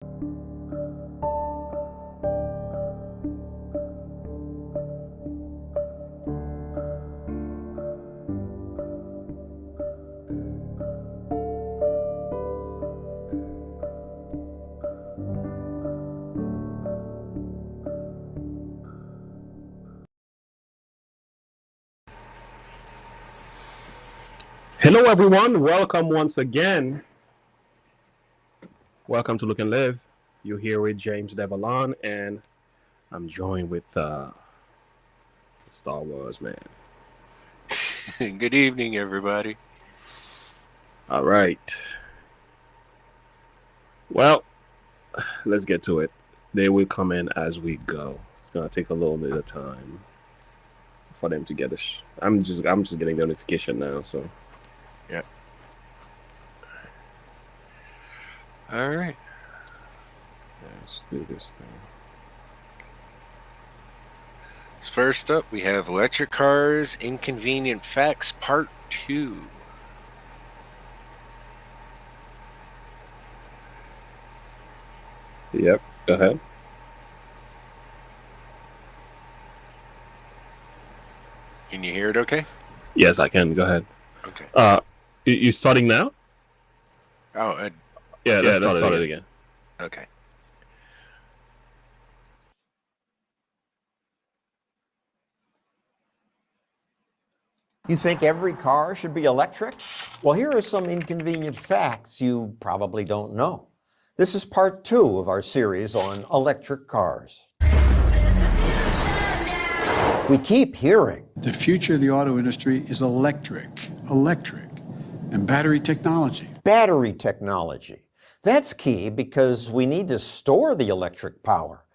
Hello, everyone. Welcome once again. Welcome to Look and Live. You're here with James Devallon, and I'm joined with Star Wars man. Good evening, everybody. All right. Well, let's get to it. They will come in as we go. It's gonna take a little bit of time for them to get this. I'm just getting the notification now, so. Yeah. All right. Let's do this thing. First up, we have Electric Cars, Inconvenient Facts, Part 2. Yep, go ahead. Can you hear it okay? Yes, I can. Go ahead. Okay. You starting now? Oh, yeah, let's start it again. Okay. You think every car should be electric? Well, here are some inconvenient facts you probably don't know. This is part 2 of our series on electric cars. We keep hearing the future of the auto industry is electric, and battery technology. Battery technology. That's key because we need to store the electric power.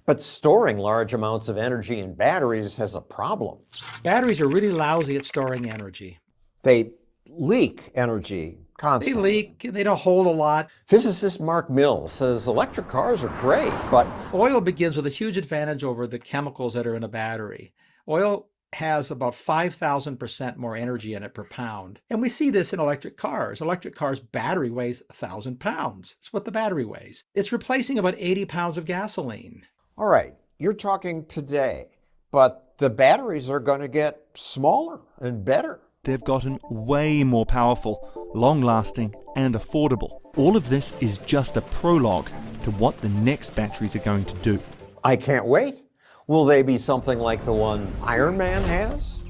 But storing large amounts of energy in batteries has a problem. Batteries are really lousy at storing energy. They leak energy constantly. They leak, and they don't hold a lot. Physicist Mark Mills says electric cars are great, but oil begins with a huge advantage over the chemicals that are in a battery. Oil has about 5,000% more energy in it per pound. And we see this in electric cars. Electric cars' battery weighs 1,000 pounds. That's what the battery weighs. It's replacing about 80 pounds of gasoline. All right, you're talking today, but the batteries are going to get smaller and better. They've gotten way more powerful, long-lasting, and affordable. All of this is just a prologue to what the next batteries are going to do. I can't wait. Will they be something like the one Iron Man has?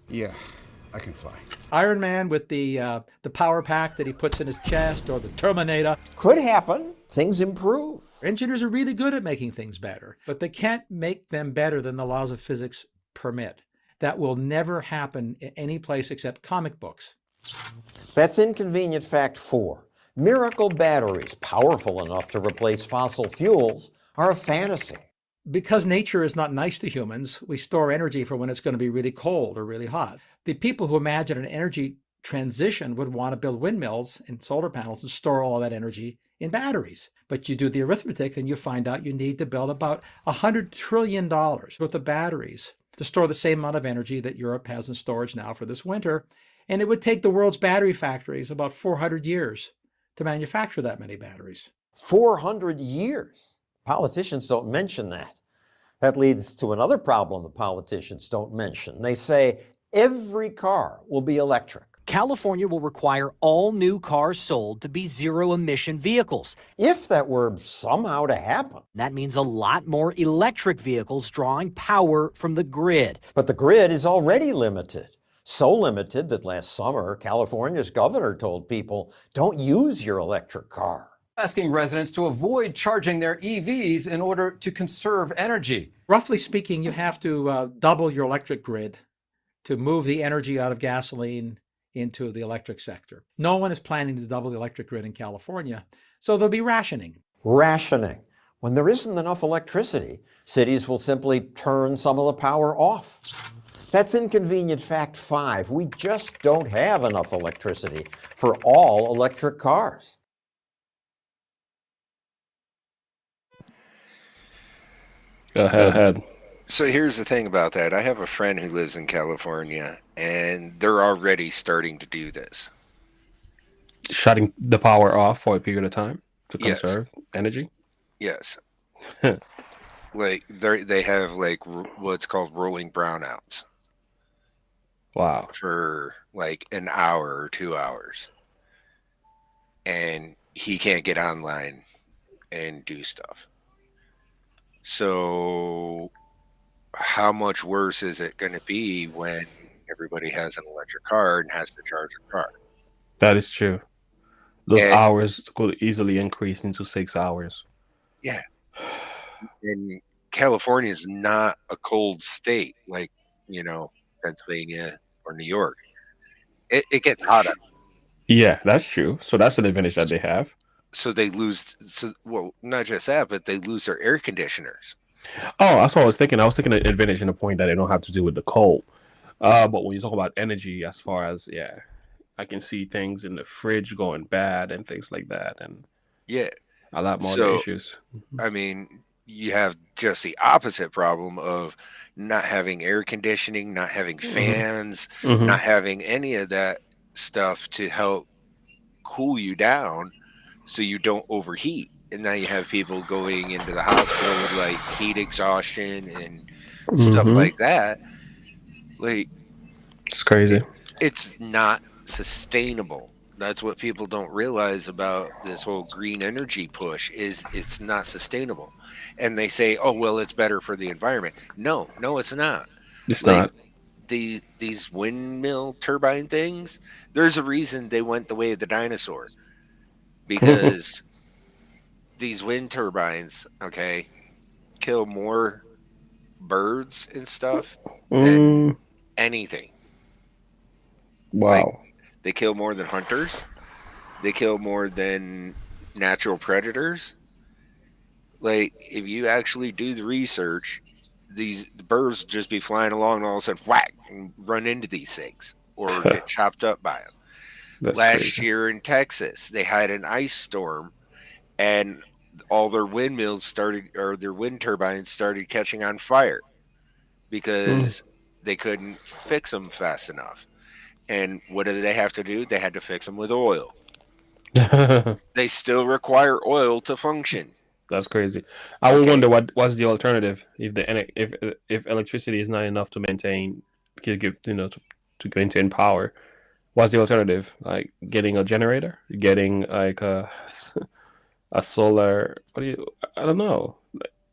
Yeah, I can fly. Iron Man with the power pack that he puts in his chest, or the Terminator. Could happen. Things improve. Engineers are really good at making things better, but they can't make them better than the laws of physics permit. That will never happen in any place except comic books. That's inconvenient fact 4. Miracle batteries, powerful enough to replace fossil fuels, are a fantasy. Because nature is not nice to humans, we store energy for when it's going to be really cold or really hot. The people who imagine an energy transition would want to build windmills and solar panels and store all that energy in batteries. But you do the arithmetic and you find out you need to build about $100 trillion worth of batteries to store the same amount of energy that Europe has in storage now for this winter. And it would take the world's battery factories about 400 years to manufacture that many batteries. 400 years? Politicians don't mention that. That leads to another problem the politicians don't mention. They say every car will be electric. California will require all new cars sold to be zero-emission vehicles. If that were somehow to happen. That means a lot more electric vehicles drawing power from the grid. But the grid is already limited. So limited that last summer, California's governor told people, don't use your electric car. Asking residents to avoid charging their EVs in order to conserve energy. Roughly speaking, you have to double your electric grid to move the energy out of gasoline into the electric sector. No one is planning to double the electric grid in California, so there'll be rationing. Rationing. When there isn't enough electricity, cities will simply turn some of the power off. That's inconvenient fact 5. We just don't have enough electricity for all electric cars. Go ahead. So here's the thing about that. I have a friend who lives in California, and they're already starting to do this. Shutting the power off for a period of time to Yes. conserve energy. Yes. Like they have like what's called rolling brownouts Wow. for like an hour or 2 hours, and he can't get online and do stuff. So how much worse is it going to be when everybody has an electric car and has to charge a car? That is true. Those And hours could easily increase into 6 hours. yeah, and California is not a cold state like, Pennsylvania or New York. It gets hot. Yeah, that's true. So that's an advantage that they have. So they lose. Well, not just that, but they lose their air conditioners. Oh, that's what I was thinking. I was thinking an advantage in the point that they don't have to deal with the cold. But when you talk about energy, as far as I can see things in the fridge going bad and things like that, and Yeah. a lot more other issues. I mean, you have just the opposite problem of not having air conditioning, not having fans, not having any of that stuff to help cool you down so you don't overheat. And now you have people going into the hospital with like heat exhaustion and stuff like that. Like, it's crazy. It's not sustainable. That's what people don't realize about this whole green energy push is it's not sustainable. And they say, "Oh, well, it's better for the environment." No, it's not. It's Like not. these windmill turbine things, there's a reason they went the way of the dinosaur. Because these wind turbines, okay, kill more birds and stuff than anything. Wow. Like, they kill more than hunters. They kill more than natural predators. Like, if you actually do the research, the birds just be flying along and all of a sudden whack and run into these things or get chopped up by them. That's Last crazy. year in Texas, they had an ice storm and all their windmills started, or their wind turbines started catching on fire because they couldn't fix them fast enough. And what did they have to do? They had to fix them with oil. They still require oil to function. That's crazy. I would wonder what's the alternative if electricity is not enough to maintain to maintain power. What's the alternative? Like getting a generator, getting like a solar. I don't know.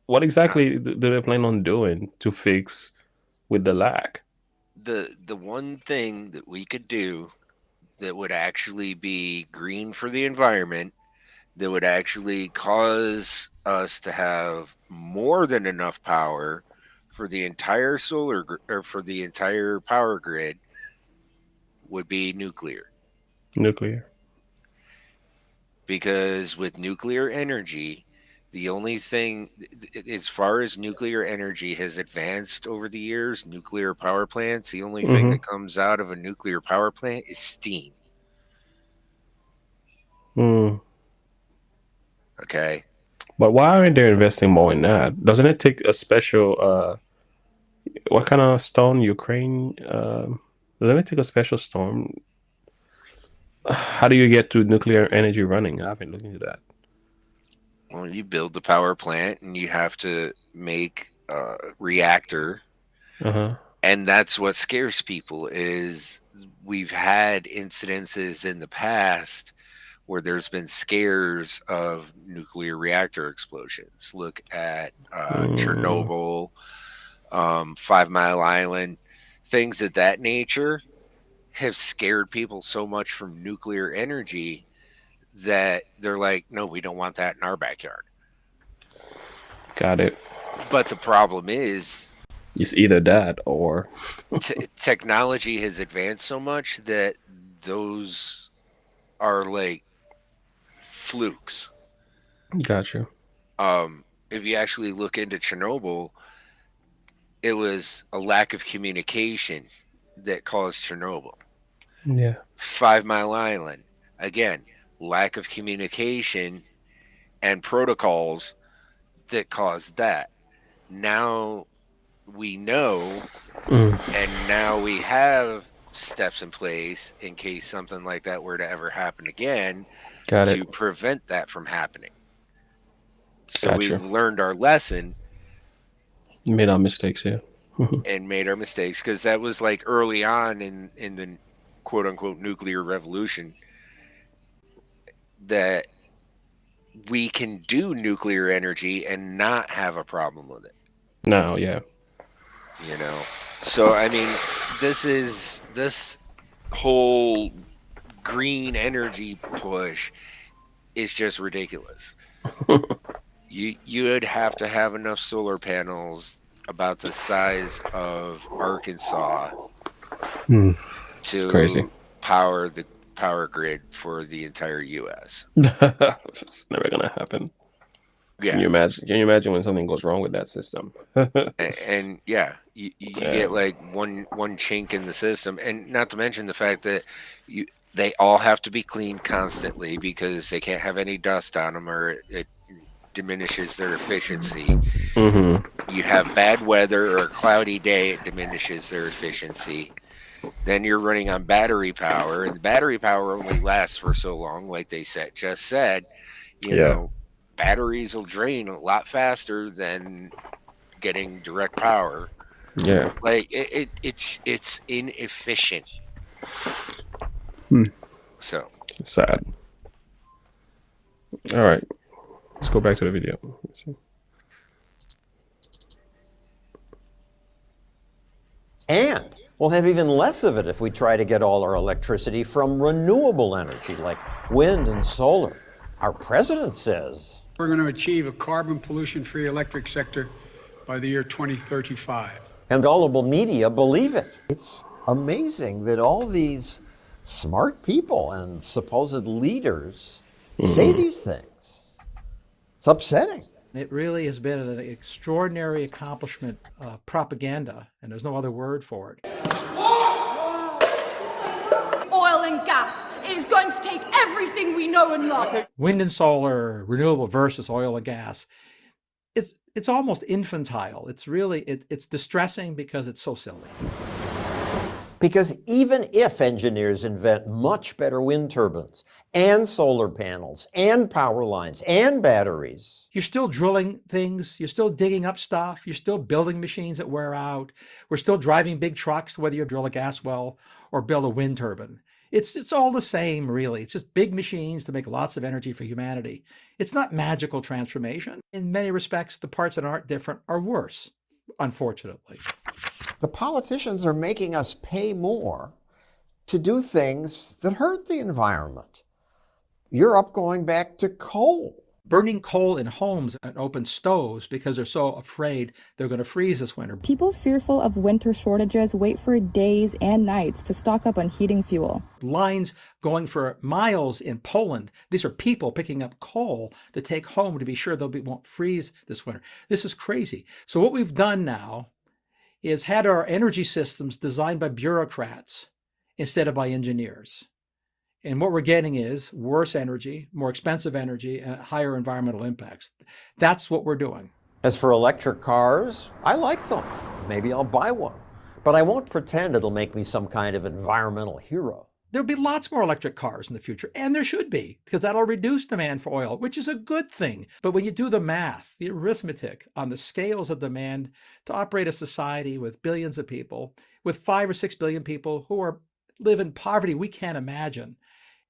What exactly do they plan on doing to fix with the lag? The one thing that we could do that would actually be green for the environment, that would actually cause us to have more than enough power for the entire or for the entire power grid, would be nuclear. Nuclear. Because with nuclear energy, the only thing, as far as nuclear energy has advanced over the years, nuclear power plants, the only thing that comes out of a nuclear power plant is steam. Okay. But why aren't they investing more in that? Doesn't it take a special what kind of stone? Ukraine? Doesn't it take a special storm? How do you get to nuclear energy running? I've been looking into that. Well, you build the power plant and you have to make a reactor. And that's what scares people is we've had incidences in the past where there's been scares of nuclear reactor explosions. Look at Chernobyl, 5 Mile Island, things of that nature have scared people so much from nuclear energy that they're like, no, we don't want that in our backyard. Got it. But the problem is, it's either that or technology has advanced so much that those are like flukes. Gotcha. If you actually look into Chernobyl, it was a lack of communication that caused Chernobyl. Yeah. 5 Mile Island, again, lack of communication and protocols that caused that. Now we know, and now we have steps in place in case something like that were to ever happen again Got to it. prevent that from happening. So Gotcha. we've learned our lesson. Made our mistakes, yeah. And made our mistakes, because that was like early on in the quote unquote nuclear revolution, that we can do nuclear energy and not have a problem with it. No, yeah. You know, so I mean, this whole green energy push is just ridiculous. You would have to have enough solar panels about the size of Arkansas to crazy. power the power grid for the entire U.S. It's never gonna happen. Yeah. Can you imagine when something goes wrong with that system? and yeah, you get like one chink in the system, and not to mention the fact that they all have to be cleaned constantly because they can't have any dust on them, or it diminishes their efficiency. You have bad weather or a cloudy day, it diminishes their efficiency. Then you're running on battery power, and the battery power only lasts for so long, like they just said. You know, batteries will drain a lot faster than getting direct power. Yeah. Like it's inefficient. So sad. All right. Let's go back to the video. Let's see. And we'll have even less of it if we try to get all our electricity from renewable energy like wind and solar. Our president says we're going to achieve a carbon pollution-free electric sector by the year 2035. And gullible media believe it. It's amazing that all these smart people and supposed leaders say these things. It's upsetting. It really has been an extraordinary accomplishment of propaganda, and there's no other word for it. Oil and gas is going to take everything we know and love. Wind and solar, renewable versus oil and gas. It's almost infantile. It's really, it's distressing because it's so silly. Because even if engineers invent much better wind turbines and solar panels and power lines and batteries, you're still drilling things, you're still digging up stuff, you're still building machines that wear out, we're still driving big trucks, whether you drill a gas well or build a wind turbine. It's all the same, really. It's just big machines to make lots of energy for humanity. It's not magical transformation. In many respects, the parts that aren't different are worse, unfortunately. The politicians are making us pay more to do things that hurt the environment. Europe going back to coal. Burning coal in homes and open stoves because they're so afraid they're going to freeze this winter. People fearful of winter shortages wait for days and nights to stock up on heating fuel. Lines going for miles in Poland. These are people picking up coal to take home to be sure they won't freeze this winter. This is crazy. So what we've done now is had our energy systems designed by bureaucrats instead of by engineers. And what we're getting is worse energy, more expensive energy, and higher environmental impacts. That's what we're doing. As for electric cars, I like them. Maybe I'll buy one. But I won't pretend it'll make me some kind of environmental hero. There'll be lots more electric cars in the future, and there should be, because that'll reduce demand for oil, which is a good thing. But when you do the math, the arithmetic on the scales of demand to operate a society with billions of people, with 5 or 6 billion people who live in poverty we can't imagine,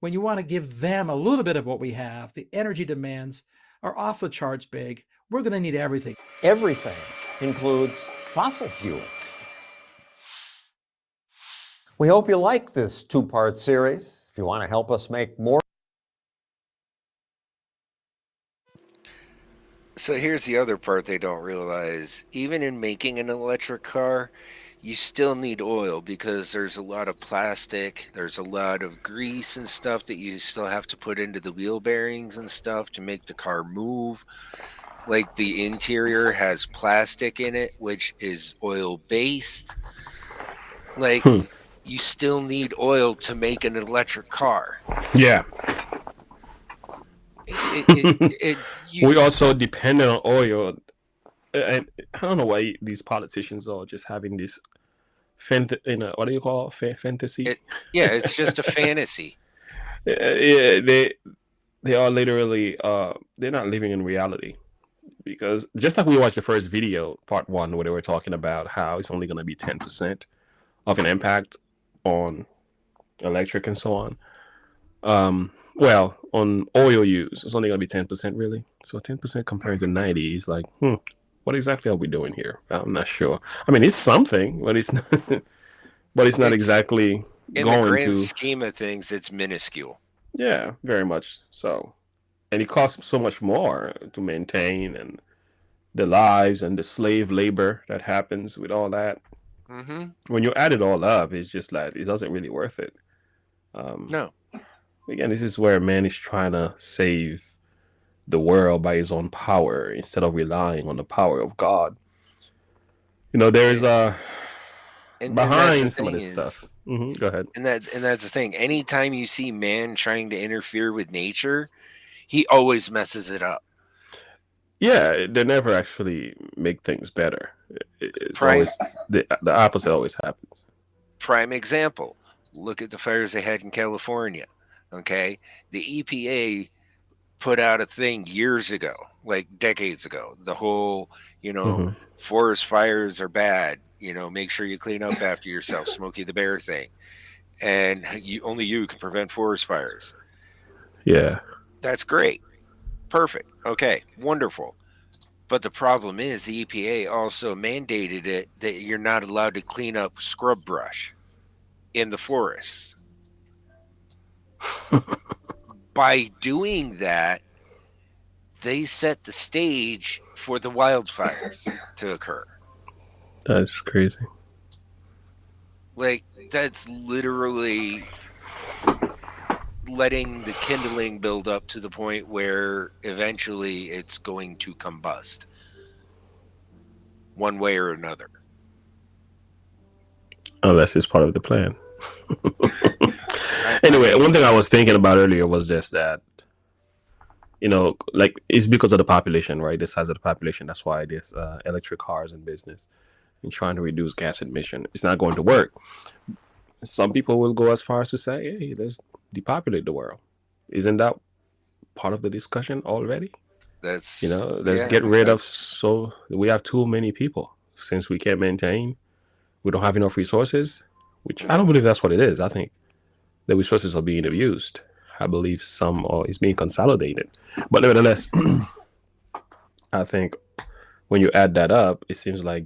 when you want to give them a little bit of what we have, the energy demands are off the charts big. We're going to need everything. Everything includes fossil fuels. We hope you like this two-part series. If you want to help us make more. So here's the other part they don't realize. Even in making an electric car, you still need oil because there's a lot of plastic, there's a lot of grease and stuff that you still have to put into the wheel bearings and stuff to make the car move. Like the interior has plastic in it, which is oil-based. Like, you still need oil to make an electric car. Yeah. We also depend on oil. And I don't know why these politicians are just having this what do you call fantasy? It's just a fantasy. Yeah, they are literally they're not living in reality, because just like we watched the first video, part 1, where they were talking about how it's only going to be 10% of an impact on electric and so on. Well, on oil use, it's only going to be 10%, really. So 10% compared to 90 is like, what exactly are we doing here? I'm not sure. I mean, it's something, but it's not, but it's not exactly in going the grand to scheme of things. It's minuscule. Yeah, very much so. And it costs so much more to maintain, and the lives and the slave labor that happens with all that. Mm-hmm. When you add it all up, it's just like it doesn't really worth it. No. Again, this is where man is trying to save the world by his own power instead of relying on the power of God. You know, there's behind some of this stuff. Go ahead. And that's the thing. Anytime you see man trying to interfere with nature, he always messes it up. Yeah, they never actually make things better. It's always the opposite always happens. Prime example. Look at the fires they had in California. Okay, the EPA put out a thing years ago, like decades ago. The whole, forest fires are bad. Make sure you clean up after yourself. Smokey the Bear thing, and only you can prevent forest fires. Yeah, that's great. Perfect. Okay, wonderful. But the problem is the EPA also mandated it that you're not allowed to clean up scrub brush in the forests. By doing that, they set the stage for the wildfires to occur. That's crazy. Like, that's literally letting the kindling build up to the point where eventually it's going to combust one way or another. Unless it's part of the plan. Anyway, one thing I was thinking about earlier was just that, like, it's because of the population, right? The size of the population. That's why there's electric cars in business and trying to reduce gas emission. It's not going to work. Some people will go as far as to say, hey, let's depopulate the world. Isn't that part of the discussion already? Let's get rid of, so we have too many people. Since we can't maintain, we don't have enough resources, which I don't believe that's what it is. I think the resources are being abused. I believe some is being consolidated. But nevertheless, I think when you add that up, it seems like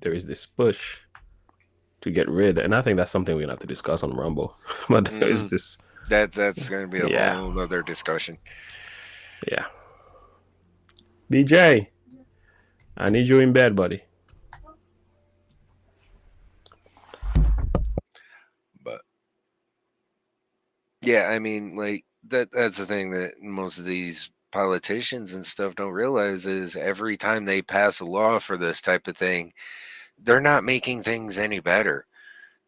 there is this push to get rid, and I think that's something we're gonna have to discuss on Rumble. But there is this. That's going to be a whole other discussion. Yeah. BJ, I need you in bed, buddy. But yeah, I mean, like that's the thing that most of these politicians and stuff don't realize is every time they pass a law for this type of thing, they're not making things any better.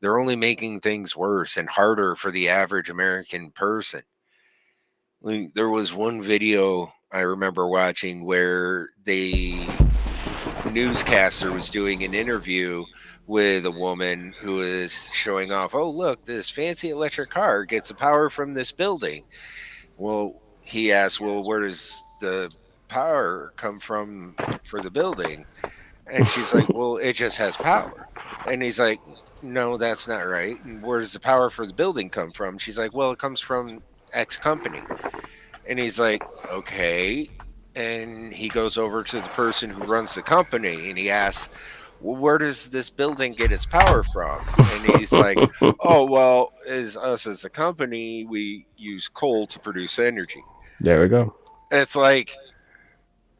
They're only making things worse and harder for the average American person. Like, there was one video I remember watching where the newscaster was doing an interview with a woman who is showing off, oh, look, this fancy electric car gets the power from this building. Well, he asked, well, where does the power come from for the building? And she's like, well, it just has power. And he's like, no, that's not right. And where does the power for the building come from? She's like, well, it comes from X company. And he's like, okay. And he goes over to the person who runs the company and he asks, well, where does this building get its power from? And he's like, oh, well, as us as a company, we use coal to produce energy. There we go. It's like,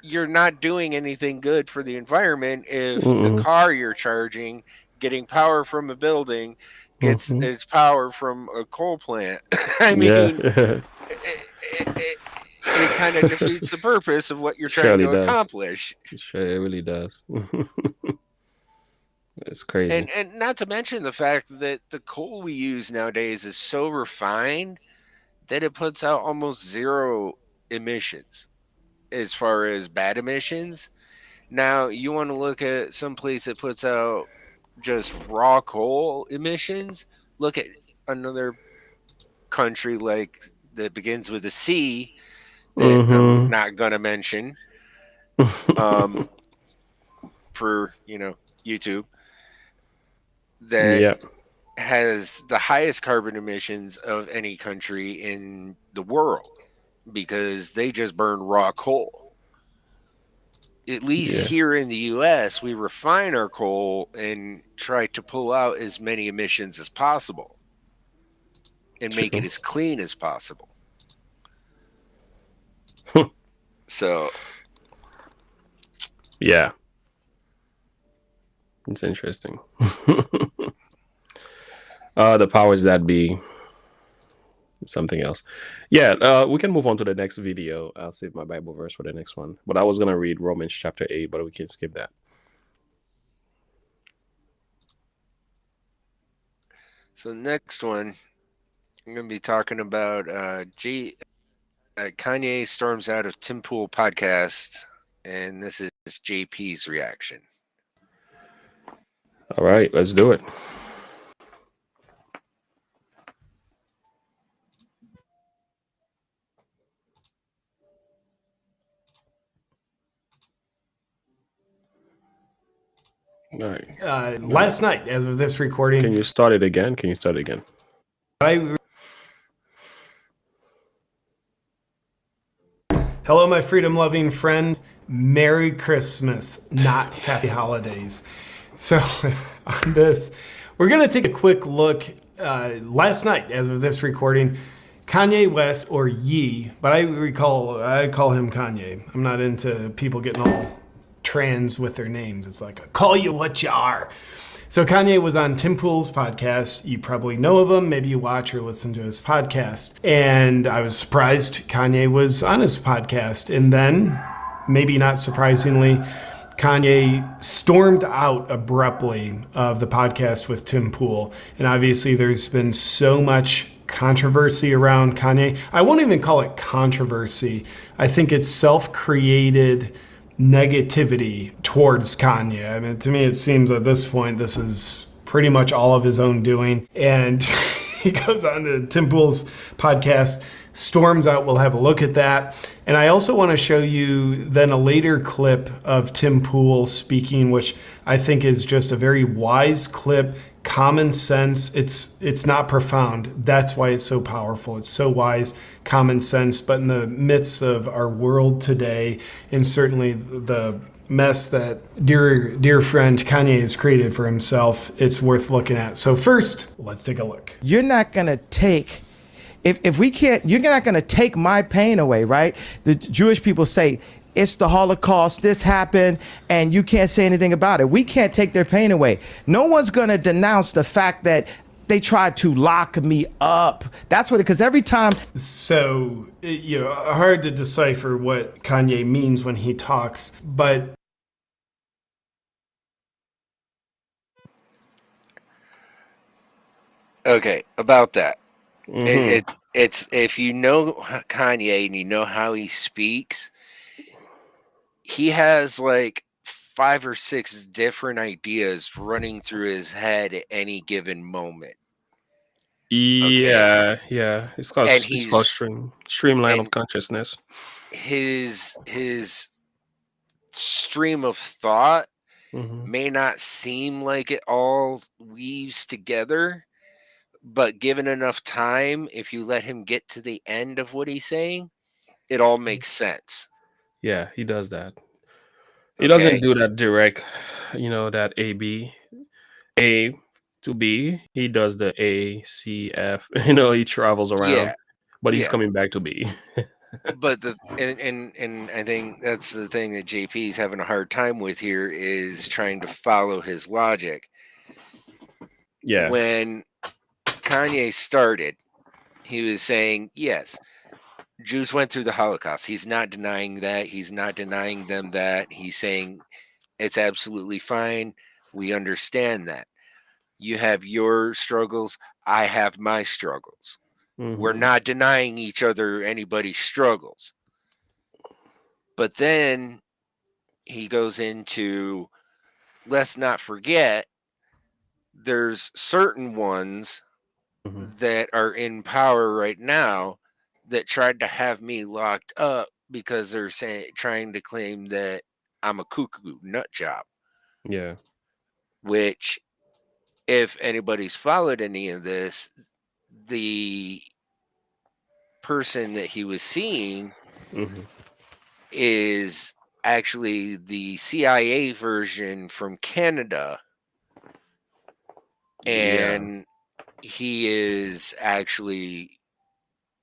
you're not doing anything good for the environment if the car you're charging, getting power from a building, gets its power from a coal plant. I mean, it kind of defeats the purpose of what you're trying to accomplish. Sure, it really does. It's crazy. And not to mention the fact that the coal we use nowadays is so refined that it puts out almost zero emissions as far as bad emissions. Now, you want to look at some place that puts out just raw coal emissions, look at another country like that begins with a C that I'm not gonna mention for YouTube, that Yeah. has the highest carbon emissions of any country in the world because they just burn raw coal. At least here in the US, we refine our coal and try to pull out as many emissions as possible and make it as clean as possible. So, yeah, it's interesting. The powers that be, something else. Yeah, we can move on to the next video. I'll save my Bible verse for the next one. But I was going to read Romans chapter 8, but we can skip that. So next one, I'm going to be talking about Kanye storms out of Tim Pool podcast, and this is JP's reaction. All right, let's do it. All right. Last night, as of this recording. Can you start it again? Hello, my freedom-loving friend. Merry Christmas, not Happy Holidays. So on this, we're going to take a quick look. Last night, as of this recording, Kanye West, or Ye, but I call him Kanye. I'm not into people getting all trans with their names. It's like, I call you what you are. So Kanye was on Tim Pool's podcast. You probably know of him. Maybe you watch or listen to his podcast. And I was surprised Kanye was on his podcast. And then, maybe not surprisingly, Kanye stormed out abruptly of the podcast with Tim Pool. And obviously there's been so much controversy around Kanye. I won't even call it controversy. I think it's self-created negativity towards Kanye. I mean, to me, it seems at this point, this is pretty much all of his own doing. And he goes on to Tim Pool's podcast, storms out. We'll have a look at that. And I also want to show you then a later clip of Tim Pool speaking, which I think is just a very wise clip, common sense. It's not profound. That's why it's so powerful. It's so wise, common sense. But in the midst of our world today, and certainly the mess that dear friend Kanye has created for himself, it's worth looking at. So first, let's take a look. You're not going to take, if we can't, you're not going to take my pain away, right? The Jewish people say, it's the Holocaust, this happened, and you can't say anything about it. We can't take their pain away. No one's going to denounce the fact that they tried to lock me up. That's what, because every time. So, hard to decipher what Kanye means when he talks, but. Okay, about that. It's if you know Kanye and you know how he speaks, he has like 5 or 6 different ideas running through his head at any given moment. Yeah, yeah. It's called streamline of consciousness. His stream of thought may not seem like it all weaves together, but given enough time, if you let him get to the end of what he's saying, it all makes sense. Yeah, he does that. He doesn't do that direct, that A to B. He does the A, C, F. He travels around, but he's coming back to B. But and I think that's the thing that JP is having a hard time with here is trying to follow his logic. Yeah. When Kanye started, he was saying, yes, Jews went through the Holocaust. He's not denying that. He's not denying them that. He's saying it's absolutely fine. We understand that. You have your struggles. I have my struggles. We're not denying each other anybody's struggles. But then he goes into, let's not forget there's certain ones that are in power right now that tried to have me locked up because they're trying to claim that I'm a cuckoo nut job. Yeah. Which, if anybody's followed any of this, the person that he was seeing is actually the CIA version from Canada. And he is actually,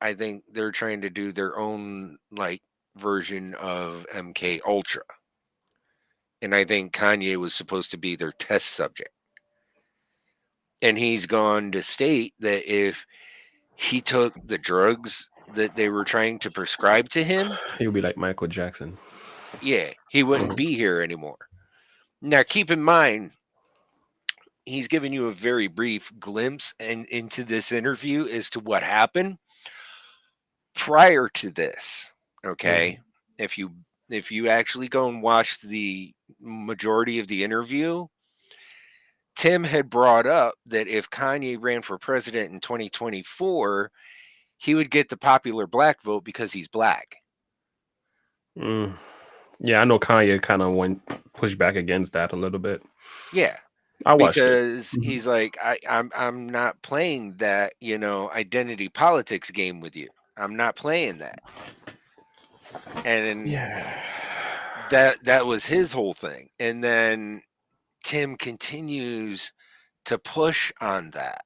I think they're trying to do their own like version of MK Ultra. And I think Kanye was supposed to be their test subject. And he's gone to state that if he took the drugs that they were trying to prescribe to him, He'll be like Michael Jackson. Yeah, he wouldn't be here anymore. Now, keep in mind, he's given you a very brief glimpse into this interview as to what happened prior to this. Okay, if you actually go and watch the majority of the interview, Tim had brought up that if Kanye ran for president in 2024, he would get the popular black vote because he's black. Yeah, I know Kanye kind of pushed back against that a little bit. Yeah, I watched because it. he's like, I'm not playing that, identity politics game with you. I'm not playing that. And that was his whole thing. And then Tim continues to push on that.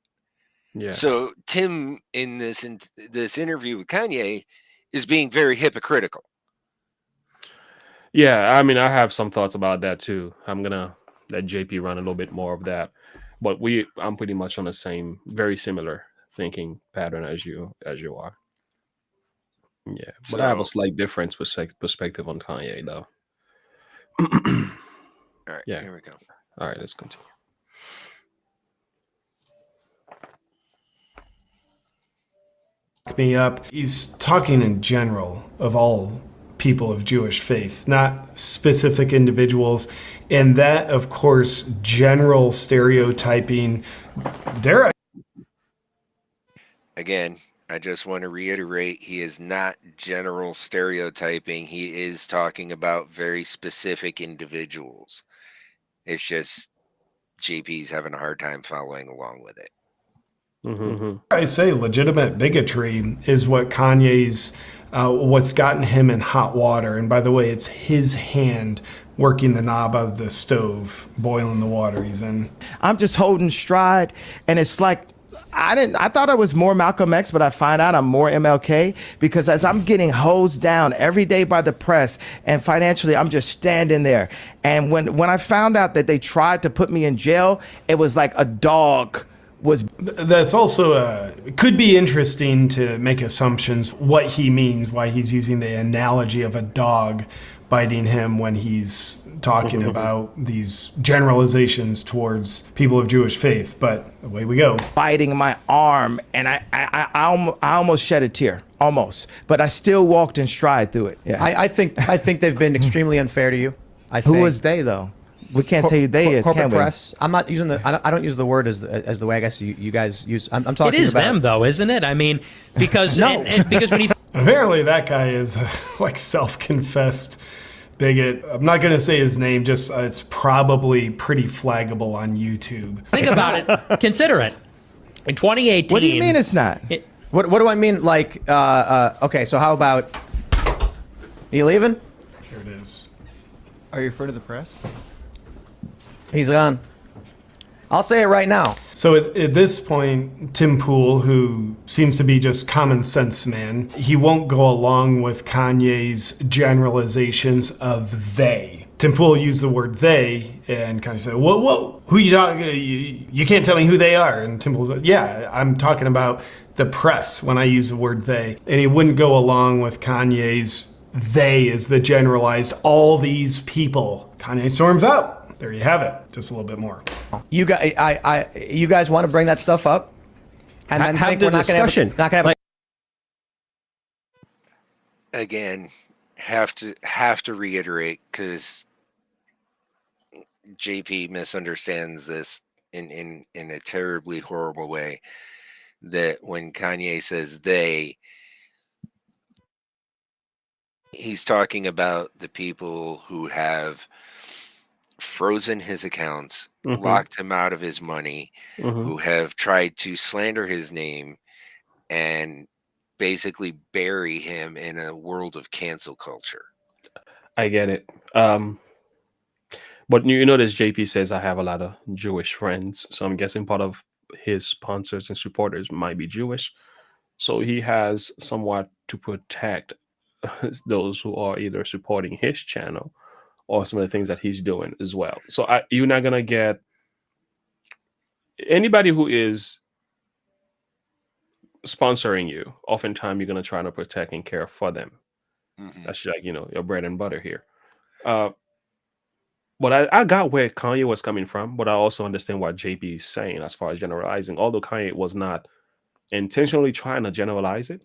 Yeah. So Tim in this interview with Kanye is being very hypocritical. Yeah, I mean, I have some thoughts about that too. I'm gonna let JP run a little bit more of that, but I'm pretty much on the same, very similar thinking pattern as you are. Yeah, but I have a slight difference perspective on Kanye though. All right, here we go. All right, let's continue. Me up. He's talking in general of all people of Jewish faith, not specific individuals. And that, of course, general stereotyping. Again, I just want to reiterate, he is not general stereotyping. He is talking about very specific individuals. It's just JP's having a hard time following along with it. I say legitimate bigotry is what Kanye's, what's gotten him in hot water. And by the way, it's his hand working the knob out of the stove, boiling the water he's in. I'm just holding stride, and it's like, I thought I was more Malcolm X, but I find out I'm more MLK, because as I'm getting hosed down every day by the press and financially, I'm just standing there. And when I found out that they tried to put me in jail, it was like a dog was. That's also it could be interesting to make assumptions what he means, why he's using the analogy of a dog biting him when he's talking about these generalizations towards people of Jewish faith. But away we go. Biting my arm, and I almost shed a tear, almost, but I still walked in stride through it. Yeah. I think they've been extremely unfair to you. Who was they though? We can't say who they is, corporate can we? press. I'm not using I don't use the word as the way I guess you guys use. I'm talking. It is about them though, isn't it? I mean, because No. because when you apparently that guy is like self-confessed bigot. I'm not going to say his name, just it's probably pretty flaggable on YouTube. think about it, consider it. In 2018. What do you mean it's not? What do I mean? Like, okay, so how about? Are you leaving? Here it is. Are you referring to the press? He's gone. I'll say it right now. So at this point, Tim Pool, who seems to be just common sense man, he won't go along with Kanye's generalizations of they. Tim Pool used the word they and kind of said, whoa, who you talking? You can't tell me who they are. And Tim Pool said, yeah, I'm talking about the press when I use the word they. And he wouldn't go along with Kanye's they is the generalized all these people. Kanye storms out. There you have it. Just a little bit more. You guys want to bring that stuff up, and then have think the we're not going discussion. to have. Again, have to reiterate because JP misunderstands this in a terribly horrible way. That when Kanye says they, he's talking about the people who have frozen his accounts, locked him out of his money, who have tried to slander his name and basically bury him in a world of cancel culture. I get it. But you notice JP says I have a lot of Jewish friends, so I'm guessing part of his sponsors and supporters might be Jewish. So he has somewhat to protect those who are either supporting his channel or some of the things that he's doing as well. So you're not gonna get anybody who is sponsoring you. Oftentimes, you're gonna try to protect and care for them. That's like your bread and butter here. But I got where Kanye was coming from, but I also understand what JP is saying as far as generalizing. Although Kanye was not intentionally trying to generalize it,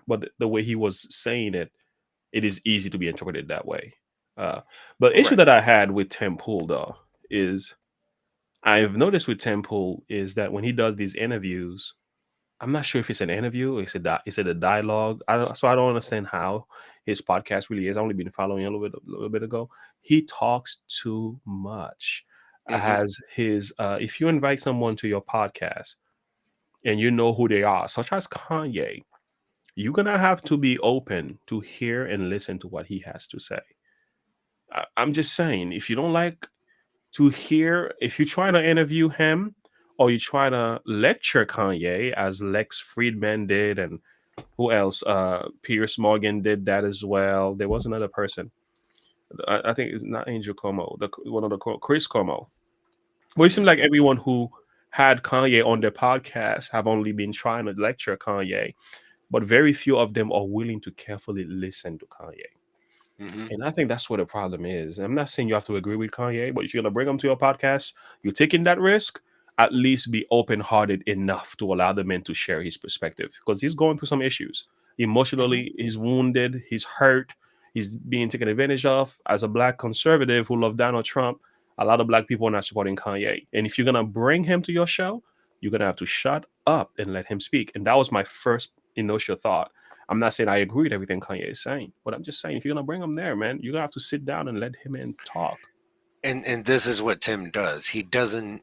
but the way he was saying it, it is easy to be interpreted that way. But the issue that I had with Tim Pool though is I've noticed with Tim Pool is that when he does these interviews, I'm not sure if it's an interview or is it a dialogue. So I don't understand how his podcast really is. I've only been following a little bit ago. He talks too much. As his, if you invite someone to your podcast and you know who they are, such as Kanye, you're gonna have to be open to hear and listen to what he has to say. I'm just saying, if you don't like to hear, if you try to interview him or you try to lecture Kanye as Lex Friedman did, and who else? Pierce Morgan did that as well. There was another person. I think it's not Angel Como, one of the Chris Como. But it seems like everyone who had Kanye on their podcast have only been trying to lecture Kanye, but very few of them are willing to carefully listen to Kanye. And I think that's what the problem is. I'm not saying you have to agree with Kanye, but if you're going to bring him to your podcast, you're taking that risk, at least be open-hearted enough to allow the man to share his perspective, because he's going through some issues. Emotionally, he's wounded, he's hurt, he's being taken advantage of. As a black conservative who loved Donald Trump, a lot of black people are not supporting Kanye. And if you're going to bring him to your show, you're going to have to shut up and let him speak. And that was my first initial thought. I'm not saying I agree with everything Kanye is saying, but I'm just saying if you're gonna bring him there, man, you're gonna have to sit down and let him in talk. And this is what Tim does. He doesn't.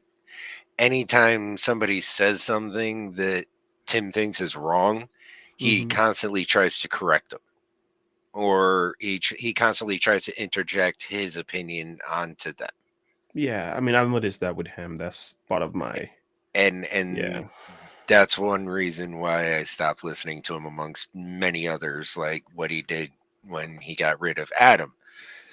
Anytime somebody says something that Tim thinks is wrong, he constantly tries to correct them, or he constantly tries to interject his opinion onto them. Yeah, I mean, I've noticed that with him. That's part of my and that's one reason why I stopped listening to him, amongst many others, like what he did when he got rid of Adam.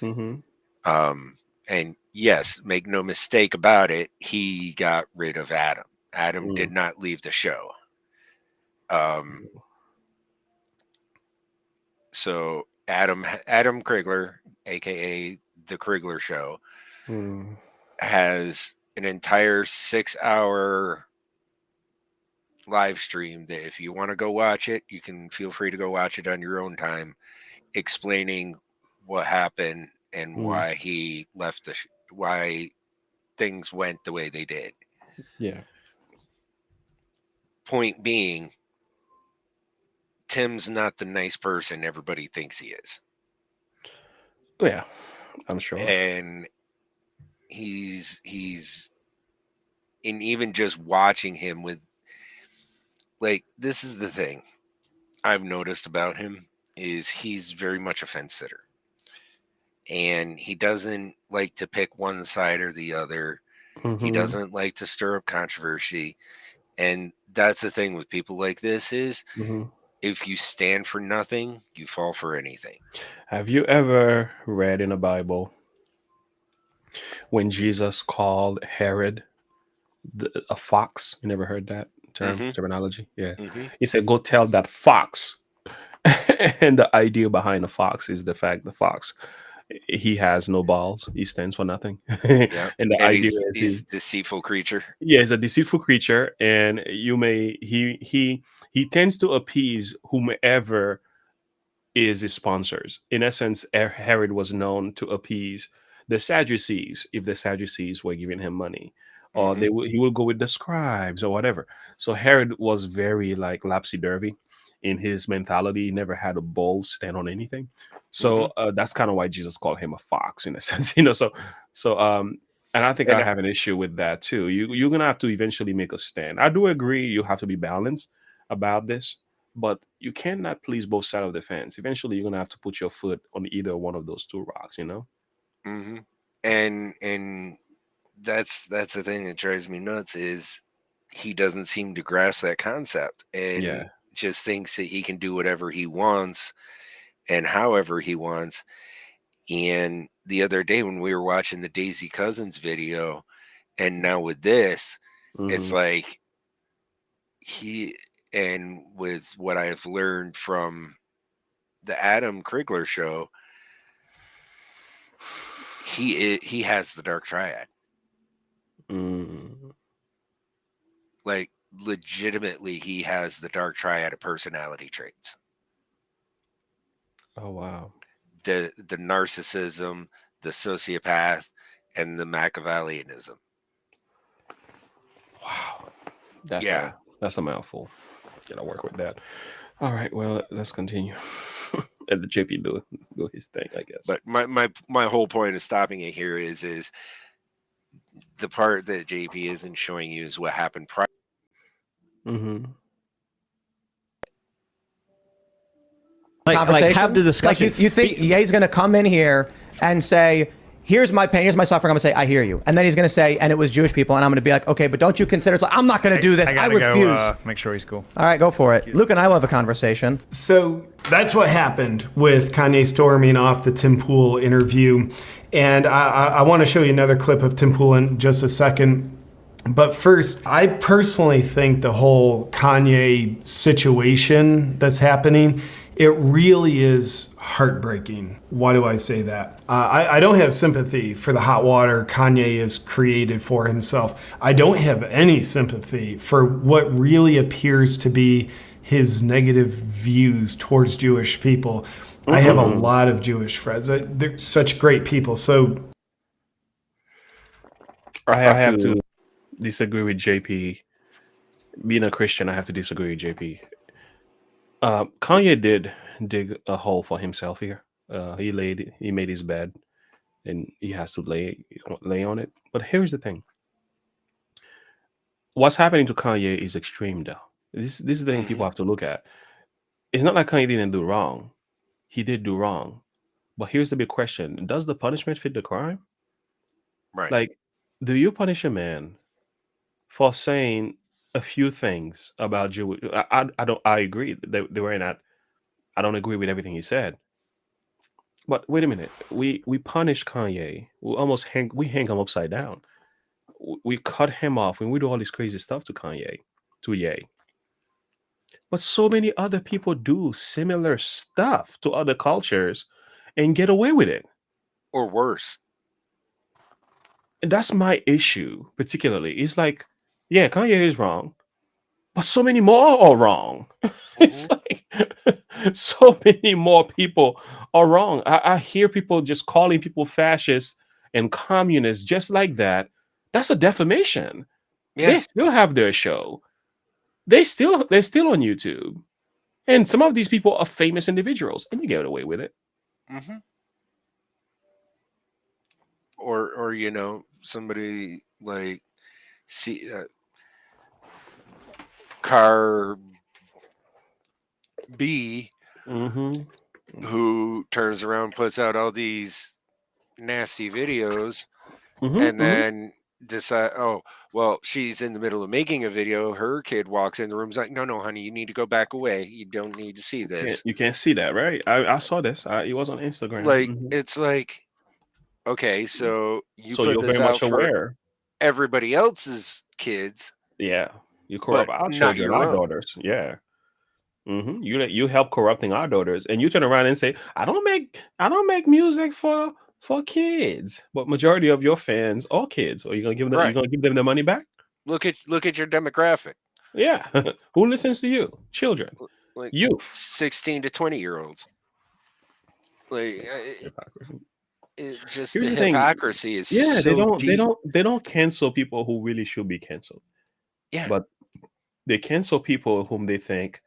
And yes, make no mistake about it, he got rid of Adam. Adam did not leave the show. So Adam Krigler, aka the Krigler Show, has an entire 6-hour live stream that if you want to go watch it, you can feel free to go watch it on your own time, explaining what happened and why he left why things went the way they did. Yeah. Point being, Tim's not the nice person everybody thinks he is. Yeah, I'm sure. And he's and even just watching him with, like, this is the thing I've noticed about him is he's very much a fence sitter. And he doesn't like to pick one side or the other. He doesn't like to stir up controversy. And that's the thing with people like this is if you stand for nothing, you fall for anything. Have you ever read in the Bible when Jesus called Herod a fox? You never heard that terminology? Yeah. He said, go tell that fox. And the idea behind the fox is the fact the fox, he has no balls. He stands for nothing. And the idea is he's a deceitful creature. Yeah, he's a deceitful creature, and he tends to appease whomever is his sponsors. In essence, Herod was known to appease the Sadducees if the Sadducees were giving him money, or he will go with the scribes or whatever. So Herod was very like lapsy-dervy in his mentality. He never had a bold stand on anything. So that's kind of why Jesus called him a fox in a sense, and I think I have an issue with that too. You're gonna have to eventually make a stand. I do agree you have to be balanced about this, but you cannot please both sides of the fence. Eventually, you're gonna have to put your foot on either one of those two rocks. And that's the thing that drives me nuts is he doesn't seem to grasp that concept and just thinks that he can do whatever he wants and however he wants. And the other day when we were watching the Daisy Cousins video, and now with this, it's like and with what I've learned from the Adam Krigler show, he has the dark triad. Like legitimately, he has the dark triad of personality traits. Oh wow. The narcissism, the sociopath, and the Machiavellianism. Wow. That's a mouthful. Gotta work with that. All right, well, let's continue. And the JP do his thing, I guess. But my whole point of stopping it here is the part that JP isn't showing you is what happened prior. Conversation. Have the discussion. Like you think he's going to come in here and say, here's my pain, here's my suffering. I'm going to say, I hear you. And then he's going to say, and it was Jewish people. And I'm going to be like, okay, but don't you consider it's like, I'm not going to do this. I refuse. Make sure he's cool. All right, go for it. Luke and I will have a conversation. So that's what happened with Kanye storming off the Tim Pool interview. And I want to show you another clip of Tim Pool in just a second. But first, I personally think the whole Kanye situation that's happening, it really is heartbreaking. Why do I say that? I don't have sympathy for the hot water Kanye has created for himself. I don't have any sympathy for what really appears to be his negative views towards Jewish people. I have a lot of Jewish friends. They're such great people. So I have to disagree with JP. Being a Christian, I have to disagree with JP. Kanye did dig a hole for himself here. He made his bed, and he has to lay on it. But here's the thing: what's happening to Kanye is extreme, though. This is the thing people have to look at. It's not like Kanye didn't do wrong; he did do wrong. But here's the big question: does the punishment fit the crime? Right. Like, do you punish a man for saying a few things about Jewish? I agree that they were not. I don't agree with everything he said. But wait a minute. We punish Kanye. We almost hang him upside down. We cut him off and we do all this crazy stuff to Ye. But so many other people do similar stuff to other cultures and get away with it. Or worse. And that's my issue, particularly. It's like, yeah, Kanye is wrong, but so many more are wrong. It's like so many more people are wrong. I hear people just calling people fascists and communists just like that. That's a defamation. Yeah. They still have their show. They're still on YouTube. And some of these people are famous individuals, and you get away with it. Or somebody like Car B, who turns around, puts out all these nasty videos, and then decide, oh, well, she's in the middle of making a video. Her kid walks in the room, is like, no, honey, you need to go back away. You don't need to see this. You can't see that, right? I saw this. It was on Instagram. Like, it's like, okay, so put you're this very out much for aware. Everybody else's kids. Yeah, you corrupt our children, our daughters. Yeah, you help corrupting our daughters, and you turn around and say, I don't make music for kids, but majority of your fans are kids. Are you gonna give them? You gonna give them the money back? Look at your demographic. Yeah, who listens to you? Children, like youth, 16 to 20-year-olds. Like just Here's the the thing. hypocrisy is Yeah, so deep. they don't cancel people who really should be canceled. Yeah. But they cancel people whom they think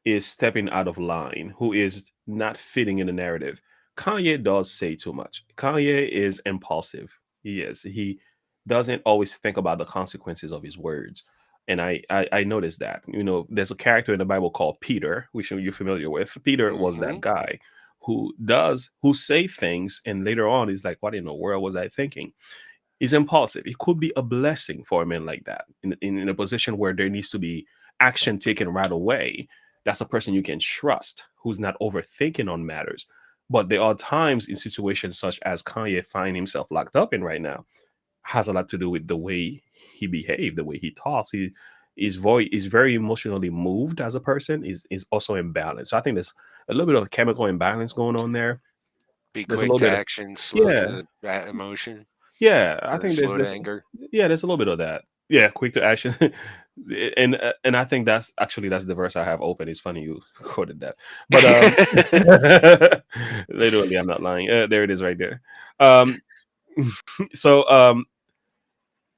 is stepping out of line, who is not fitting in the narrative. Kanye does say too much. Kanye is impulsive. He is. He doesn't always think about the consequences of his words. And I noticed that. There's a character in the Bible called Peter, which you're familiar with. Peter was that guy who say things and later on he's like, what in the world was I thinking? He's impulsive. It could be a blessing for a man like that in a position where there needs to be action taken right away. That's a person you can trust who's not overthinking on matters. But there are times in situations such as Kanye find himself locked up in right now, has a lot to do with the way he behaved, the way he talks. His voice is very emotionally moved as a person, is also imbalanced. So I think there's a little bit of chemical imbalance going on there. Be There's a quick little to bit of, action, slow yeah. to that emotion. Yeah, I Or think slow to anger. there's a little bit of that. Yeah, quick to action, and I think that's the verse I have open. It's funny you quoted that, but literally, I'm not lying. There it is, right there. So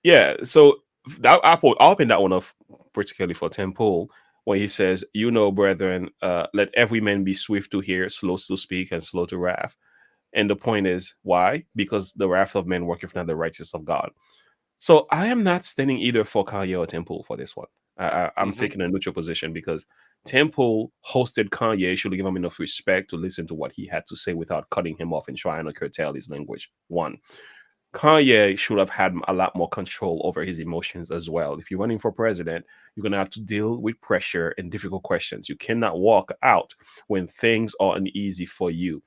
yeah, so I'll open that one off particularly for Tim Pool when he says, brethren, let every man be swift to hear, slow to speak, and slow to wrath. And the point is, why? Because the wrath of men worketh not the righteousness of God. So I am not standing either for Kanye or Temple for this one. I'm taking a neutral position because Temple hosted Kanye, should give him enough respect to listen to what he had to say without cutting him off and trying to curtail his language. One, Kanye should have had a lot more control over his emotions as well. If you're running for president, you're going to have to deal with pressure and difficult questions. You cannot walk out when things are uneasy for you.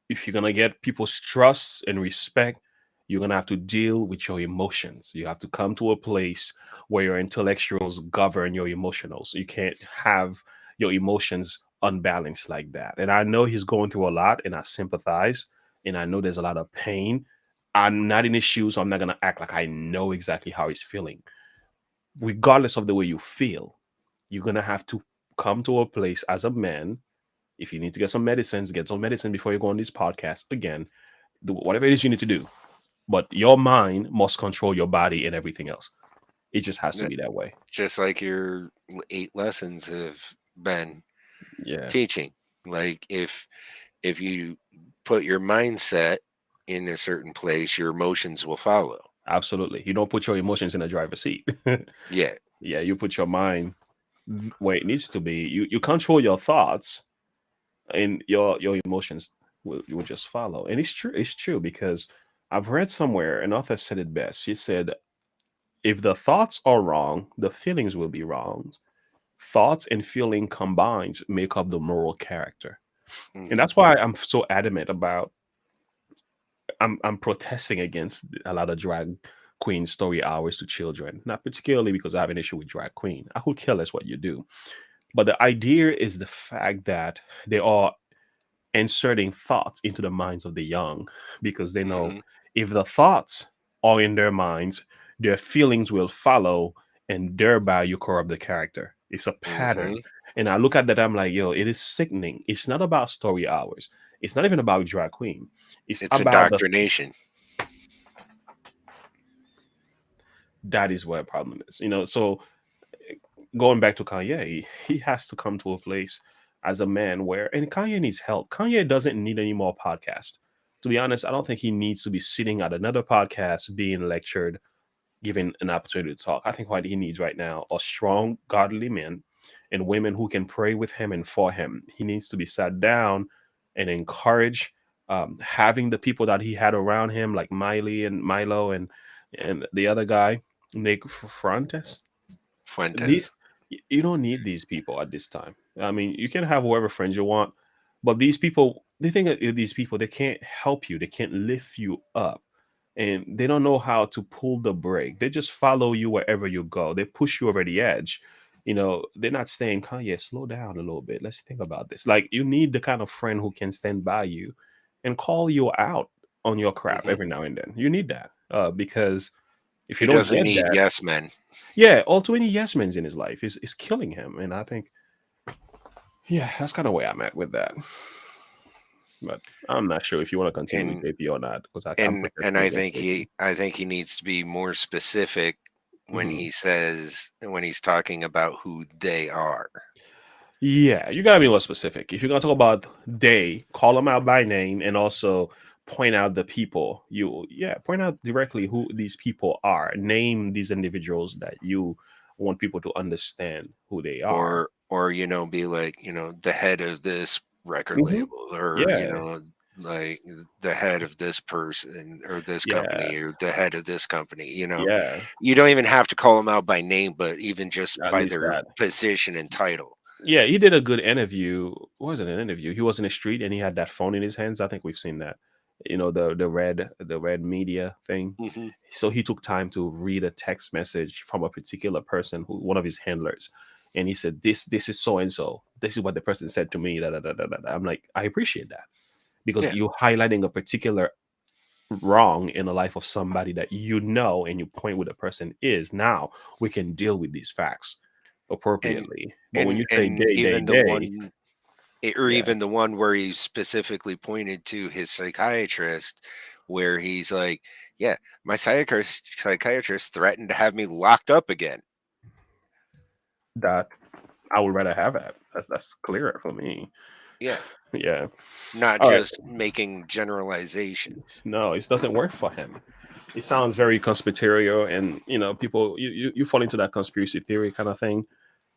If you're going to get people's trust and respect, you're going to have to deal with your emotions. You have to come to a place where your intellectuals govern your emotionals. You can't have your emotions unbalanced like that. And I know he's going through a lot, and I sympathize, and I know there's a lot of pain. I'm not in his shoes, so I'm not going to act like I know exactly how he's feeling. Regardless of the way you feel, you're going to have to come to a place as a man. If you need to get some medicines, get some medicine before you go on this podcast. Again, do whatever it is you need to do. But your mind must control your body and everything else. It just has to be that way. Just like your 8 lessons have been teaching. Like if you put your mindset in a certain place, your emotions will follow. Absolutely. You don't put your emotions in a driver's seat. Yeah. Yeah, you put your mind where it needs to be. You control your thoughts, and your emotions will just follow. And it's true because I've read somewhere an author said it best. She said, if the thoughts are wrong, the feelings will be wrong. Thoughts and feeling combined make up the moral character. And that's why I'm so adamant about I'm protesting against a lot of drag queen story hours to children. Not particularly because I have an issue with drag queen. I could care less what you do. But the idea is the fact that they are inserting thoughts into the minds of the young because they know if the thoughts are in their minds, their feelings will follow, and thereby you corrupt the character. It's a pattern. And I look at that, I'm like, yo, it is sickening. It's not about story hours. It's not even about drag queen. It's about indoctrination. That is where the problem is. So going back to Kanye, he has to come to a place as a man where, and Kanye needs help. Kanye doesn't need any more podcasts. To be honest, I don't think he needs to be sitting at another podcast being lectured, given an opportunity to talk. I think what he needs right now are strong, godly men and women who can pray with him and for him. He needs to be sat down and encourage, having the people that he had around him, like Miley and Milo and the other guy, Nick Fuentes. You don't need these people at this time. I mean, you can have whoever friends you want, but these people, they think that these people, they can't help you. They can't lift you up. And they don't know how to pull the brake. They just follow you wherever you go. They push you over the edge. They're not saying, Kanye, slow down a little bit. Let's think about this. Like, you need the kind of friend who can stand by you and call you out on your crap every now and then. You need that because if you don't doesn't get need that, yes men. Yeah, all too many yes men in his life is killing him. And I think, yeah, that's kind of where I'm at with that. But I'm not sure if you want to continue with JP or not, because I think he needs to be more specific when he's talking about who they are. Yeah, you gotta be more specific. If you're gonna talk about they, call them out by name, and also point out the people. Point out directly who these people are. Name these individuals that you want people to understand who they are. Or be like, the head of this record label, or like the head of this person or this company, or the head of this company. You don't even have to call them out by name, but even just At by least their that. position and title. Yeah, he did a good interview. It wasn't an interview. He was in the street and he had that phone in his hands. I think we've seen that. The red media thing. So he took time to read a text message from a particular person, one of his handlers, and he said, "This is so and so. This is what the person said to me." Da, da, da, da, da. I'm like, I appreciate that, because you're highlighting a particular wrong in the life of somebody that and you point where the person is. Now we can deal with these facts appropriately. But when you say even the one where he specifically pointed to his psychiatrist, where he's like, "Yeah, my psychiatrist threatened to have me locked up again." That I would rather have that. That's clearer for me. Yeah. Yeah. Not All just making generalizations. No, it doesn't work for him. It sounds very conspiratorial, and people you fall into that conspiracy theory kind of thing.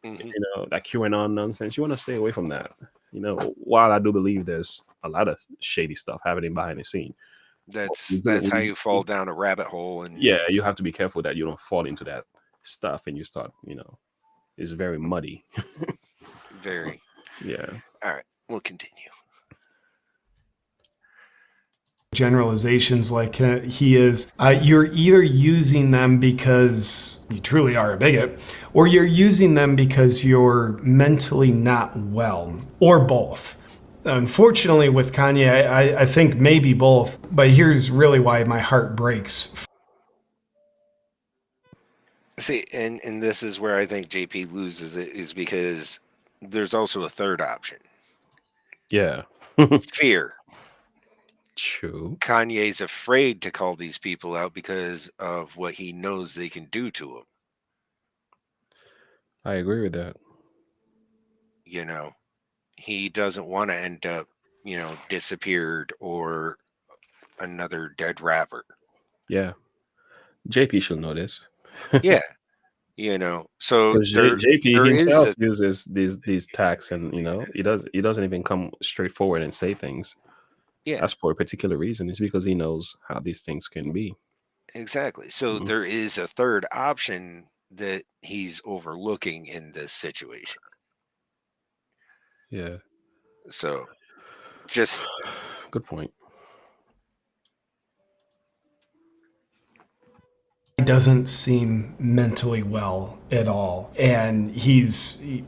That QAnon nonsense. You want to stay away from that. While I do believe there's a lot of shady stuff happening behind the scene. That's how you fall down a rabbit hole. And you have to be careful that you don't fall into that stuff and you start, it's very muddy. Very. Yeah. All right, we'll continue. Generalizations like he is, you're either using them because you truly are a bigot, or you're using them because you're mentally not well, or both. Unfortunately, with Kanye, I think maybe both, but here's really why my heart breaks. See, and this is where I think JP loses it, is because there's also a third option. Yeah. Fear. True. Kanye's afraid to call these people out because of what he knows they can do to him. I agree with that. He doesn't want to end up, disappeared or another dead rapper. Yeah. JP should know this. Yeah. So JP himself uses these tags, and he doesn't even come straight forward and say things. Yeah. That's for a particular reason. It's because he knows how these things can be. Exactly. So there is a third option that he's overlooking in this situation. Yeah. So just good point. He doesn't seem mentally well at all, and he's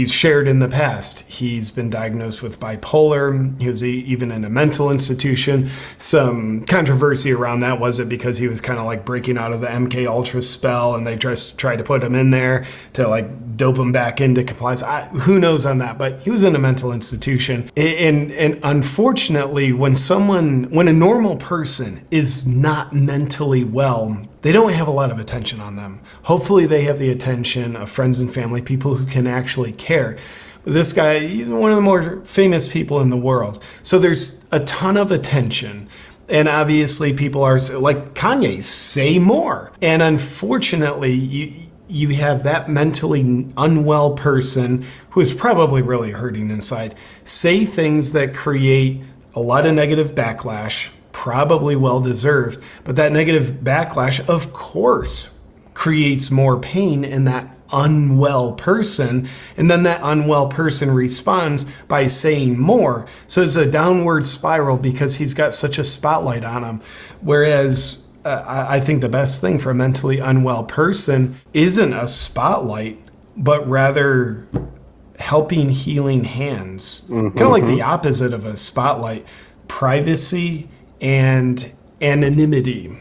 shared in the past. He's been diagnosed with bipolar. He was even in a mental institution. Some controversy around that. Was it because he was kind of like breaking out of the MK Ultra spell and they just tried to put him in there to like dope him back into compliance? Who knows on that, but he was in a mental institution. And unfortunately, when a normal person is not mentally well, they don't have a lot of attention on them. Hopefully they have the attention of friends and family, people who can actually care. This guy, he's one of the more famous people in the world. So there's a ton of attention. And obviously people are like, Kanye, say more. And unfortunately, you have that mentally unwell person who is probably really hurting inside, say things that create a lot of negative backlash, probably well-deserved, but that negative backlash, of course, creates more pain in that unwell person, and then that unwell person responds by saying more. So it's a downward spiral because he's got such a spotlight on him. Whereas I think the best thing for a mentally unwell person isn't a spotlight, but rather helping healing hands. Kind of like the opposite of a spotlight, privacy and anonymity.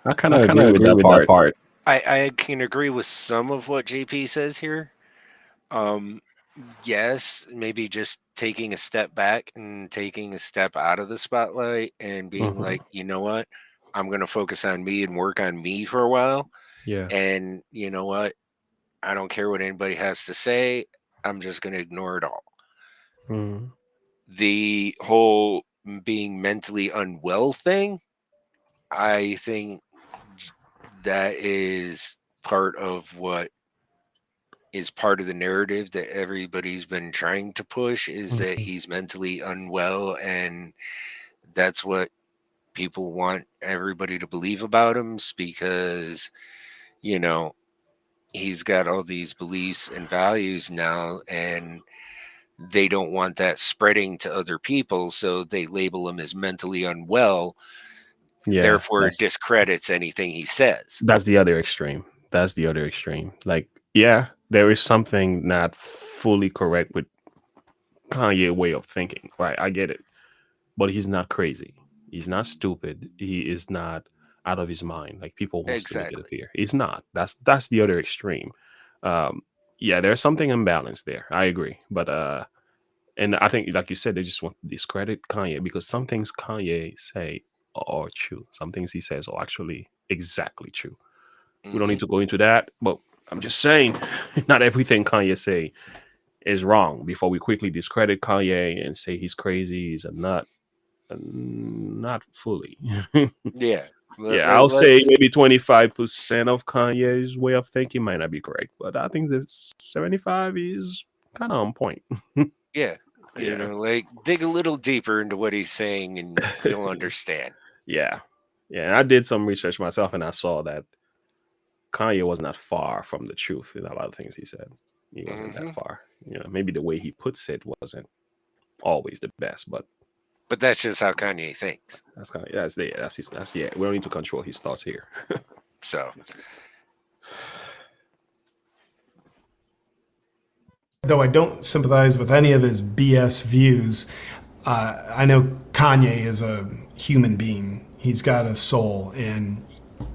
I kind of agree with that part. I can agree with some of what JP says here. yes, maybe just taking a step back and taking a step out of the spotlight and being like, you know what, I'm going to focus on me and work on me for a while. Yeah. And you know what, I don't care what anybody has to say. I'm just going to ignore it all. Mm. The whole being mentally unwell thing, I think that is part of what is part of the narrative that everybody's been trying to push, is that he's mentally unwell, and that's what people want everybody to believe about him, because you know he's got all these beliefs and values now, and they don't want that spreading to other people, so they label him as mentally unwell. Yeah, therefore it discredits anything he says. that's the other extreme. That's the other extreme. Like, yeah, there is something not fully correct with Kanye way of thinking, right? I get it, but he's not crazy. He's not stupid. He is not out of his mind. Like people want to make it appear. He's not. That's the other extreme. Yeah, there's something imbalanced there. I agree, but and I think, like you said, they just want to discredit Kanye because some things Kanye say are true. Some things he says are actually exactly true. We don't need to go into that, but I'm just saying, not everything Kanye say is wrong before we quickly discredit Kanye and say he's crazy, he's a nut. Not fully. Yeah. Yeah, I'll say maybe 25% of Kanye's way of thinking might not be correct, but I think that 75 is kind of on point. Yeah. You know, like dig a little deeper into what he's saying and you'll understand. Yeah. Yeah. And I did some research myself and I saw that Kanye was not far from the truth in a lot of things he said. He wasn't that far. You know, maybe the way he puts it wasn't always the best, but that's just how Kanye thinks. That's kind of that's yeah. We don't need to control his thoughts here. So, though I don't sympathize with any of his BS views, I know Kanye is a human being. He's got a soul, and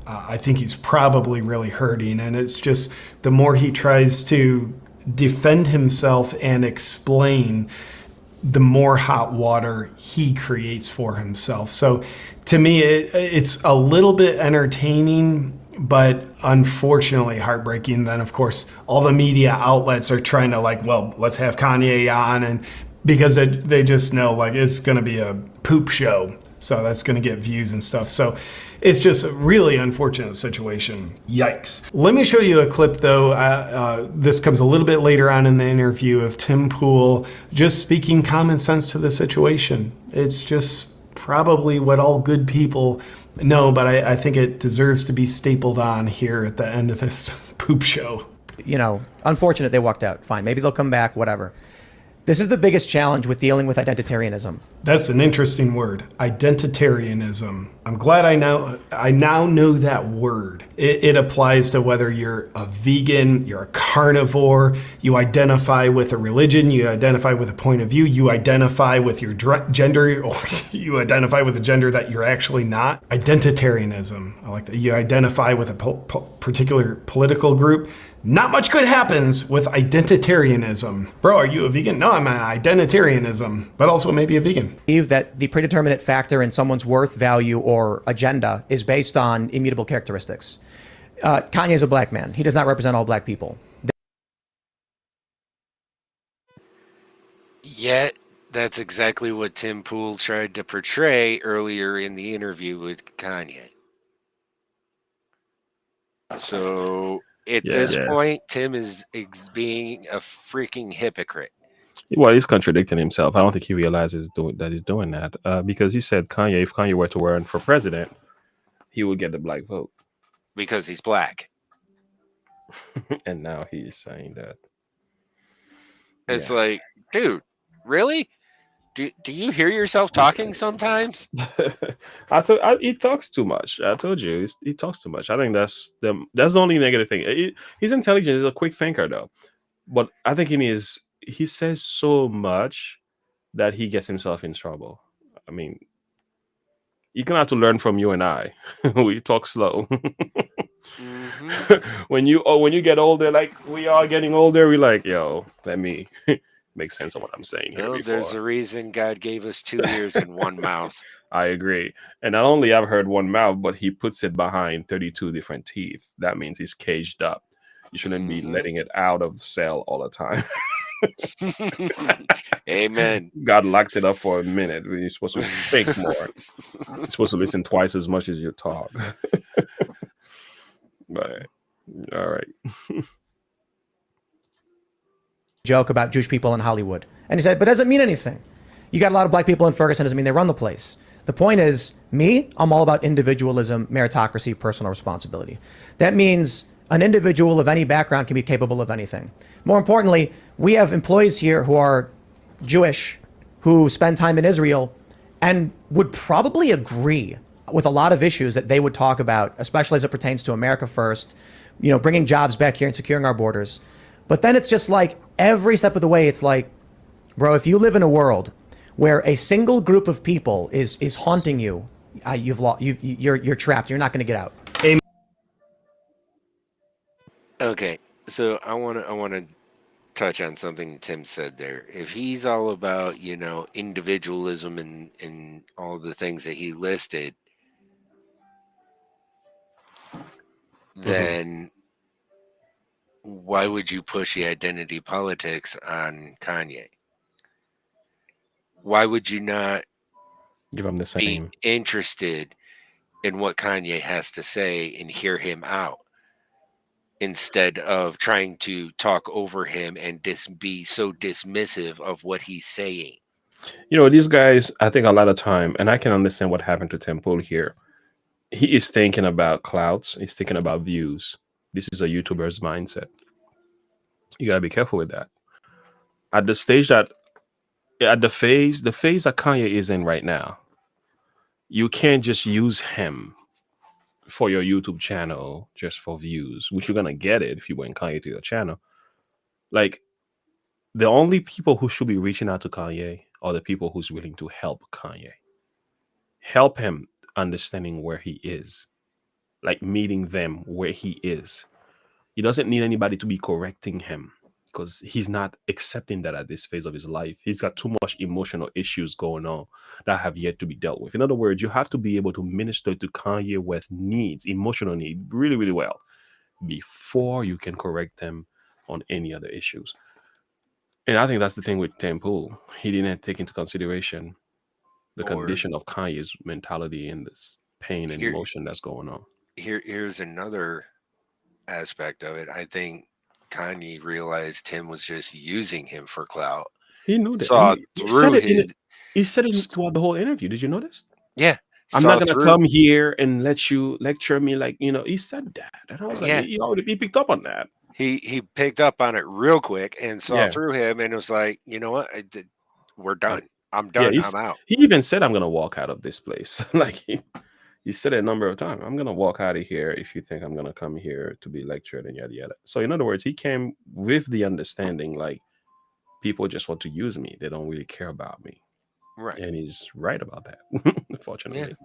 I think he's probably really hurting. And it's just the more he tries to defend himself and explain, the more hot water he creates for himself. So to me, it's a little bit entertaining, but unfortunately heartbreaking. Then, of course, all the media outlets are trying to well, let's have Kanye on, and because they just know it's going to be a poop show. So that's going to get views and stuff. So it's just a really unfortunate situation. Yikes. Let me show you a clip, though. This comes a little bit later on in the interview of Tim Pool just speaking common sense to the situation. It's just probably what all good people know, but I think it deserves to be stapled on here at the end of this poop show. Unfortunate they walked out. Fine. Maybe they'll come back, whatever. This is the biggest challenge with dealing with identitarianism. That's an interesting word, identitarianism. I'm glad I now know that word. It applies to whether you're a vegan, you're a carnivore, you identify with a religion, you identify with a point of view, you identify with your gender, or you identify with a gender that you're actually not. Identitarianism, I like that. You identify with a particular political group. Not much good happens with identitarianism. Bro, are you a vegan? No, I'm an identitarianism, but also maybe a vegan. That the predeterminate factor in someone's worth, value, or agenda is based on immutable characteristics. Kanye is a black man. He does not represent all black people. Yet, that's exactly what Tim Pool tried to portray earlier in the interview with Kanye. So at this point, Tim is being a freaking hypocrite. Well, he's contradicting himself. I don't think he realizes that he's doing that because he said if Kanye were to run for president, he would get the black vote. Because he's black. And now he's saying that. It's like, dude, really? Do you hear yourself talking sometimes? He talks too much. I told you, he talks too much. I think that's the only negative thing. He's intelligent. He's a quick thinker, though. But I think he says so much that he gets himself in trouble. I mean, you're gonna have to learn from you and I. We talk slow. When you get older, like we are getting older, we're like, yo, let me make sense of what I'm saying here. Well, there's a reason God gave us 2 ears and 1 mouth. I agree. And not only I've heard 1 mouth, but he puts it behind 32 different teeth. That means he's caged up. You shouldn't be letting it out of cell all the time. Amen. God locked it up for a minute. You're supposed to think more. You're supposed to listen twice as much as you talk. But all right. Joke about Jewish people in Hollywood. And he said, but it doesn't mean anything. You got a lot of black people in Ferguson, doesn't mean they run the place. The point is, I'm all about individualism, meritocracy, personal responsibility. That means an individual of any background can be capable of anything. More importantly, we have employees here who are Jewish, who spend time in Israel, and would probably agree with a lot of issues that they would talk about, especially as it pertains to America first, bringing jobs back here and securing our borders. But then it's just like every step of the way, it's like, bro, if you live in a world where a single group of people is haunting you, you're trapped. You're not going to get out. Okay, so I want to touch on something Tim said there. If he's all about, individualism and all the things that he listed, then why would you push the identity politics on Kanye? Why would you not give him the same? Be interested in what Kanye has to say and hear him out, instead of trying to talk over him and be so dismissive of what he's saying? These guys, I think a lot of time, and I can understand what happened to Tim Pool here. He is thinking about clouds. He's thinking about views. This is a YouTuber's mindset. You got to be careful with that. At the phase that Kanye is in right now, you can't just use him for your YouTube channel just for views, which you're going to get it if you bring Kanye to your channel. Like, the only people who should be reaching out to Kanye are the people who's willing to help Kanye. Help him understanding where he is. Like, meeting them where he is. He doesn't need anybody to be correcting him, because he's not accepting that at this phase of his life. He's got too much emotional issues going on that have yet to be dealt with. In other words, you have to be able to minister to Kanye West's needs, emotional needs, really, really well before you can correct him on any other issues. And I think that's the thing with Tim Pool. He didn't take into consideration the condition of Kanye's mentality and this pain and emotion that's going on. Here's another aspect of it. I think Kanye realized Tim was just using him for clout. He knew that. He said it throughout the whole interview. Did you notice? Yeah. I'm not going to come here and let you lecture me. Like, he said that. And I was like, he picked up on that. He picked up on it real quick and saw through him, and was like, you know what? We're done. I'm done. I'm out. He even said, I'm going to walk out of this place. Like, he said it a number of times. I'm going to walk out of here if you think I'm going to come here to be lectured and yada, yada. So in other words, he came with the understanding, like, people just want to use me. They don't really care about me. Right. And he's right about that, unfortunately.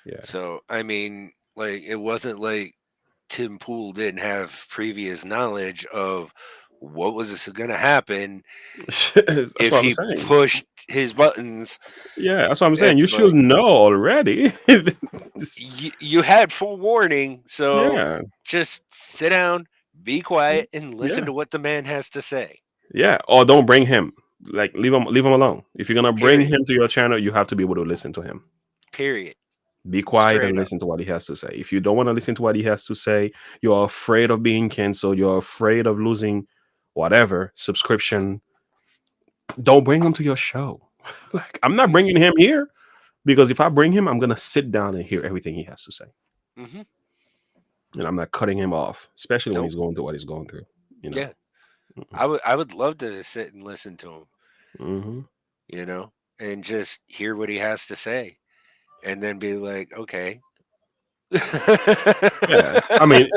Yeah. So, I mean, like, it wasn't like Tim Pool didn't have previous knowledge of what was going to happen if he pushed his buttons. Yeah, that's what I'm saying. You should know already. You had full warning, so just sit down, be quiet, and listen to what the man has to say. Yeah, or don't bring him. Like, leave him alone. If you're gonna bring him to your channel, you have to be able to listen to him. Period. Be quiet and listen to what he has to say. If you don't want to listen to what he has to say, you're afraid of being canceled, you're afraid of losing whatever subscription, don't bring him to your show. Like, I'm not bringing him here, because if I bring him, I'm gonna sit down and hear everything he has to say. Mm-hmm. And I'm not cutting him off, especially when he's going through what he's going through. Yeah. I would love to sit and listen to him. Mm-hmm. And just hear what he has to say, and then be like, okay. Yeah, I mean,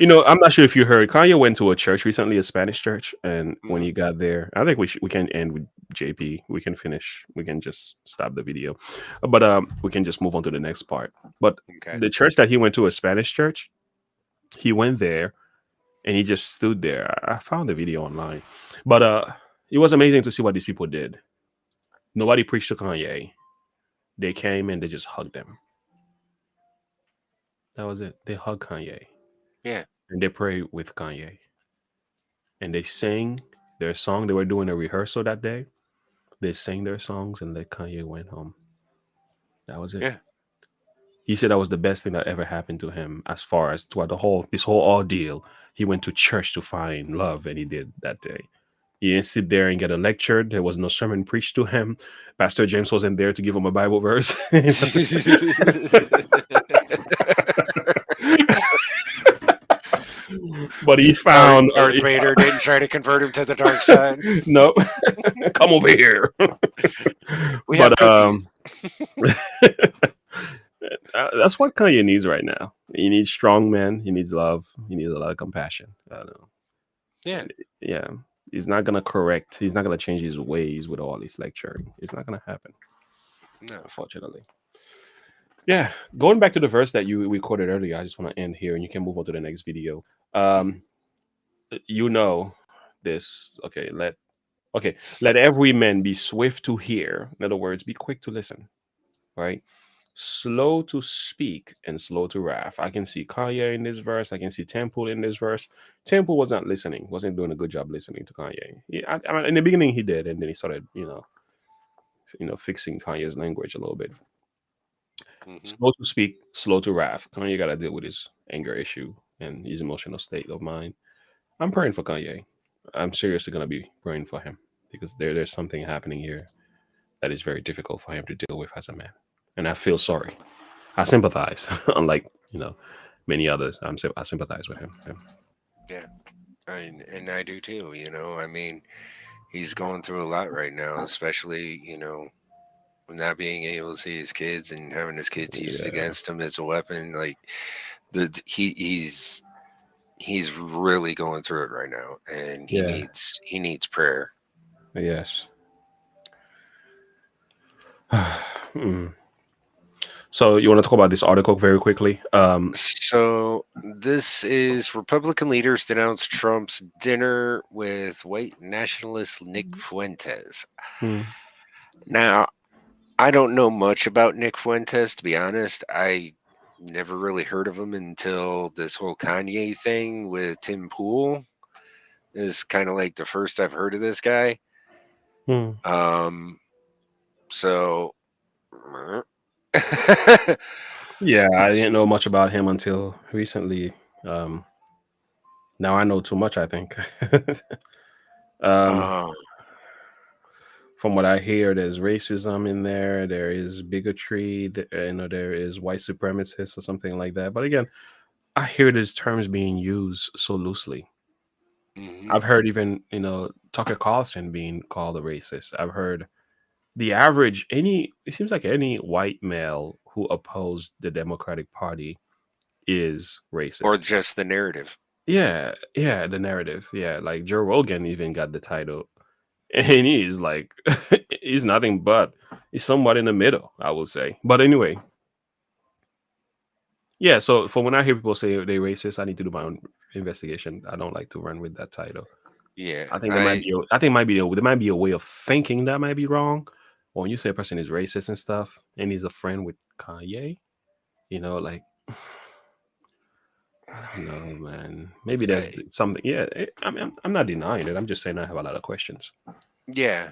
I'm not sure if you heard, Kanye went to a church recently, a Spanish church, and when he got there, I think we can end with JP, we can finish. We can just stop the video, but we can just move on to the next part. But Okay. the church that he went to, a Spanish church, he went there and he just stood there. I found the video online, but it was amazing to see what these people did. Nobody preached to Kanye. They came and they just hugged him. That was it. They hugged Kanye. Yeah. And they prayed with Kanye. And they sang their song. They were doing a rehearsal that day. They sang their songs and then Kanye went home. That was it. Yeah. He said that was the best thing that ever happened to him as far as throughout this whole ordeal. He went to church to find love, and he did that day. He didn't sit there and get lectured. There was no sermon preached to him. Pastor James wasn't there to give him a Bible verse. But he found Darth Vader didn't try to convert him to the dark side. Nope. Come over here. We have cookies. That's what Kanye needs right now. He needs strong men. He needs love. He needs a lot of compassion. I don't know. Yeah. Yeah. He's not gonna correct. He's not gonna change his ways with all this lecturing. It's not gonna happen. No, unfortunately. Yeah, going back to the verse that we quoted earlier, I just want to end here, and you can move on to the next video. You know this. Okay, let every man be swift to hear. In other words, be quick to listen. Right, slow to speak and slow to wrath. I can see Kanye in this verse. I can see Temple in this verse. Temple was not listening. Wasn't doing a good job listening to Kanye. I mean, in the beginning he did, and then he started, fixing Kanye's language a little bit. Slow to speak, slow to wrath. Kanye got to deal with his anger issue and his emotional state of mind. I'm praying for Kanye. I'm seriously going to be praying for him because there's something happening here that is very difficult for him to deal with as a man. And I feel sorry. I sympathize, unlike, many others. I sympathize with him. Yeah. And I do too, I mean, he's going through a lot right now, especially, not being able to see his kids and having his kids used against him as a weapon. Like he's really going through it right now, and he needs prayer. Yes. So you want to talk about this article very quickly? So this is Republican leaders denounce Trump's dinner with white nationalist Nick Fuentes. Now, I don't know much about Nick Fuentes, to be honest. I never really heard of him until this whole Kanye thing with Tim Pool. Is kind of like the first I've heard of this guy. So yeah, I didn't know much about him until recently. Now I know too much, I think. From what I hear, there's racism in there. There is bigotry. There is white supremacists or something like that. But again, I hear these terms being used so loosely. I've heard even, Tucker Carlson being called a racist. I've heard the average, it seems like any white male who opposed the Democratic Party is racist. Or just the narrative. Yeah, the narrative. Yeah, like Joe Rogan even got the title. And he's like, he's nothing but, he's somewhat in the middle, I would say. But anyway. Yeah, so for when I hear people say they're racist, I need to do my own investigation. I don't like to run with that title. Yeah. I think there might be a way of thinking that might be wrong. When you say a person is racist and stuff, and he's a friend with Kanye, like, I don't know, man. Maybe there's something. Yeah, I'm not denying it. I'm just saying I have a lot of questions. Yeah,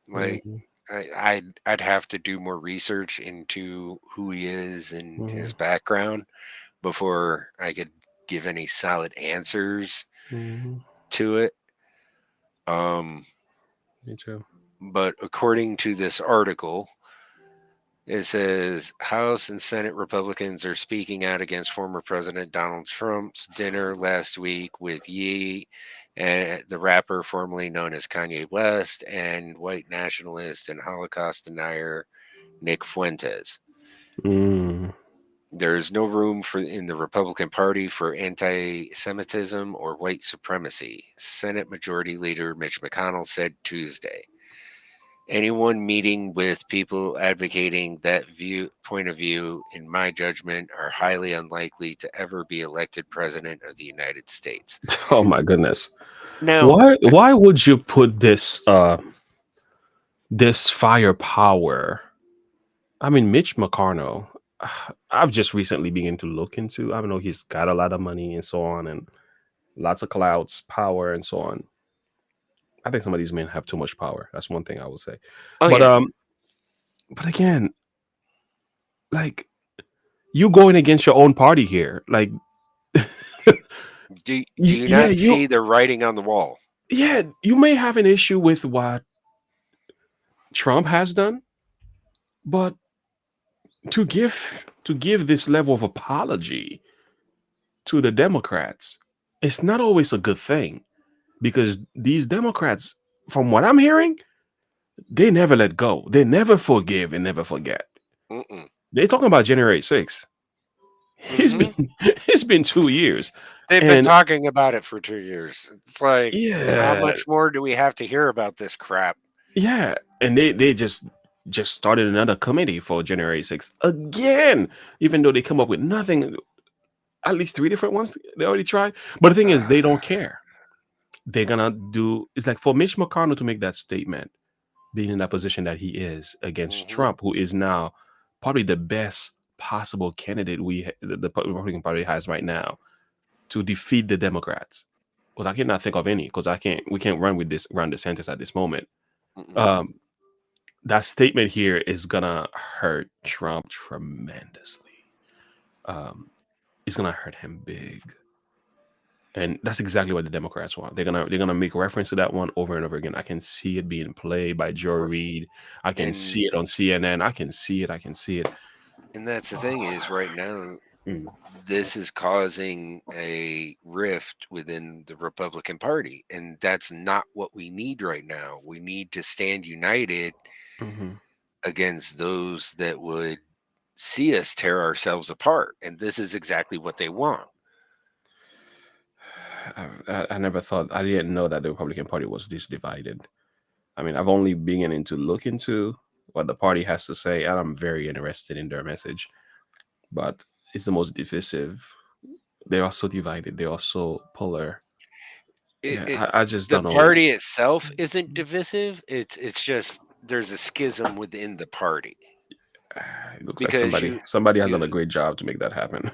like I'd have to do more research into who he is and his background before I could give any solid answers to it. Me too. But according to this article, it says House and Senate Republicans are speaking out against former President Donald Trump's dinner last week with Ye, and the rapper formerly known as Kanye West, and white nationalist and Holocaust denier Nick Fuentes. There is no room in the Republican Party for anti-Semitism or white supremacy, Senate Majority Leader Mitch McConnell said Tuesday. Anyone meeting with people advocating that point of view, in my judgment, are highly unlikely to ever be elected president of the United States. Oh my goodness. Now, why would you put this this firepower? I mean, Mitch McConnell, I've just recently begun to look into. I know he's got a lot of money and so on, and lots of clouds, power, and so on. I think some of these men have too much power. That's one thing I would say. Oh, but yeah. But again, like, you going against your own party here, like. Do you not see the writing on the wall? Yeah, you may have an issue with what Trump has done, but to give this level of apology to the Democrats, it's not always a good thing, because these Democrats, from what I'm hearing, they never let go. They never forgive and never forget. They're talking about January 6th. It's been 2 years. They've been talking about it for 2 years. It's like, yeah, how much more do we have to hear about this crap? Yeah, and they just started another committee for January 6th again, even though they come up with nothing. At least 3 different ones they already tried. But the thing is, they don't care. They're gonna do. It's like for Mitch McConnell to make that statement, being in that position that he is against Trump, who is now probably the best possible candidate the Republican Party has right now to defeat the Democrats. Because I cannot think of any. Because we can't run DeSantis at this moment. That statement here is gonna hurt Trump tremendously. It's gonna hurt him big. And that's exactly what the Democrats want. They're gonna make reference to that one over and over again. I can see it being played by Joe Reed. I can see it on CNN. I can see it. And that's the thing is, right now, this is causing a rift within the Republican Party, and that's not what we need right now. We need to stand united against those that would see us tear ourselves apart, and this is exactly what they want. I never thought. I didn't know that the Republican Party was this divided. I mean, I've only begun to look into what the party has to say, and I'm very interested in their message. But it's the most divisive. They are so divided. They are so polar. I just don't know. The party itself isn't divisive. It's just there's a schism within the party. It looks like somebody has done a great job to make that happen.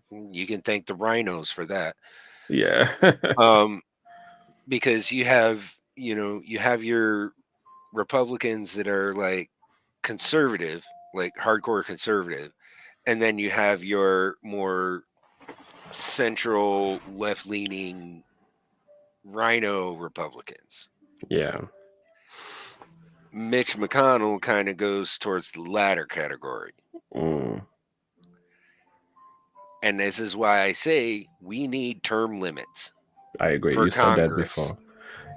You can thank the rhinos for that. Yeah. Because you have your Republicans that are like conservative, like hardcore conservative, and then you have your more central left-leaning rhino Republicans. Yeah. Mitch McConnell kind of goes towards the latter category. And this is why I say we need term limits. I agree. For You said that before.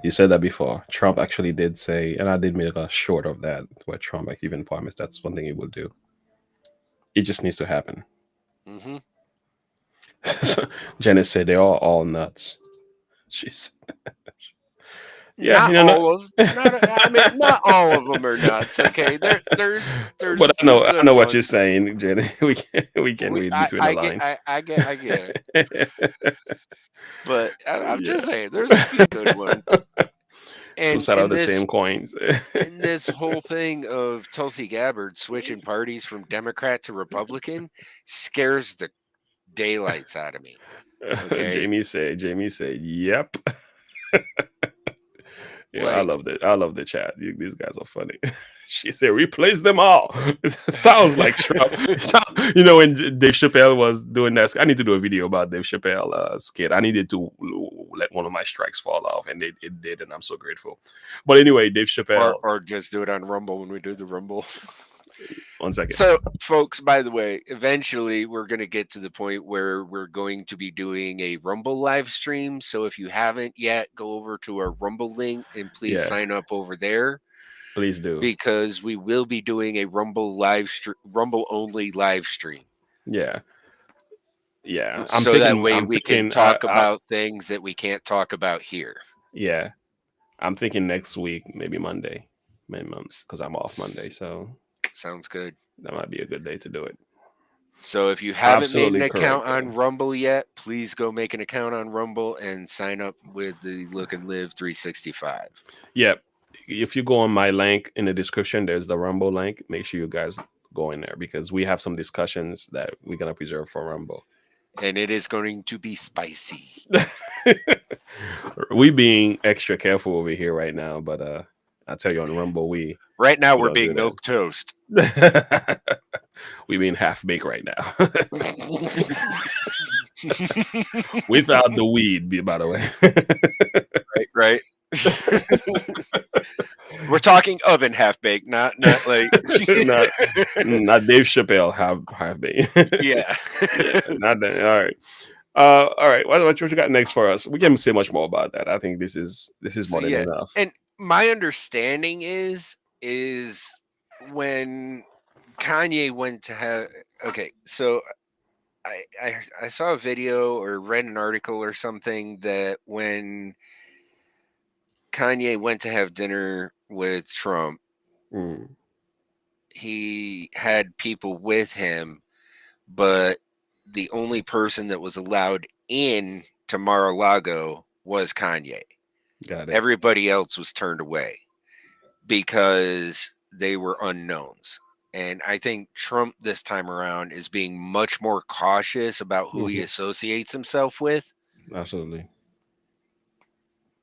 You said that before. Trump actually did say, and I did make a short of that, where Trump even promised that's one thing he will do. It just needs to happen. So Janice said they're all nuts. Jeez. Yeah, not all of them are nuts. Okay, there's. But I know what you're saying, Jenny. We can read between the lines. I get it. But I'm just saying, there's a few good ones. And, two sides of the same coins. And this whole thing of Tulsi Gabbard switching parties from Democrat to Republican scares the daylights out of me. Okay? Jamie said, "Yep." Yeah, I love it. I love the chat. These guys are funny. She said, "Replace them all." Sounds like Trump. When Dave Chappelle was doing that, I need to do a video about Dave Chappelle skit. I needed to let one of my strikes fall off, and it did, and I'm so grateful. But anyway, Dave Chappelle, or just do it on Rumble when we do the Rumble. 1 second. So, folks, by the way, eventually we're going to get to the point where we're going to be doing a Rumble live stream. So if you haven't yet, go over to our Rumble link and please sign up over there. Please do. Because we will be doing a Rumble only live stream. Yeah. Yeah. That way we can talk about things that we can't talk about here. Yeah. I'm thinking next week, maybe Monday, because I'm off Monday. So sounds good. That might be a good day to do it. So if you haven't made an Absolutely account correct, on Rumble yet, please go make an account on Rumble and sign up with the Look and Live 365. Yep. If you go on my link in the description, there's the Rumble link. Make sure you guys go in there because we have some discussions that we're gonna preserve for Rumble. And it is going to be spicy. We being extra careful over here right now, but I tell you on Rumble, we we're don't being do milk toast. We being half baked right now. Without the weed, by the way. Right. We're talking oven half baked, not like not Dave Chappelle half baked. Yeah. Not that. All right. All right. What you got next for us? We can't say much more about that. I think this is more than enough. And my understanding is when Kanye went to have so I saw a video or read an article or something that when Kanye went to have dinner with Trump, he had people with him, but the only person that was allowed in to Mar-a-Lago was Kanye. Got it. Everybody else was turned away because they were unknowns. And I think Trump this time around is being much more cautious about who he associates himself with. Absolutely.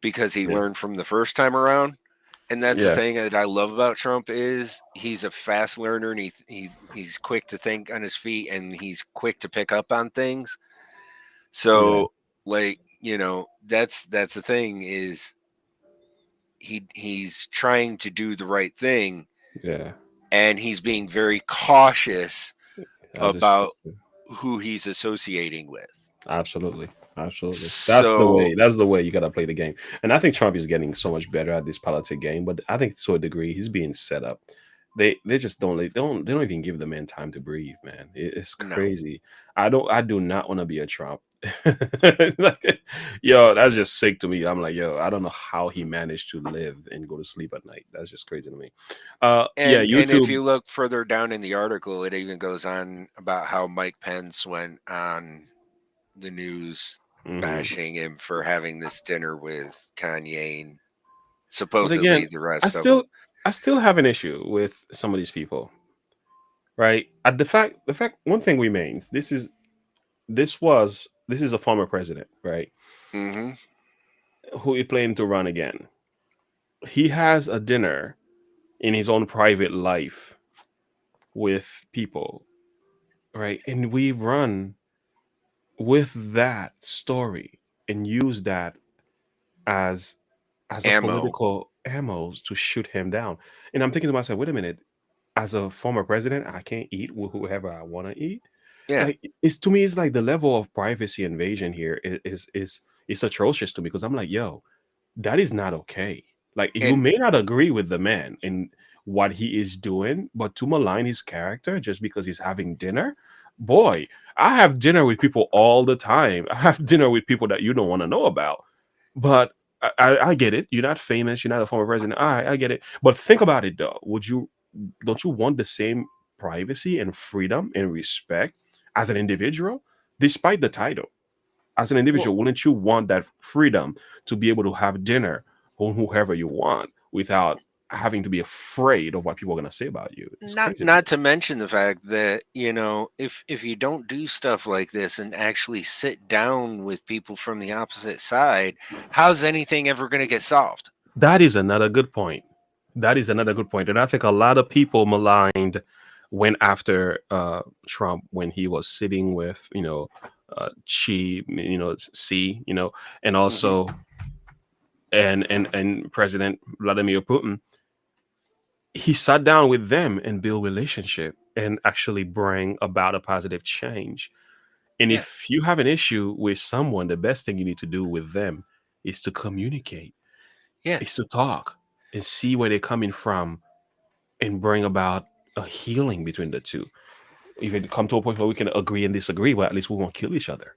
Because he learned from the first time around. And that's the thing that I love about Trump is he's a fast learner and he's quick to think on his feet and he's quick to pick up on things. So like, that's the thing is he's trying to do the right thing. Yeah. And he's being very cautious about who he's associating with. Absolutely. That's So, the way you gotta play the game. And I think Trump is getting so much better at this politic game, but I think to a degree he's being set up. They just don't even give the man time to breathe, man. It's crazy. No. I do not want to be a Trump. Yo, that's just sick to me. I'm like, yo, I don't know how he managed to live and go to sleep at night. That's just crazy to me. YouTube. And if you look further down in the article, it even goes on about how Mike Pence went on the news bashing him for having this dinner with Kanye and supposedly again, the rest of them. I still have an issue with some of these people, right? The fact one thing remains. This is a former president, right? Who is planning to run again. He has a dinner in his own private life with people, right? And we run with that story and use that as a political ammo to shoot him down. And I'm thinking to myself, wait a minute, as a former president, I can't eat with whoever I want to eat. Yeah. Like, to me, it's like the level of privacy invasion here is atrocious to me because I'm like, yo, that is not okay. Like, you may not agree with the man and what he is doing, but to malign his character just because he's having dinner, boy, I have dinner with people all the time. I have dinner with people that you don't want to know about, but I get it. You're not famous. You're not a former president. I get it. But think about it, though. Don't you want the same privacy and freedom and respect as an individual, despite the title? As an individual, wouldn't you want that freedom to be able to have dinner with whoever you want without having to be afraid of what people are going to say about you? Not to mention the fact that, if you don't do stuff like this and actually sit down with people from the opposite side, how's anything ever going to get solved? That is another good point. And I think a lot of people went after Trump when he was sitting with, Xi, C, and also and President Vladimir Putin. He sat down with them and built relationship and actually bring about a positive change. And if you have an issue with someone, the best thing you need to do with them is to communicate. Is to talk and see where they're coming from and bring about a healing between the two. If it come to a point where we can agree and disagree, well, at least we won't kill each other.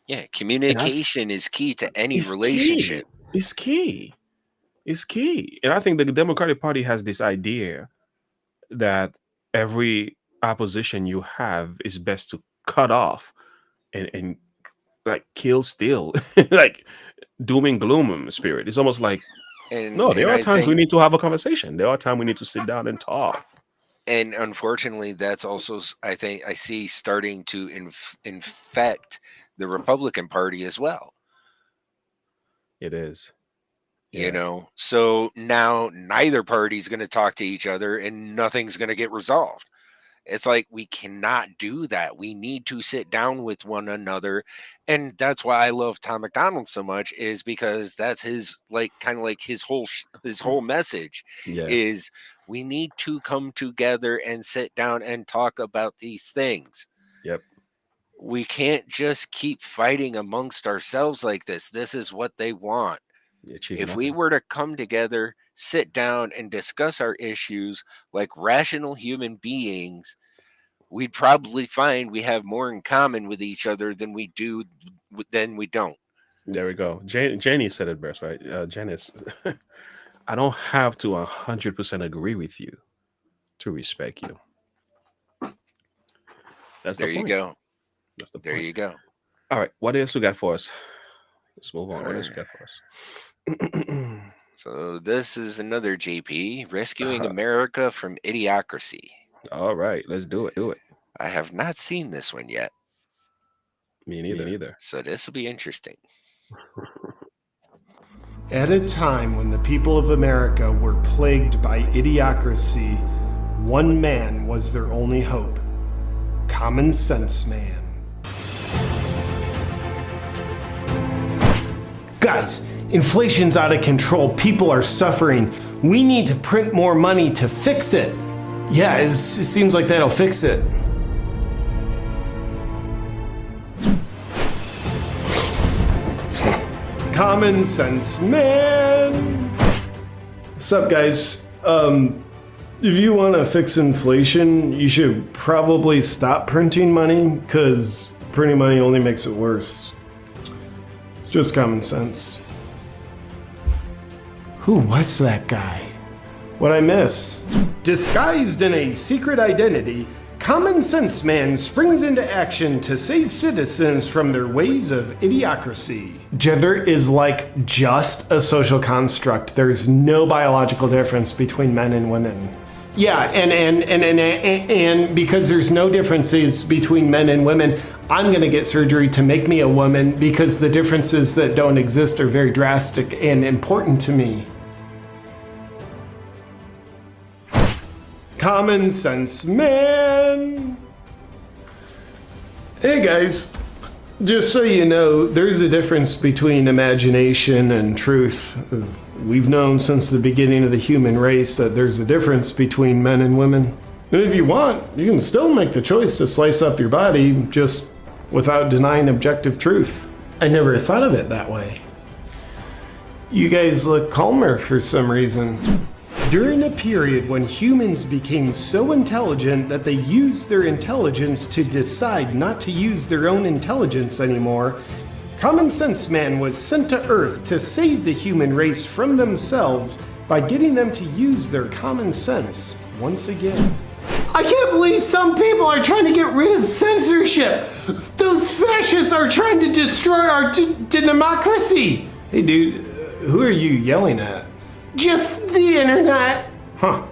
Yeah, communication is key to any relationship. It's key. is key. And I think the Democratic Party has this idea that every opposition you have is best to cut off and like kill, steal, like doom and gloom spirit. It's almost like, no, there are times we need to have a conversation. There are times we need to sit down and talk. And unfortunately, that's also, I think, I see starting to infect the Republican Party as well. It is. You know, so now neither party's going to talk to each other and nothing's going to get resolved. It's like, we cannot do that. We need to sit down with one another. And that's why I love Tom McDonald so much, is because that's his, like, kind of like his whole message is we need to come together and sit down and talk about these things. Yep. We can't just keep fighting amongst ourselves like this. This is what they want. If we were to come together, sit down and discuss our issues like rational human beings, we'd probably find we have more in common with each other than we don't. There we go. Jenny said it best, right? Janice, I don't have to 100% agree with you to respect you. That's the point. There you go. That's the point. There you go. All right. What else we got for us? Let's move on. What else we got for us? So this is another JP, rescuing America from idiocracy. All right, let's do it. I have not seen this one yet. Me neither. So this will be interesting. At a time when the people of America were plagued by idiocracy, one man was their only hope. Common Sense Man. Guys, inflation's out of control. People are suffering. We need to print more money to fix it. Yeah, it seems like that'll fix it. Common Sense Man. What's up, guys? If you want to fix inflation, you should probably stop printing money, because printing money only makes it worse. It's just common sense. Who was that guy? What'd I miss? Disguised in a secret identity, Common Sense Man springs into action to save citizens from their ways of idiocracy. Gender is like just a social construct. There's no biological difference between men and women. Yeah, and because there's no differences between men and women, I'm gonna get surgery to make me a woman, because the differences that don't exist are very drastic and important to me. Common Sense Man. Hey guys, just so you know, there's a difference between imagination and truth. We've known since the beginning of the human race that there's a difference between men and women. And if you want, you can still make the choice to slice up your body, just without denying objective truth. I never thought of it that way. You guys look calmer for some reason. During a period when humans became so intelligent that they used their intelligence to decide not to use their own intelligence anymore, Common Sense Man was sent to Earth to save the human race from themselves by getting them to use their common sense once again. I can't believe some people are trying to get rid of censorship. Those fascists are trying to destroy our democracy. Hey dude, who are you yelling at? Just the internet. Huh.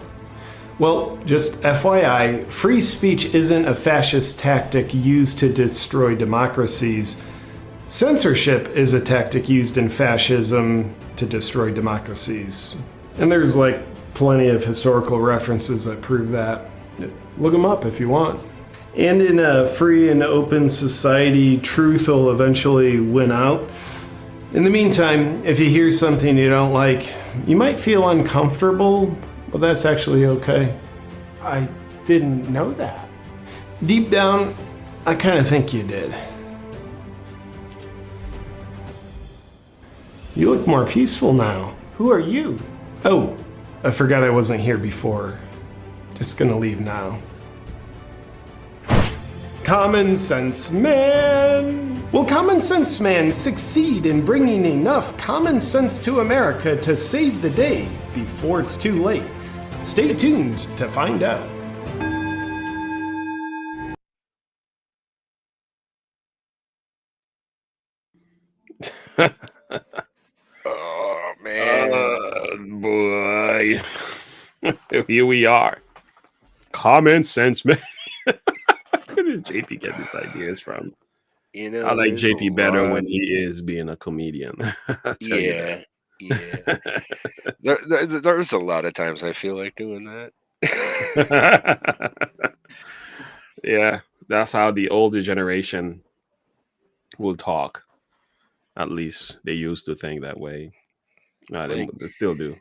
Well, just FYI, free speech isn't a fascist tactic used to destroy democracies. Censorship is a tactic used in fascism to destroy democracies. And there's like plenty of historical references that prove that. Look them up if you want. And in a free and open society, truth will eventually win out. In the meantime, if you hear something you don't like, you might feel uncomfortable, but that's actually okay. I didn't know that. Deep down, I kind of think you did. You look more peaceful now. Who are you? Oh, I forgot I wasn't here before. Just gonna leave now. Common Sense Man. Will Common Sense Man succeed in bringing enough common sense to America to save the day before it's too late? Stay tuned to find out. Oh man, boy. Here we are. Common Sense Man. Where does JP get these ideas from? you know, I like there's a JP better lot. when he is being a comedian. I'll tell you that. Yeah. There's a lot of times I feel like doing that. Yeah, that's how the older generation will talk. At least they used to think that way. They still do.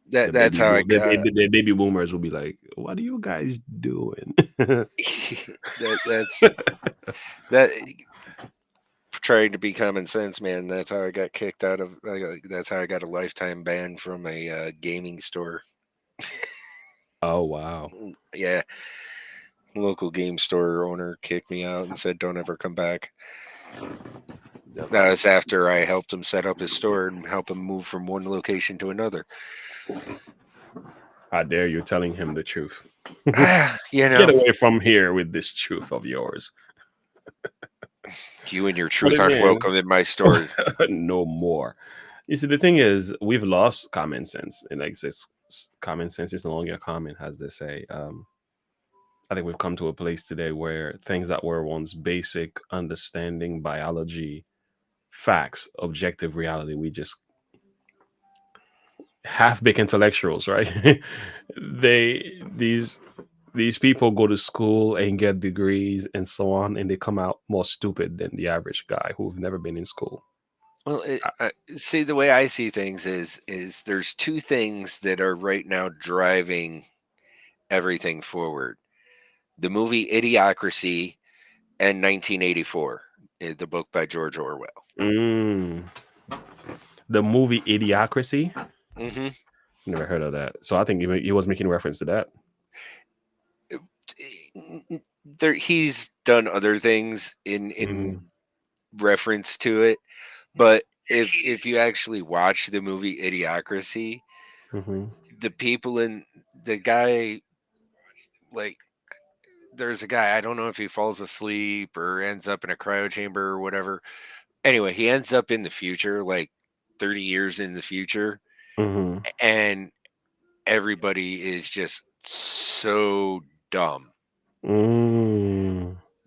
That's how I got. The baby boomers will be like, "What are you guys doing?" That's that. Trying to be common sense, man. That's how I got kicked out of. That's how I got a lifetime ban from a gaming store. Oh wow! Yeah, local game store owner kicked me out and said, "Don't ever come back." That was after I helped him set up his store and help him move from one location to another. How dare you telling him the truth? You know, Get away from here with this truth of yours. You and your truth aren't welcome in my store. No more. You see, the thing is, we've lost common sense. It exists. Common sense is no longer common, as they say. I think we've come to a place today where things that were once basic understanding, biology, facts, objective reality, we just half-baked intellectuals, right? These people go to school and get degrees and so on, and they come out more stupid than the average guy who've never been in school. Well, see, the way I see things is there's two things that are right now driving everything forward: the movie Idiocracy and 1984, the book by George Orwell. The movie Idiocracy. Mm-hmm. Never heard of that. So I think he was making reference to that. He's done other things in reference to it, but if you actually watch the movie Idiocracy, the people in the guy, like, there's a guy, I don't know if he falls asleep or ends up in a cryo chamber or whatever. Anyway, he ends up in the future, like 30 years in the future, and everybody is just so dumb.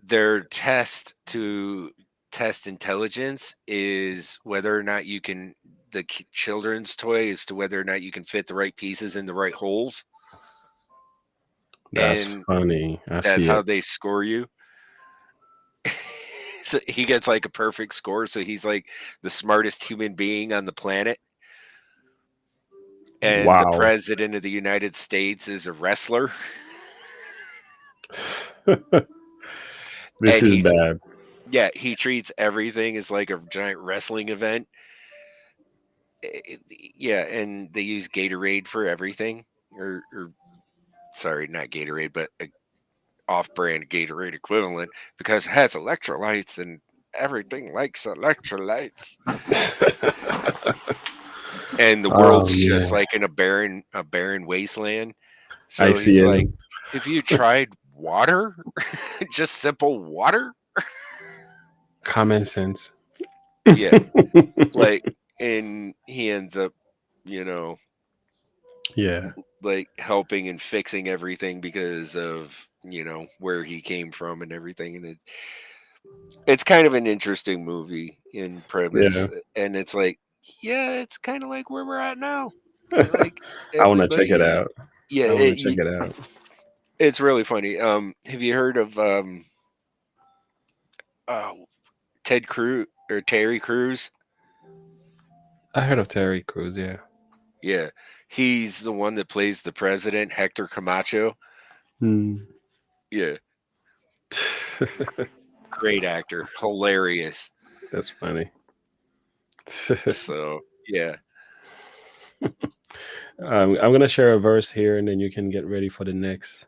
Their test to test intelligence is whether or not you can, the children's toy is to whether or not you can fit the right pieces in the right holes. That's and funny. that's how they score you. So he gets like a perfect score, so he's like the smartest human being on the planet. And the president of the United States is a wrestler. This is bad. Yeah, he treats everything as like a giant wrestling event. Yeah, and they use Gatorade for everything. Or sorry, not Gatorade, but a off-brand Gatorade equivalent, because it has electrolytes and everything likes electrolytes. And the world's just like in a barren wasteland. So he's like, if you tried water, just simple water, common sense. Yeah, like, and he ends up, like helping and fixing everything because of where he came from and everything. And it's kind of an interesting movie in premise, and it's like, yeah, it's kind of like where we're at now. Like, I want to check it out. Yeah, I want to check it out. It's really funny. Have you heard of Ted Cruz or Terry Crews? I heard of Terry Crews. Yeah. Yeah, he's the one that plays the president, Hector Camacho. Yeah. Great actor, hilarious. That's funny. So yeah. I'm gonna share a verse here, and then you can get ready for the next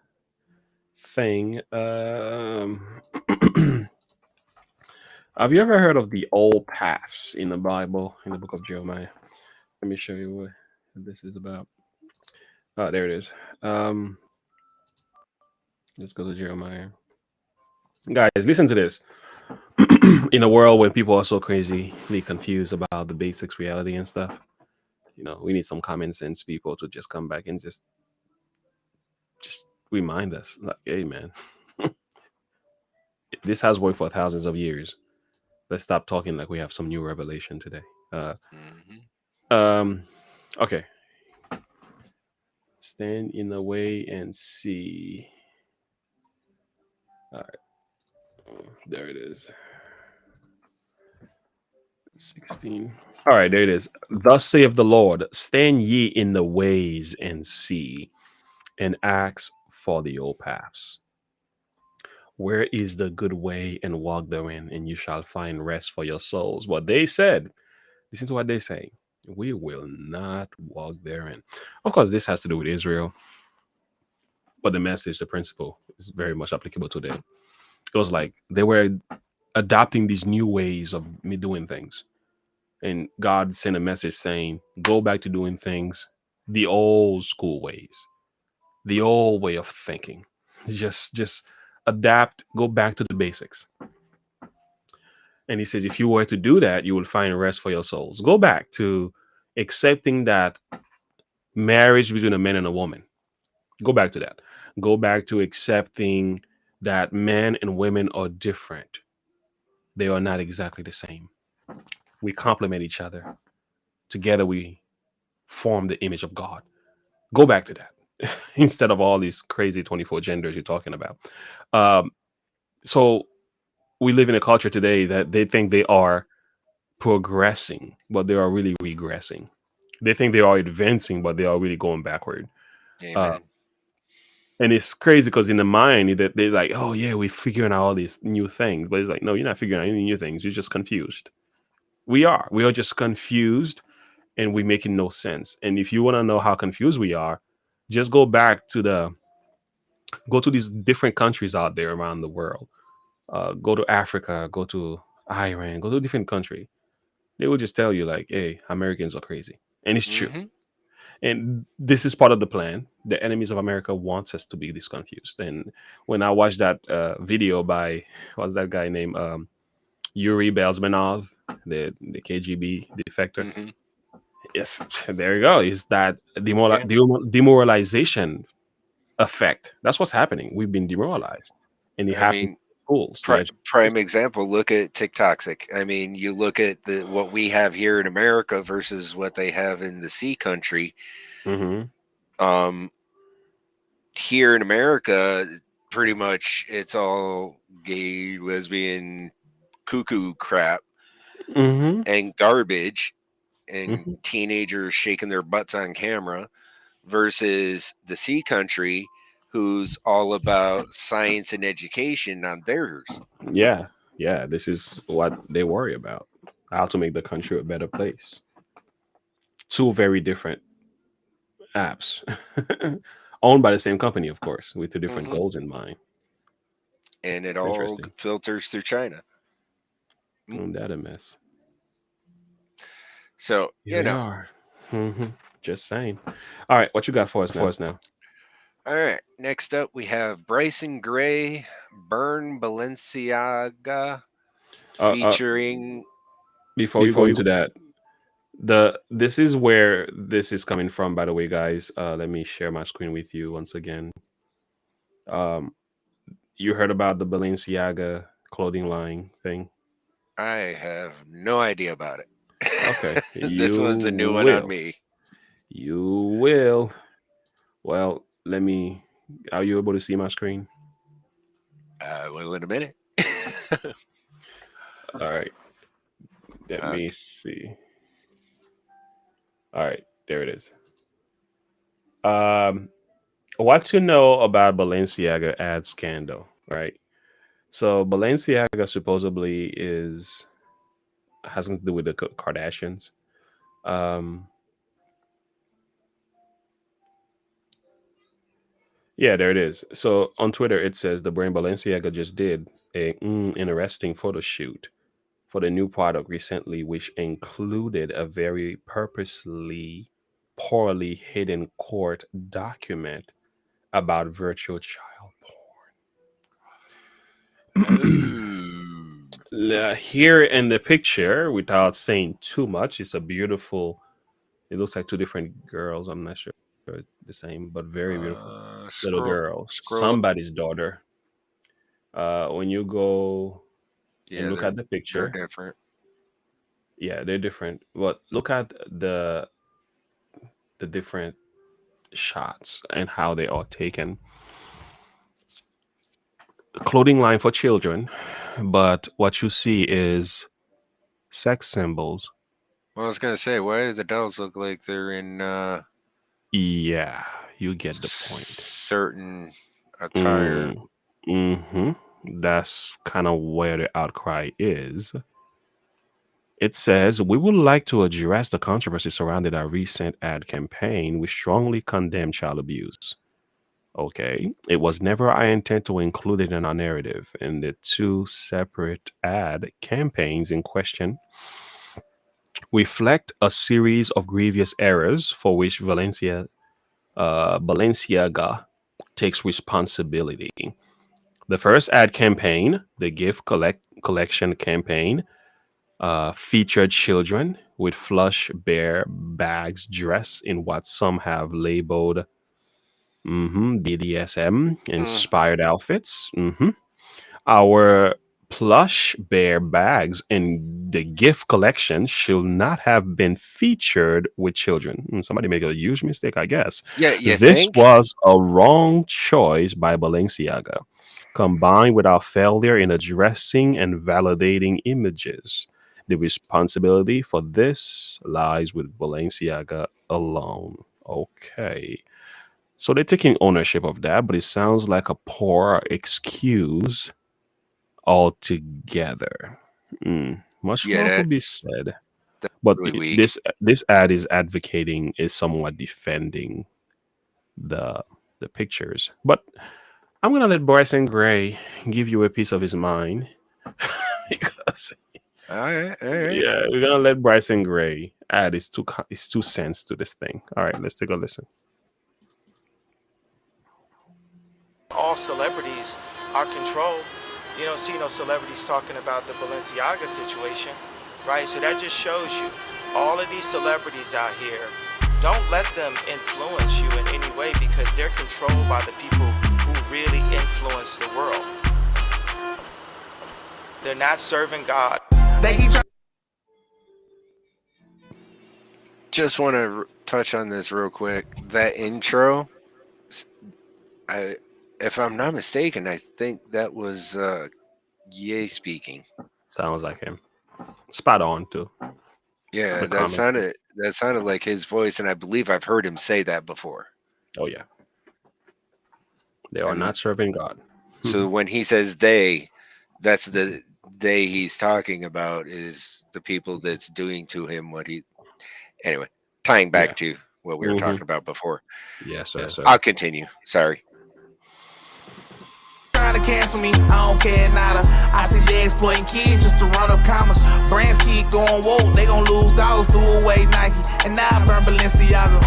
thing. Have you ever heard of the old paths in the Bible, in the book of Jeremiah? Let me show you what this is about. Oh, there it is. Let's go to Jeremiah. Guys, listen to this. In a world when people are so crazily confused about the basics reality and stuff, we need some common sense people to just come back and just remind us, like, hey man, this has worked for thousands of years. Let's stop talking like we have some new revelation today. Okay. Stand in the way and see. All right. There it is. 16. All right, there it is. Thus saith the Lord, stand ye in the ways and see, and ask for the old paths. Where is the good way, and walk therein, and you shall find rest for your souls. What they said, listen to what they say. We will not walk therein. Of course, this has to do with Israel, but the message, the principle is very much applicable to them. It was like they were adopting these new ways of me doing things. And God sent a message saying, go back to doing things the old school ways, the old way of thinking. Just adapt, go back to the basics. And he says, if you were to do that, you will find rest for your souls. Go back to accepting that marriage between a man and a woman. Go back to that. Go back to accepting that men and women are different. They are not exactly the same. We complement each other. Together we form the image of God. Go back to that instead of all these crazy 24 genders you're talking about. So we live in a culture today that they think they are progressing, but they are really regressing. They think they are advancing, but they are really going backward. Amen. And it's crazy because in the mind that they're like, oh yeah, we're figuring out all these new things. But it's like, no, you're not figuring out any new things. You're just confused. We are just confused, and we're making no sense. And if you want to know how confused we are, just go to these different countries out there around the world. Go to Africa, go to Iran, go to a different country. They will just tell you like, hey, Americans are crazy. And it's true. And this is part of the plan. The enemies of America wants us to be this confused. And when I watched that video by, what's that guy named Yuri Bezmenov, the KGB defector. Yes, there you go. Is that demoralization effect? That's what's happening. We've been demoralized, and it happens. Schools. Prime example. Look at TikTok. I mean, you look at what we have here in America versus what they have in the sea country. Here in America, pretty much it's all gay, lesbian, cuckoo crap, and garbage, and teenagers shaking their butts on camera, versus the sea country, who's all about science and education on theirs. Yeah. This is what they worry about: how to make the country a better place. Two very different apps, owned by the same company, of course, with two different goals in mind. And it all filters through China. That a mess. So just saying. All right, what you got for us now? All right, next up we have Bryson Gray, Burn Balenciaga, featuring. Before we go into that, this is where this is coming from. By the way, guys, let me share my screen with you once again. You heard about the Balenciaga clothing line thing? I have no idea about it. Okay, this one's a new one on me. You will. Well, let me. Are you able to see my screen? Well, in a minute. All right. Let me see. All right, there it is. What to know about Balenciaga ad scandal, right? So Balenciaga supposedly has something to do with the Kardashians. Yeah, there it is. So on Twitter, it says the brand Balenciaga just did a interesting photo shoot for the new product recently, which included a very purposely poorly hidden court document about virtual child porn. Here in the picture, without saying too much, it's a beautiful. It looks like two different girls. I'm not sure the same, but very beautiful little girl. Scroll up. Somebody's daughter. When you go and Yeah, look at the they're picture, different. yeah, they're different. But look at the different shots and how they are taken. Clothing line for children, but what you see is sex symbols. Well, I was gonna say, why do the dolls look like they're in Yeah, you get the point. certain attire? That's kind of where the outcry is. It says, we would like to address the controversy surrounding our recent ad campaign. We strongly condemn child abuse. Okay. It was never our intent to include it in our narrative. In the two separate ad campaigns in question reflect a series of grievous errors for which Balenciaga takes responsibility. The first ad campaign, the gift collection campaign, featured children with flush bear bags dressed in what some have labeled BDSM inspired outfits. Our plush bear bags in the gift collection should not have been featured with children. Somebody made a huge mistake, I guess. Yeah, you This think? was a wrong choice by Balenciaga, combined with our failure in addressing and validating images. The responsibility for this lies with Balenciaga alone. Okay. So they're taking ownership of that, but it sounds like a poor excuse altogether. Much Yeah, more could be that's said, but really weak. this ad is advocating, is somewhat defending the pictures. But I'm gonna let Bryson Gray give you a piece of his mind because All right. yeah, we're gonna let Bryson Gray add his two cents to this thing. All right, let's take a listen. All celebrities are controlled. You don't see no celebrities talking about the Balenciaga situation, right? So that just shows you all of these celebrities out here, don't let them influence you in any way because they're controlled by the people who really influence the world. They're not serving God. Just want to touch on this real quick. That intro, if I'm not mistaken, I think that was Ye speaking. Sounds like him. Spot on too. Yeah, that sounded like his voice, and I believe I've heard him say that before. Oh yeah. They are not serving God. So when he says they, that's the they he's talking about is the people that's doing to him what he. Anyway, tying back to what we were talking about before. Yes, sir. I'll continue. Sorry. Trying to cancel me, I don't care nada. I see they exploiting kids just to run up commas. Brands keep going woke, they gon' lose dollars, threw away Nike. And now I burn Balenciaga.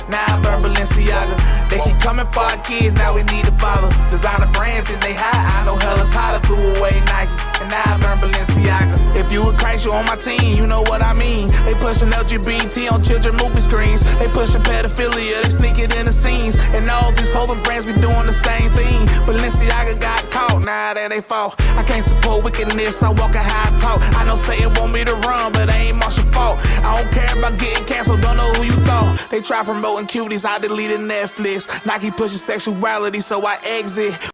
Now I burn Balenciaga. They keep coming for our kids, now we need to follow. Designer brands, then they hide, I know hell is hotter, threw away Nike. And now I burn Balenciaga. If you a Christ, you on my team, you know what I mean. They pushing LGBT on children movie screens. They pushing pedophilia, they sneak it in the scenes. And all these clothing brands be doing the same thing. Balenciaga got caught, now that they fall. I can't support wickedness, I walk a high talk. I know Satan want me to run, but I ain't Marshall fault. I don't care about getting canceled, don't know who you thought. They try promoting cuties, I deleted Netflix. Nike pushing sexuality, so I exit.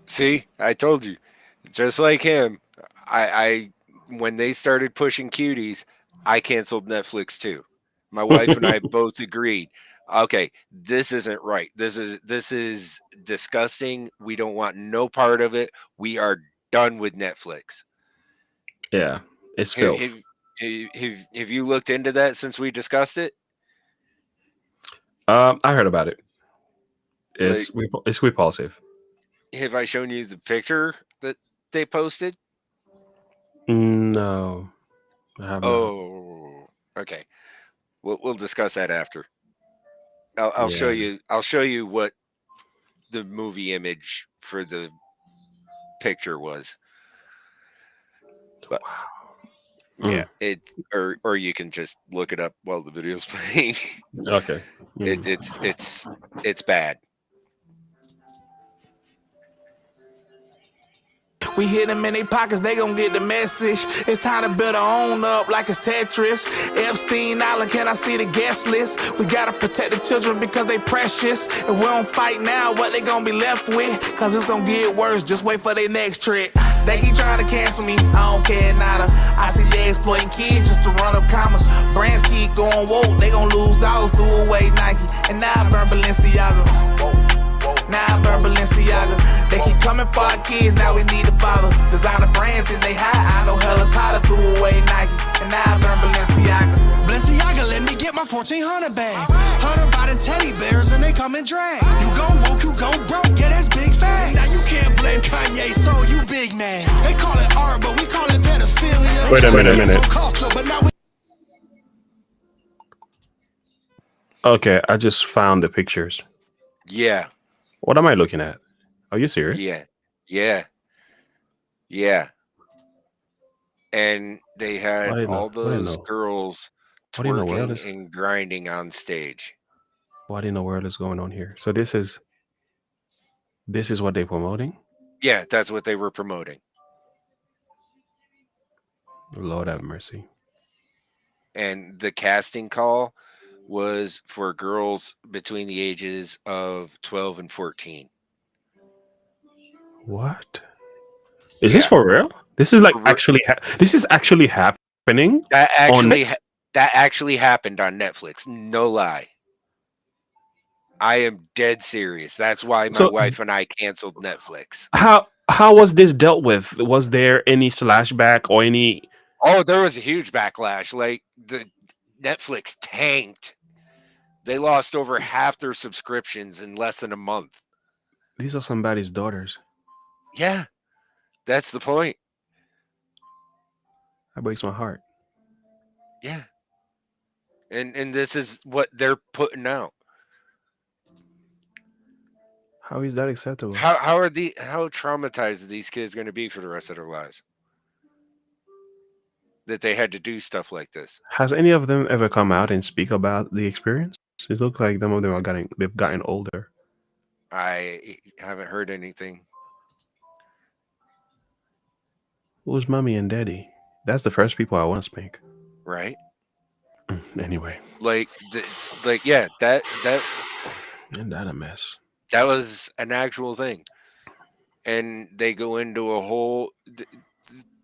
See, I told you. Just like him, I when they started pushing cuties, I canceled Netflix too. My wife and I both agreed. Okay, this isn't right. This is disgusting. We don't want no part of it. We are done with Netflix. Yeah, it's filth. Have you looked into that since we discussed it? I heard about it. It's repulsive. Have I shown you the picture that they posted? No, I have not. Oh, okay. We'll discuss that after. I'll show you. I'll show you what the movie image for the picture was. But yeah, it or you can just look it up while the video's playing. Okay. It's bad. We hit them in their pockets, they gon' get the message. It's time to build our own up like it's Tetris. Epstein Island, can I see the guest list? We gotta protect the children because they precious. If we don't fight now, what they gon' be left with? Cause it's gon' get worse, just wait for their next trick. They keep trying to cancel me, I don't care nada. I see they exploiting kids just to run up commas. Brands keep going woke, they gon' lose dollars, threw away Nike. And now I burn Balenciaga. Now I burn Balenciaga. They keep coming for our kids, now we need to follow. Designer brands, then they high, I know hell is hotter. Threw away Nike, and now I burn Balenciaga. Balenciaga, let me get my 1400 bag. 100 bottom teddy bears and they come and drag. You go woke, you go broke, yeah, that's big facts. Now you can't blame Kanye, so you big man. They call it art, but we call it pedophilia. Wait a minute. Culture, but now we Okay, I just found the pictures. Yeah. What am I looking at? Are you serious? Yeah. And they had all those girls twerking and grinding on stage. What in the world is going on here? So this is what they're promoting? Yeah, that's what they were promoting. Lord have mercy. And the casting call was for girls between the ages of 12 and 14. What? Is this for real? This is like this is actually happening? That actually happened on Netflix. No lie. I am dead serious. That's why my wife and I canceled Netflix. How was this dealt with? Was there any slashback or any? Oh, there was a huge backlash. Like the Netflix tanked. They lost over half their subscriptions in less than a month. These are somebody's daughters. Yeah, that's the point. That breaks my heart. Yeah. And this is what they're putting out. How is that acceptable? How traumatized are these kids going to be for the rest of their lives? That they had to do stuff like this. Has any of them ever come out and speak about the experience? It looks like some of them they've gotten older. I haven't heard anything. Who's mommy and daddy? That's the first people I want to spank. Right. Anyway. Yeah, that and that a mess. That was an actual thing. And they go into a whole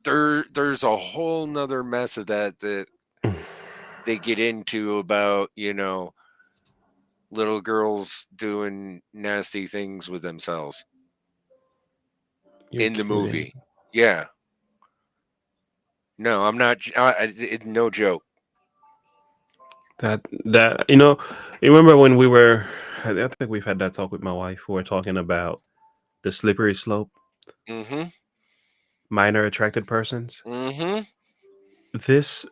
there's a whole nother mess of that they get into about, little girls doing nasty things with themselves. In the movie. Yeah. No, I'm not. No joke. That you remember when we were? I think we've had that talk with my wife. We were talking about the slippery slope. Mm-hmm. Minor attracted persons. Mm-hmm. This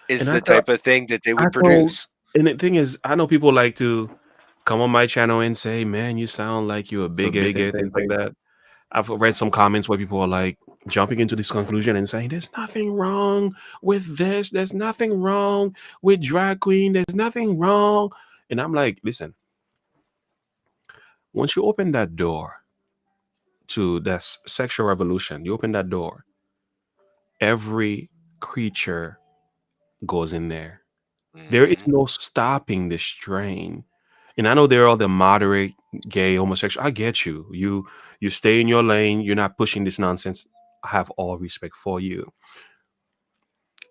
is the type of thing that they would produce. And the thing is, I know people like to come on my channel and say, "Man, you sound like you're a bigot," things like that. I've read some comments where people are like jumping into this conclusion and saying, "There's nothing wrong with this. There's nothing wrong with drag queen. There's nothing wrong." And I'm like, listen, once you open that door to this sexual revolution, you open that door, every creature goes in there. There is no stopping this train. And I know they're all the moderate, gay, homosexual. I get you. You stay in your lane. You're not pushing this nonsense. I have all respect for you.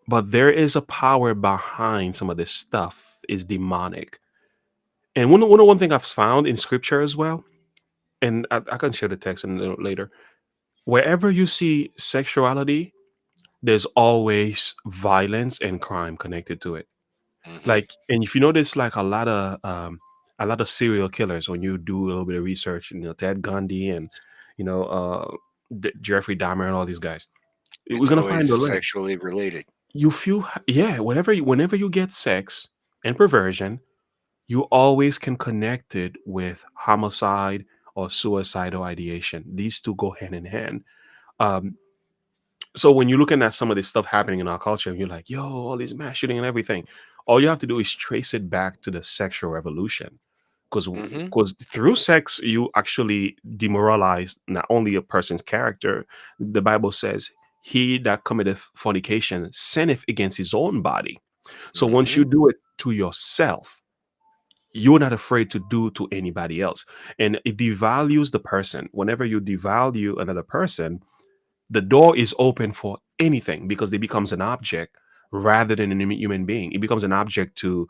But there is a power behind some of this stuff. Is demonic. And one thing I've found in scripture as well, and I can share the text a little later. Wherever you see sexuality, there's always violence and crime connected to it. Like, and if you notice, like a lot of serial killers, when you do a little bit of research, Ted Bundy and Jeffrey Dahmer and all these guys, we're It's gonna find always a link. sexually related. You feel, yeah, whenever you get sex and perversion, you always can connect it with homicide or suicidal ideation. These two go hand in hand. Um, so when you're looking at some of this stuff happening in our culture, and you're like, yo, all this mass shooting and everything, all you have to do is trace it back to the sexual revolution. Because through sex, you actually demoralize not only a person's character. The Bible says, he that committeth fornication sinneth against his own body. So once you do it to yourself, you're not afraid to do to anybody else. And it devalues the person. Whenever you devalue another person, the door is open for anything, because it becomes an object rather than a human being. It becomes an object to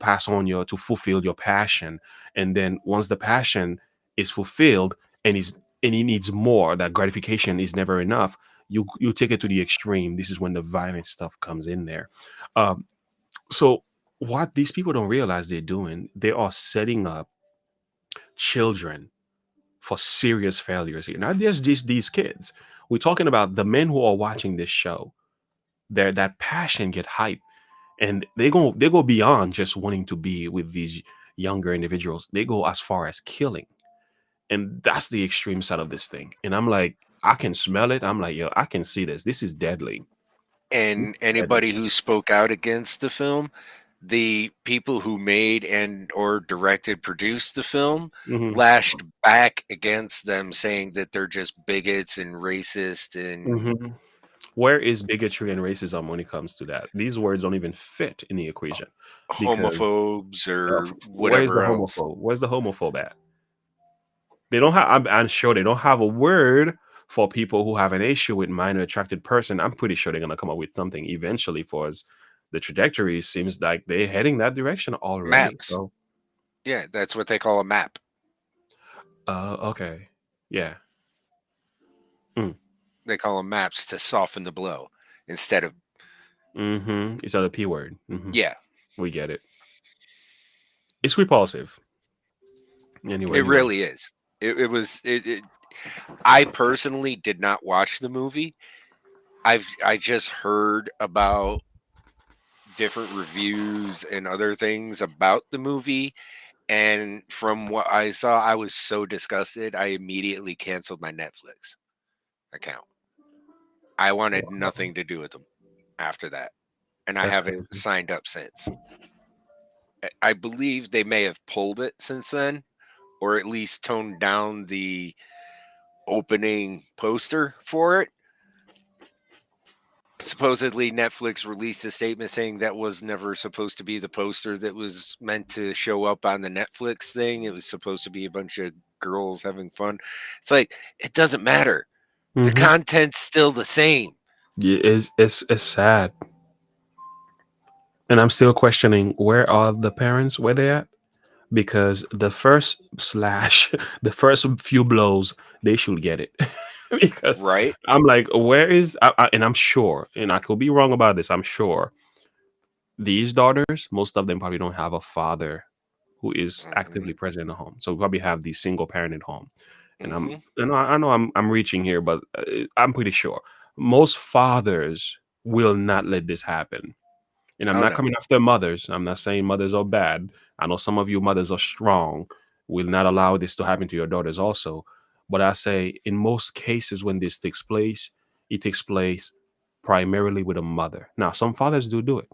pass on to fulfill your passion. And then once the passion is fulfilled and he needs more, that gratification is never enough, you take it to the extreme. This is when the violent stuff comes in there. So what these people don't realize they're doing, they are setting up children for serious failures here. Not just these kids. We're talking about the men who are watching this show. That passion get hyped, and they go beyond just wanting to be with these younger individuals. They go as far as killing, and that's the extreme side of this thing. And I'm like, I can smell it. I'm like, yo, I can see this. This is deadly. And anybody who spoke out against the film, the people who made and or directed, produced the film, lashed back against them, saying that they're just bigots and racist. And where is bigotry and racism when it comes to that? These words don't even fit in the equation. Homophobes or whatever else. Where's the homophobe at? They don't have. I'm sure they don't have a word for people who have an issue with minor attracted person. I'm pretty sure they're gonna come up with something eventually for us. The trajectory seems like they're heading that direction already. Maps. So. Yeah, that's what they call a map. Okay. Yeah. They call them maps to soften the blow instead of. It's not a P word. Yeah. We get it. It's repulsive. Anyway. It really is. It was. I personally did not watch the movie. I just heard about different reviews and other things about the movie, and from what I saw, I was so disgusted. I immediately canceled my Netflix account. I wanted nothing to do with them after that, and I haven't signed up since. I believe they may have pulled it since then, or at least toned down the opening poster for it. Supposedly Netflix released a statement saying that was never supposed to be the poster that was meant to show up on the Netflix thing. It was supposed to be a bunch of girls having fun. It's like, it doesn't matter. The content's still the same. Yeah, it's sad. And I'm still questioning, where are the parents? Where they at? Because the first few blows, they should get it. Because I'm like, where is, and I'm sure, and I could be wrong about this, I'm sure these daughters, most of them probably don't have a father who is actively present in the home. So we probably have the single parented home. And I know I'm reaching here, but I'm pretty sure most fathers will not let this happen. And I'm not coming after mothers. I'm not saying mothers are bad. I know some of you mothers are strong, will not allow this to happen to your daughters also. But I say, in most cases when this takes place, it takes place primarily with a mother. Now, some fathers do it.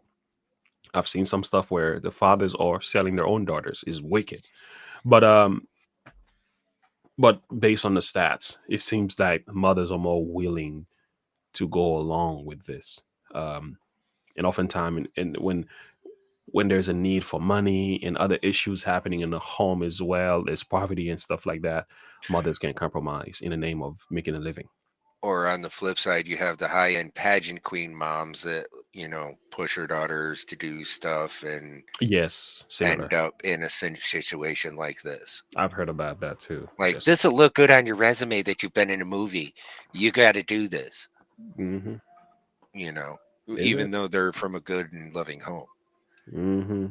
I've seen some stuff where the fathers are selling their own daughters. Is wicked. But based on the stats, it seems like mothers are more willing to go along with this. And oftentimes, and when there's a need for money and other issues happening in the home as well, there's poverty and stuff like that, mothers can compromise in the name of making a living. Or on the flip side, you have the high-end pageant queen moms that, push her daughters to do stuff and end up in a situation like this. I've heard about that too. Like, this will look good on your resume that you've been in a movie. You got to do this. Even though they're from a good and loving home. Mm-hmm.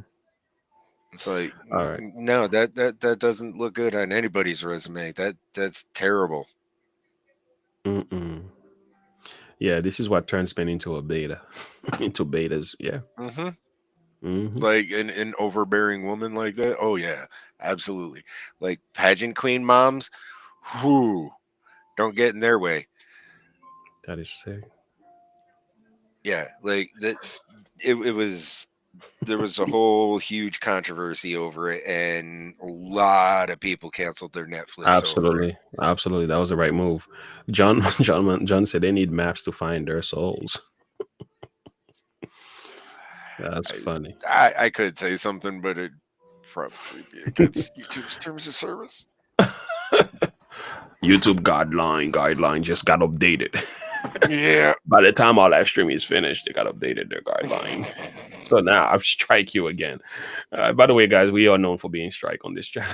It's like, All right. no, that doesn't look good on anybody's resume. That's terrible. Mm-mm. Yeah, this is what turns men into a beta, into betas. Yeah. Like an overbearing woman like that. Oh yeah, absolutely. Like pageant queen moms, whoo, don't get in their way. That is sick. Yeah, like that. It was there was a whole huge controversy over it, and a lot of people canceled their Netflix over it. Absolutely, that was the right move. John said they need maps to find their souls. That's funny. I could say something, but it probably be against YouTube's terms of service. YouTube guideline just got updated. Yeah. By the time our live stream is finished, they got updated their guideline. So now I'll strike you again. By the way, guys, we are known for being strike on this channel.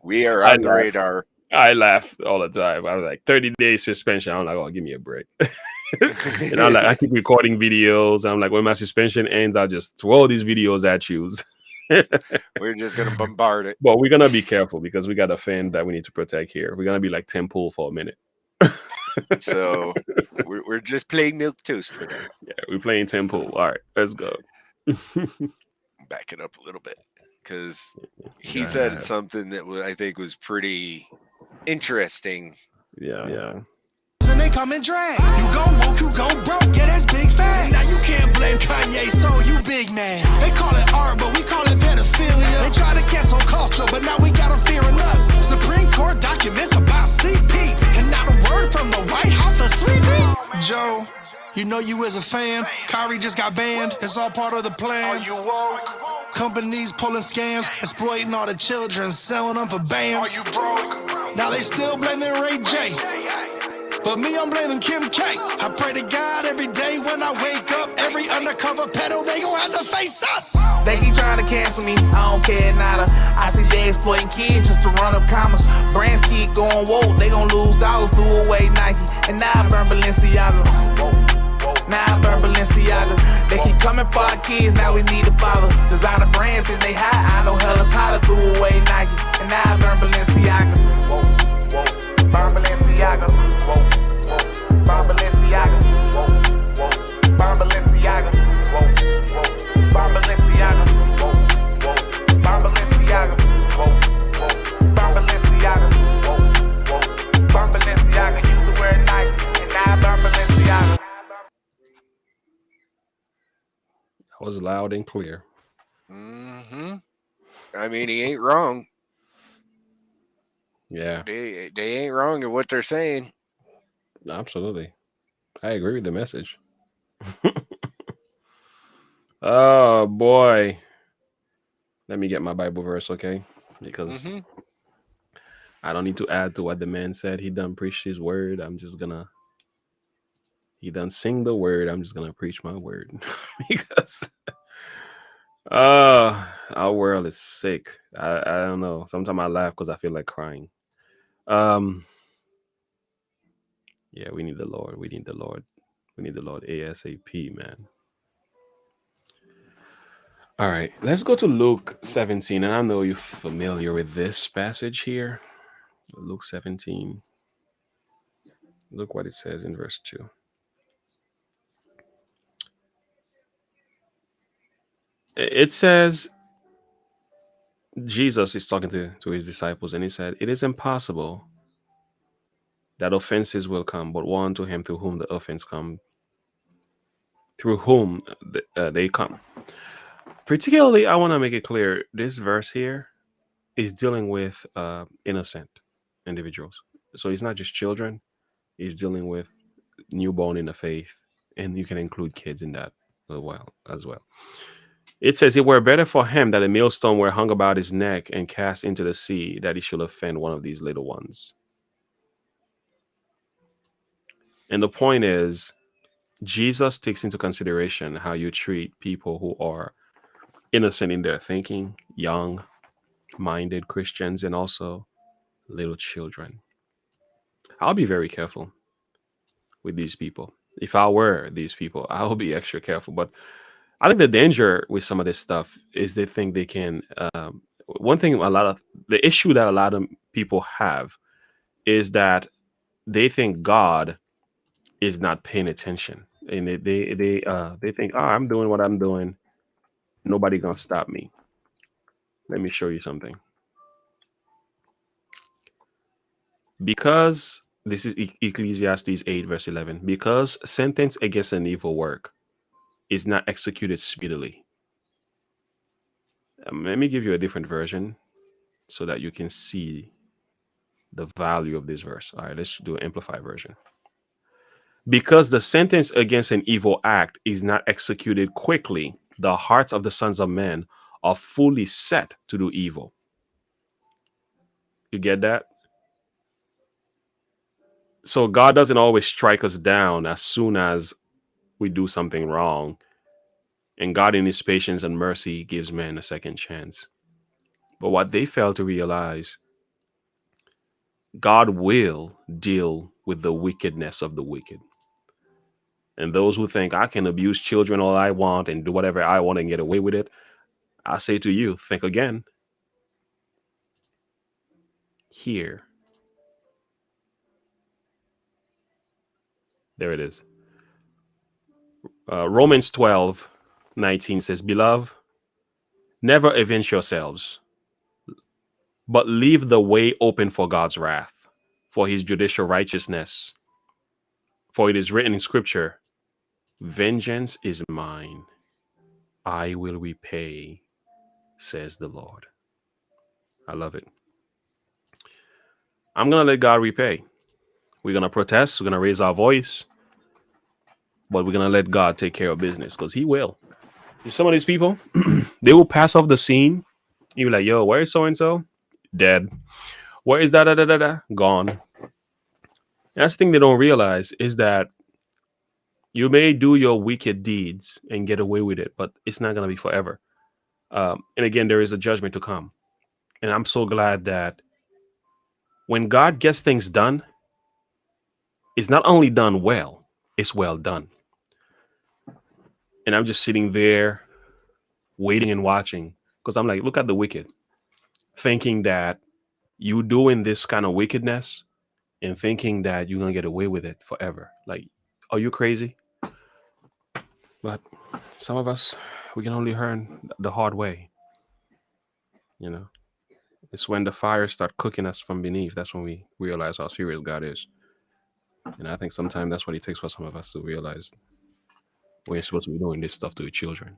We are on the radar. I laugh all the time. I was like 30 days suspension. I'm like, oh, give me a break. And I'm like, I keep recording videos. I'm like, when my suspension ends, I'll just throw these videos at you. We're just gonna bombard it. But we're gonna be careful because we got a fan that we need to protect here. We're gonna be like Temple for a minute. So we're just playing milk toast for now. Yeah, we're playing Temple. All right, let's go. Back it up a little bit because he said something that I think was pretty interesting. Yeah. And they come and drag. You go woke, you go broke, yeah, that's big facts. Now you can't blame Kanye, so you big man. They call it art, but we call it pedophilia. They try to cancel culture, but now we got them fearing us. Supreme Court documents about CP, and not a word from the White House or sleeping. Joe, you know you as a fan. Kyrie just got banned. It's all part of the plan. Are you woke? Companies pulling scams, exploiting all the children, selling them for bands. Are you broke? Now they still blaming Ray J. But me, I'm blaming Kim K. I pray to God every day when I wake up. Every undercover pedo, they gon' have to face us. They keep trying to cancel me, I don't care nada. I see they exploiting kids just to run up commas. Brands keep going woke, they gon' lose dollars, threw away Nike. And now I burn Balenciaga. They keep coming for our kids, now we need a father. Designer brands that they hide, I know hell is hotter, threw away Nike. And now I burn Balenciaga. Burn Balenciaga. Burn Balenciaga. Burn Balenciaga. Burn Balenciaga. Burn Balenciaga. Burn Balenciaga. Burn Balenciaga. Used to wear Nike, and now I burn Balenciaga. That was loud and clear. I mean, he ain't wrong. Yeah. They ain't wrong in what they're saying. Absolutely. I agree with the message. Oh, boy. Let me get my Bible verse, okay? Because I don't need to add to what the man said. He done preached his word. He done sing the word. I'm just going to preach my word. Because our world is sick. I don't know. Sometimes I laugh because I feel like crying. Yeah, we need the Lord. We need the Lord. We need the Lord ASAP, man. All right, let's go to Luke 17. And I know you're familiar with this passage here. Luke 17. Look what it says in verse 2. It says, Jesus is talking to his disciples, and he said, it is impossible that offenses will come, but one to him through whom the offense come, through whom they come. Particularly, I want to make it clear, this verse here is dealing with innocent individuals. So it's not just children. He's dealing with newborn in the faith, and you can include kids in that as well. It says, it were better for him that a millstone were hung about his neck and cast into the sea, that he should offend one of these little ones. And the point is, Jesus takes into consideration how you treat people who are innocent in their thinking, young-minded Christians, and also little children. I'll be very careful with these people. If I were these people, I will be extra careful. But I think the danger with some of this stuff is they think they can. One thing, the issue that a lot of people have is that they think God is not paying attention, and they think, oh, I'm doing what I'm doing. Nobody gonna stop me. Let me show you something. Because this is Ecclesiastes 8 verse 11. Because sentence against an evil work is not executed speedily. Let me give you a different version so that you can see the value of this verse. All right, let's do an amplified version. Because the sentence against an evil act is not executed quickly, the hearts of the sons of men are fully set to do evil. You get that? So God doesn't always strike us down as soon as we do something wrong. And God, in his patience and mercy, gives men a second chance. But what they fail to realize, God will deal with the wickedness of the wicked. And those who think I can abuse children all I want and do whatever I want and get away with it, I say to you, think again. Here. There it is. Romans 12:19 says, Beloved, never avenge yourselves, but leave the way open for God's wrath, for his judicial righteousness. For it is written in scripture, vengeance is mine. I will repay, says the Lord. I love it. I'm going to let God repay. We're going to protest. We're going to raise our voice. But we're going to let God take care of business because he will. Some of these people, they will pass off the scene. You're like, yo, where is so-and-so? Dead. Where is that? Gone. That's the thing they don't realize is that you may do your wicked deeds and get away with it, but it's not going to be forever. And again, there is a judgment to come. And I'm so glad that when God gets things done, it's not only done well, it's well done. And I'm just sitting there waiting and watching because I'm like, look at the wicked, thinking that you doing this kind of wickedness and thinking that you're going to get away with it forever. Like, are you crazy? But some of us, we can only learn the hard way. You know, it's when the fires start cooking us from beneath. That's when we realize how serious God is. And I think sometimes that's what it takes for some of us to realize we're supposed to be doing this stuff to the children.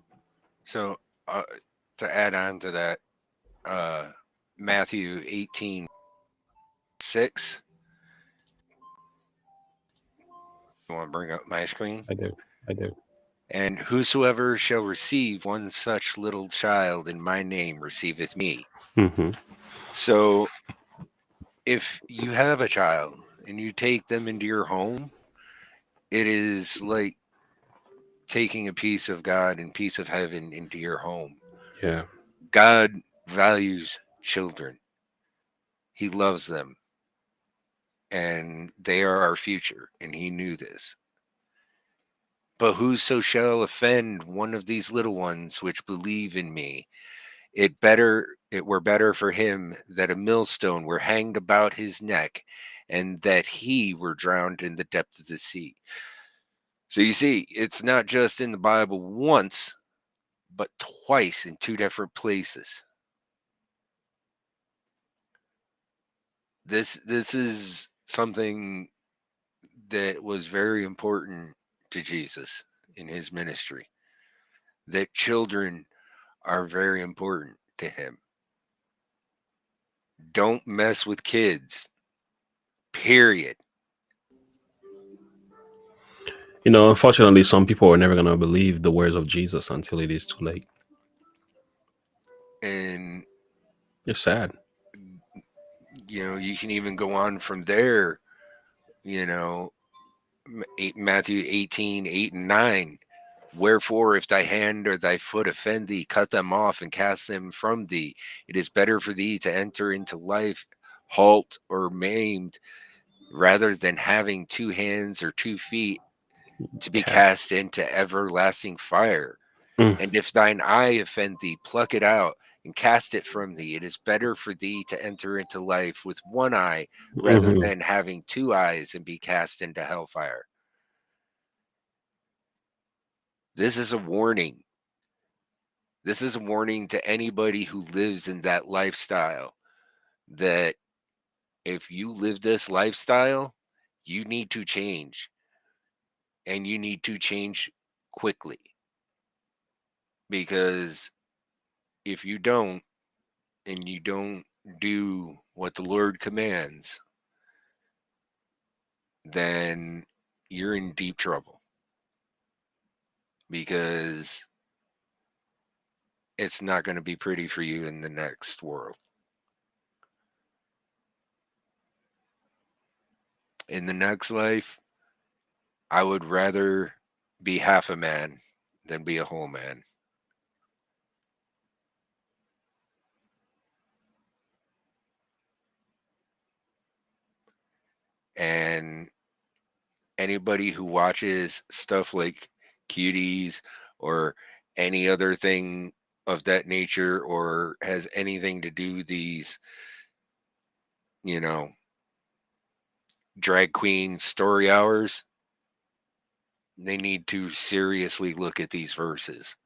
So to add on to that, Matthew 18:6. You want to bring up my screen? I do. And whosoever shall receive one such little child in my name receiveth me. Mm-hmm. So if you have a child and you take them into your home, it is like taking a piece of God and piece of heaven into your home. Yeah. God values children. He loves them. And they are our future. And he knew this. But whoso shall offend one of these little ones which believe in me, it were better for him that a millstone were hanged about his neck, and that he were drowned in the depth of the sea. So you see, it's not just in the Bible once, but twice in two different places. This is something that was very important to Jesus in his ministry, that children are very important to him. Don't mess with kids, period. You know, unfortunately, some people are never going to believe the words of Jesus until it is too late. And it's sad. You know, you can even go on from there, you know, Matthew 18:8 and 9. Wherefore, if thy hand or thy foot offend thee, cut them off and cast them from thee. It is better for thee to enter into life halt or maimed, rather than having 2 hands or 2 feet to be cast into everlasting fire. And if thine eye offend thee, pluck it out and cast it from thee. It is better for thee to enter into life with one eye rather than having two eyes and be cast into hellfire. This is a warning. This is a warning to anybody who lives in that lifestyle, that if you live this lifestyle, you need to change, and you need to change quickly. Because if you don't, and you don't do what the Lord commands, then you're in deep trouble. Because it's not going to be pretty for you in the next world. In the next life, I would rather be half a man than be a whole man. And anybody who watches stuff like Cuties or any other thing of that nature, or has anything to do with these, drag queen story hours, they need to seriously look at these verses,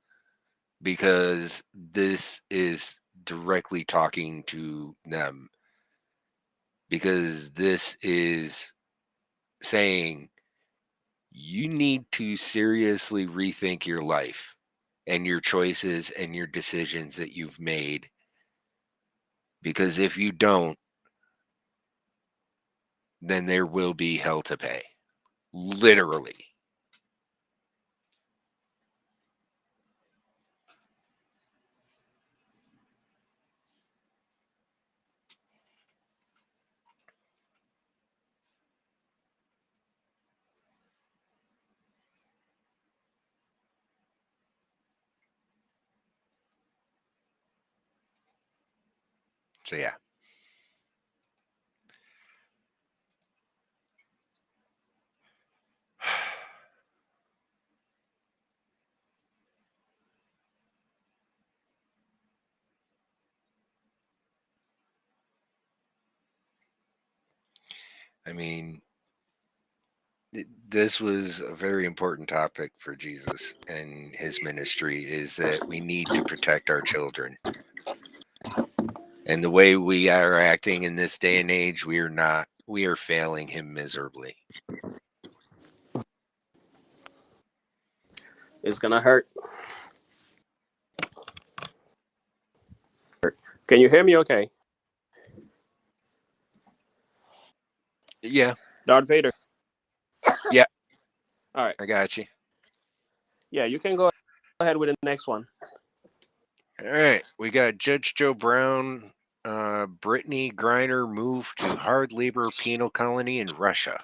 because this is directly talking to them. Because this is saying you need to seriously rethink your life and your choices and your decisions that you've made. Because if you don't, then there will be hell to pay. Literally. So yeah. I mean, this was a very important topic for Jesus and his ministry, is that we need to protect our children. And the way we are acting in this day and age, we are failing him miserably. It's gonna hurt. Can you hear me okay? Yeah. Darth Vader. Yeah. All right. I got you. Yeah, you can go ahead with the next one. All right. We got Judge Joe Brown, Brittany Griner moved to hard labor penal colony in Russia.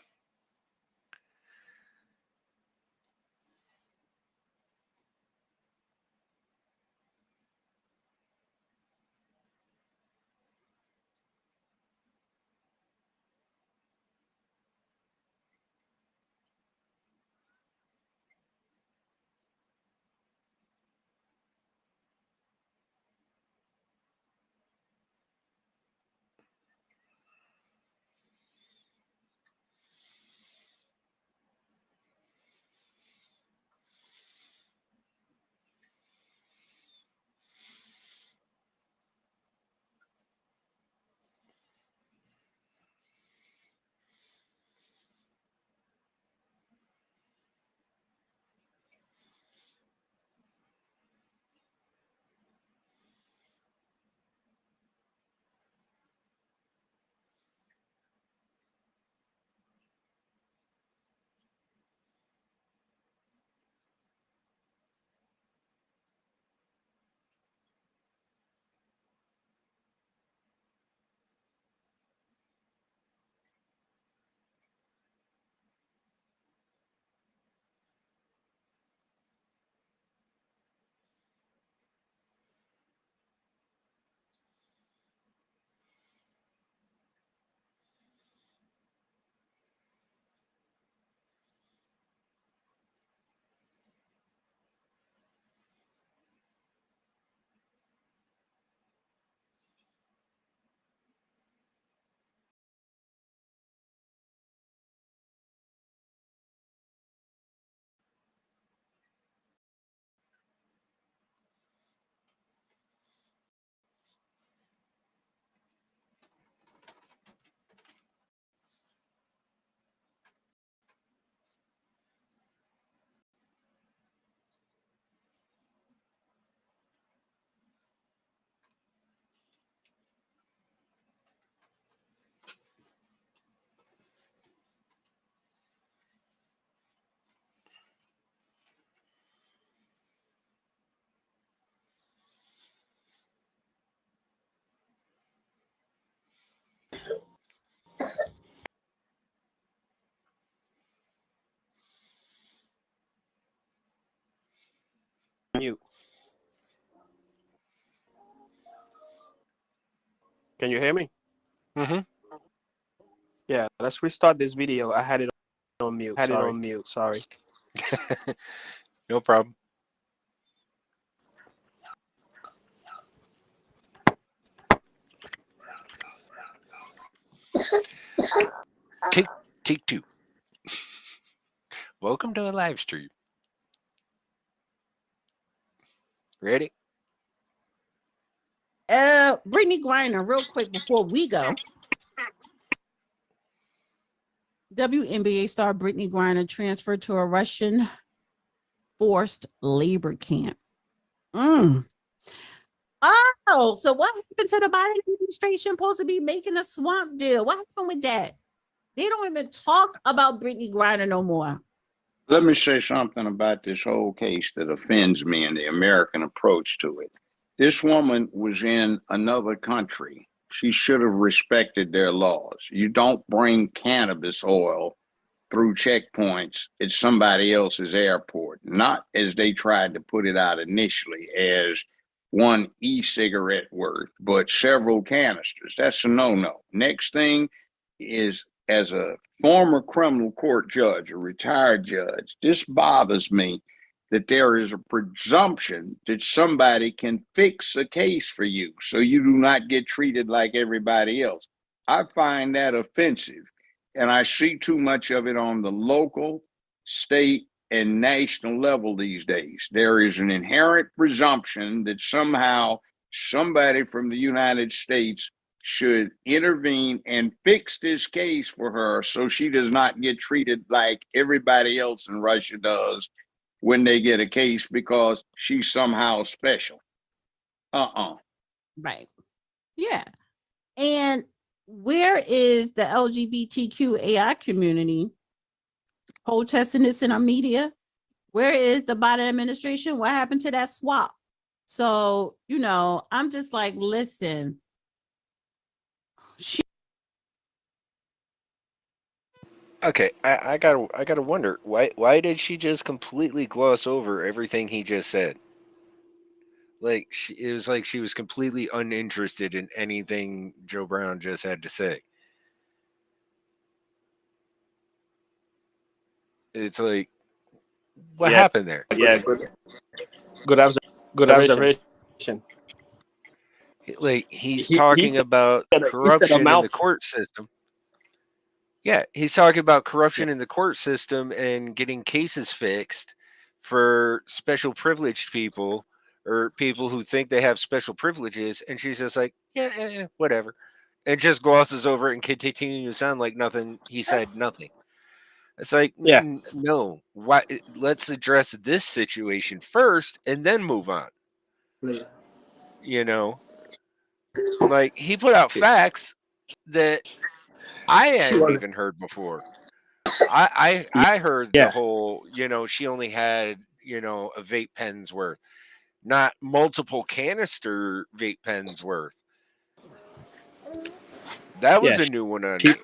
mute. Can you hear me? Mm-hmm. Yeah, let's restart this video. I had it on mute. Sorry. No problem. Take two. Welcome to a live stream. Ready? Brittany Griner, real quick before we go. WNBA star Brittany Griner transferred to a Russian forced labor camp. Oh, so what happened to the Biden administration supposed to be making a swamp deal? What happened with that? They don't even talk about Brittany Griner no more. Let me say something about this whole case that offends me and the American approach to it. This woman was in another country. She should have respected their laws. You don't bring cannabis oil through checkpoints at somebody else's airport, not as they tried to put it out initially as one e-cigarette worth, but several canisters. That's a no-no. Next thing is, as a former criminal court judge, a retired judge, this bothers me that there is a presumption that somebody can fix a case for you so you do not get treated like everybody else. I find that offensive, and I see too much of it on the local, state, and national level these days. There is an inherent presumption that somehow somebody from the United States should intervene and fix this case for her so she does not get treated like everybody else in Russia does when they get a case because she's somehow special. Right. Yeah. And where is the LGBTQAI community protesting this in our media? Where is the Biden administration? What happened to that swap? So, I'm just like, listen. Okay, I gotta wonder why did she just completely gloss over everything he just said? Like it was like she was completely uninterested in anything Joe Brown just had to say. It's like, what happened there? Yeah, good observation. Like he's talking about corruption in the court system. Yeah, he's talking about corruption in the court system and getting cases fixed for special privileged people or people who think they have special privileges. And she's just like, yeah, whatever. And just glosses over it and continues to sound like nothing. He said nothing. It's like, no, why? Let's address this situation first and then move on. Like he put out facts that I hadn't even heard before. I heard the whole, she only had, a vape pen's worth, not multiple canister vape pens worth. That was a new one on me.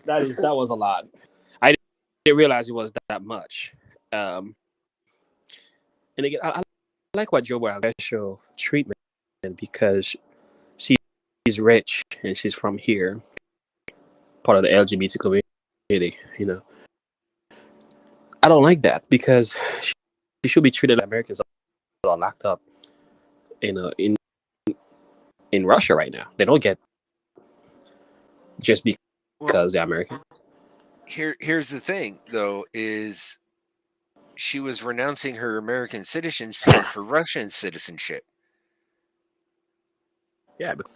That was a lot. I didn't realize it was that much. And again, I like what Joe has special treatment because she's rich and she's from here, part of the LGBT community. I don't like that because she should be treated like Americans are locked up in Russia right now. They don't get just because they're American. Here's the thing, though, is she was renouncing her American citizenship for Russian citizenship. Yeah, but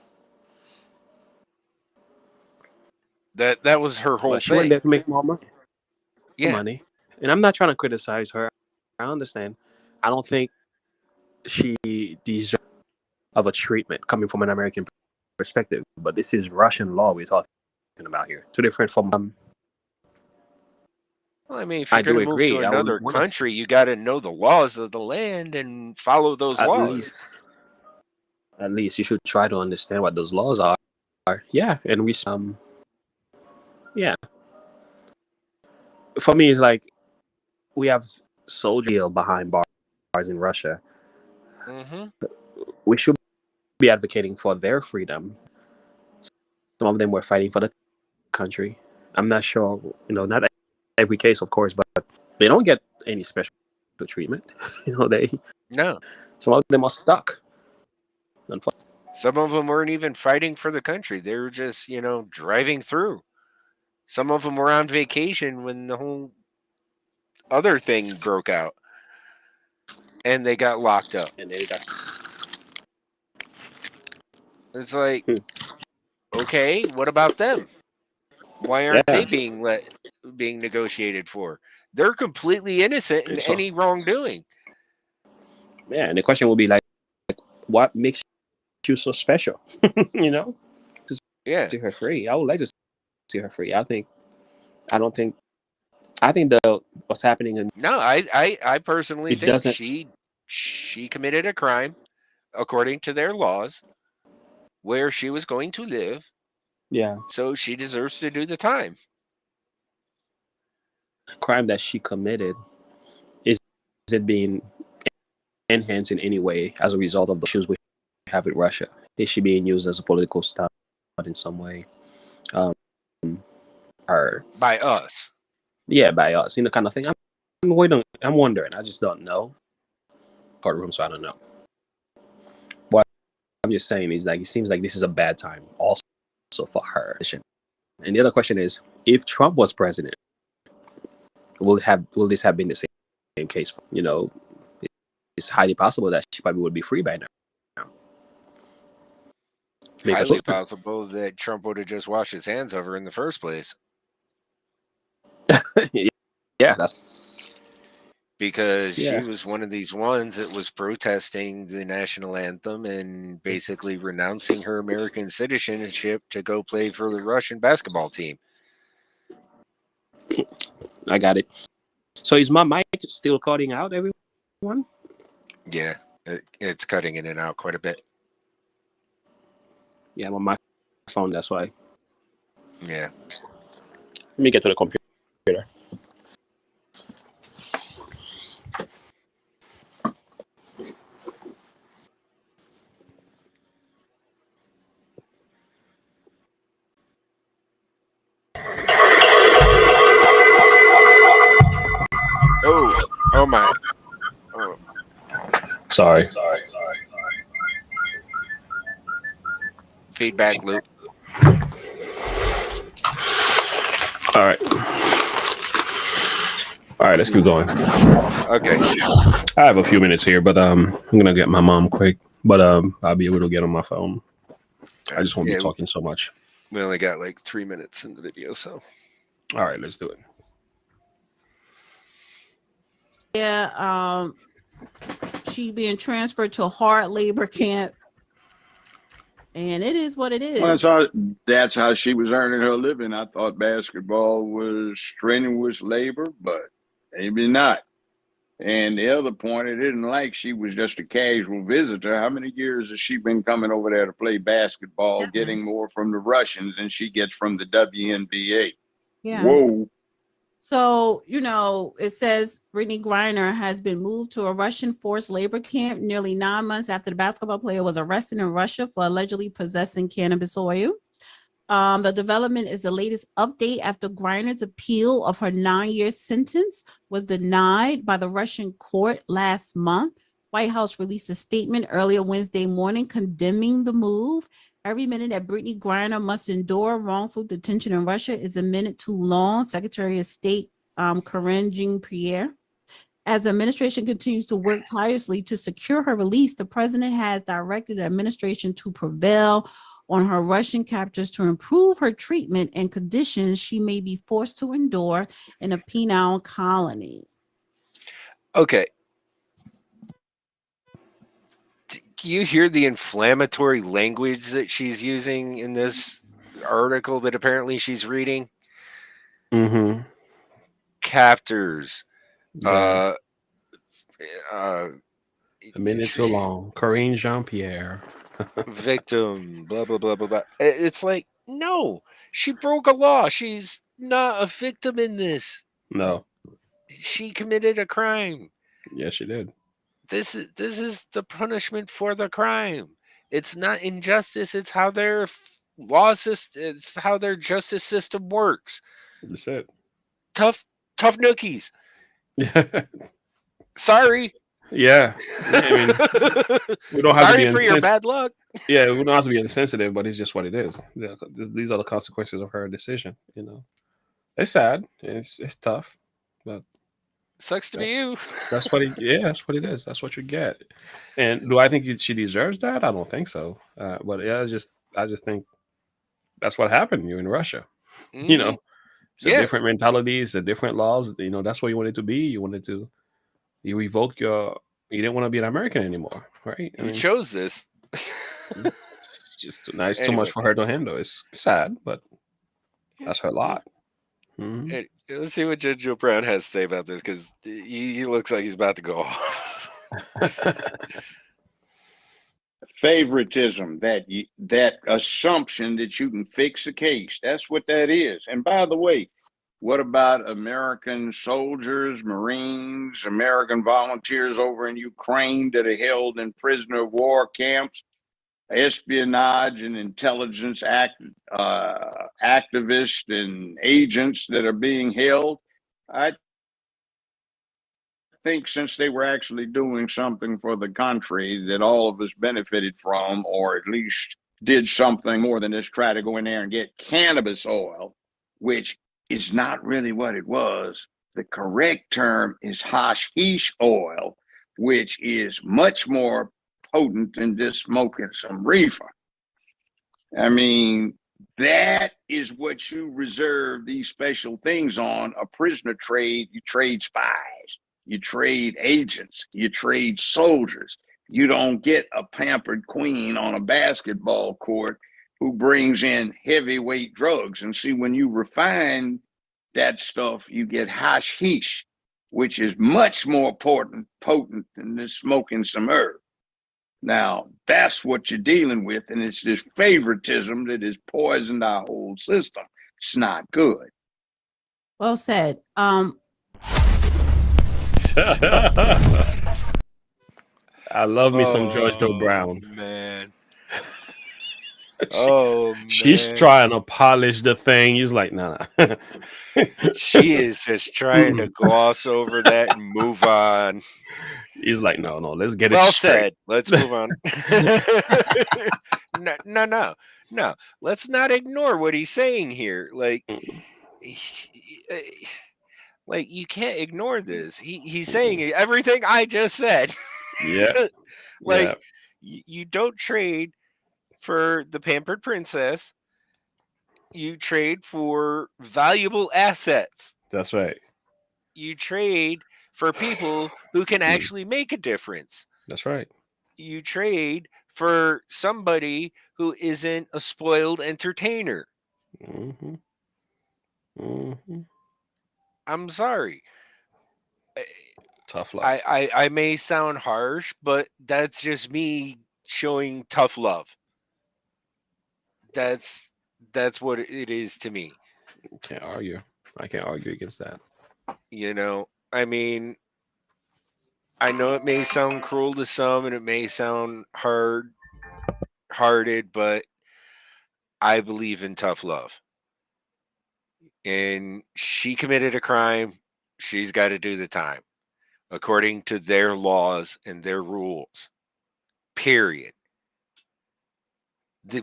that was her whole thing. She went there to make more money. Yeah. Money. And I'm not trying to criticize her. I understand. I don't think she deserves of a treatment coming from an American perspective. But this is Russian law we're talking about here. Too different from. Well, I mean, if you're going to move to another country, you got to know the laws of the land and follow those laws. At least you should try to understand what those laws are. Yeah, and yeah. For me, it's like we have soldiers behind bars in Russia. Mm-hmm. We should be advocating for their freedom. Some of them were fighting for the country. I'm not sure, not every case, of course, but they don't get any special treatment. No. Some of them are stuck. Some of them weren't even fighting for the country. They were just, driving through. Some of them were on vacation when the whole other thing broke out. And they got locked up. And they got... It's like, okay, what about them? Why aren't they being negotiated for? They're completely innocent in any wrongdoing. Yeah, and the question will be like, what makes you so special? To see her free. I would like to see her free. I think what's happening in... No, I personally think doesn't... she committed a crime according to their laws where she was going to live. Yeah. So she deserves to do the time. Crime that she committed, is it being enhanced in any way as a result of the issues we have with Russia? Is she being used as a political stunt in some way? Or by us? Yeah, by us. Kind of thing. I'm wondering. I just don't know. Courtroom, so I don't know. What I'm just saying is it seems like this is a bad time also for her. And the other question is, if Trump was president, will this have been the same case? It's highly possible that she probably would be free by now. Highly possible that Trump would have just washed his hands of her in the first place. Yeah, that's because she was one of these ones that was protesting the national anthem and basically renouncing her American citizenship to go play for the Russian basketball team. I got it. So is my mic still cutting out, everyone? Yeah, it's cutting in and out quite a bit. Yeah, I'm on my phone, that's why. Yeah. Let me get to the computer. Oh my. Oh. Sorry. Feedback loop. All right, let's keep going. Okay. I have a few minutes here, but I'm gonna get my mom quick. But I'll be able to get on my phone. I just won't be talking so much. We only got like 3 minutes in the video, so. All right, let's do it. Yeah, she being transferred to a hard labor camp, and it is what it is. Well, that's how she was earning her living. I thought basketball was strenuous labor, but maybe not. And the other point, it isn't like she was just a casual visitor. How many years has she been coming over there to play basketball, getting more from the Russians than she gets from the WNBA? Yeah. Whoa. So, it says Brittany Griner has been moved to a Russian forced labor camp nearly 9 months after the basketball player was arrested in Russia for allegedly possessing cannabis oil. The development is the latest update after Griner's appeal of her 9-year sentence was denied by the Russian court last month. White House released a statement earlier Wednesday morning condemning the move. Every minute that Brittany Griner must endure wrongful detention in Russia is a minute too long, Secretary of State Karine Jean-Pierre. As the administration continues to work tirelessly to secure her release, the president has directed the administration to prevail on her Russian captors to improve her treatment and conditions she may be forced to endure in a penal colony. Okay. Do you hear the inflammatory language that she's using in this article that apparently she's reading? Mm-hmm. Captors. Yeah. A minute too long. Karine Jean-Pierre. Victim, blah, blah, blah, blah, blah. It's like, no, she broke a law. She's not a victim in this. No. She committed a crime. Yes, she did. this is the punishment for the crime. It's not injustice. It's how their law system. It's how their justice system works. That's it. Tough nookies. Yeah. Sorry. Yeah. I mean, we don't have to Sorry be for your bad luck. Yeah, we don't have to be insensitive, but it's just what it is. These are the consequences of her decision. You know, it's sad. It's tough, but sucks to be you. That's what that's what it is. That's what you get. And do I think she deserves that? I don't think so. But yeah, I just think that's what happened. You're in Russia. Mm-hmm. You know, it's a different mentality. It's a different laws. You know, that's what you wanted to be. You revoked you didn't want to be an American anymore, right? You chose this. It's just too much for her to handle. It's sad, but that's her lot. Mm-hmm. Hey, let's see what Judge Joe Brown has to say about this, because he looks like he's about to go off. Favoritism, that assumption that you can fix a case. That's what that is. And by the way, what about American soldiers, Marines, American volunteers over in Ukraine that are held in prisoner of war camps, espionage and intelligence activists and agents that are being held? I think since they were actually doing something for the country that all of us benefited from, or at least did something more than just try to go in there and get cannabis oil, which is not really what it was. The correct term is hashish oil, which is much more potent than just smoking some reefer. I mean, that is what you reserve these special things on. A prisoner trade, you trade spies, you trade agents, you trade soldiers. You don't get a pampered queen on a basketball court who brings in heavyweight drugs. And see, when you refine that stuff, you get hashish, which is much more potent than just smoking some herb. Now, that's what you're dealing with, and it's this favoritism that has poisoned our whole system. It's not good. Well said. I love me some George Joe Brown. Man. She's trying to polish the thing. He's like, nah. She is just trying to gloss over that and move on. He's like, no, let's get it well straight. Said. Let's move on. No. Let's not ignore what he's saying here. Like you can't ignore this. He's saying everything I just said. Yeah. You don't trade for the pampered princess. You trade for valuable assets. That's right. You trade for people who can actually make a difference. That's right. You trade for somebody who isn't a spoiled entertainer. Mm-hmm. Mm-hmm. I'm sorry. Tough love. I may sound harsh, but that's just me showing tough love. That's what it is to me. Can't argue. I can't argue against that. You know, I mean, I know it may sound cruel to some and it may sound hard-hearted, but I believe in tough love. And she committed a crime. She's got to do the time according to their laws and their rules. Period.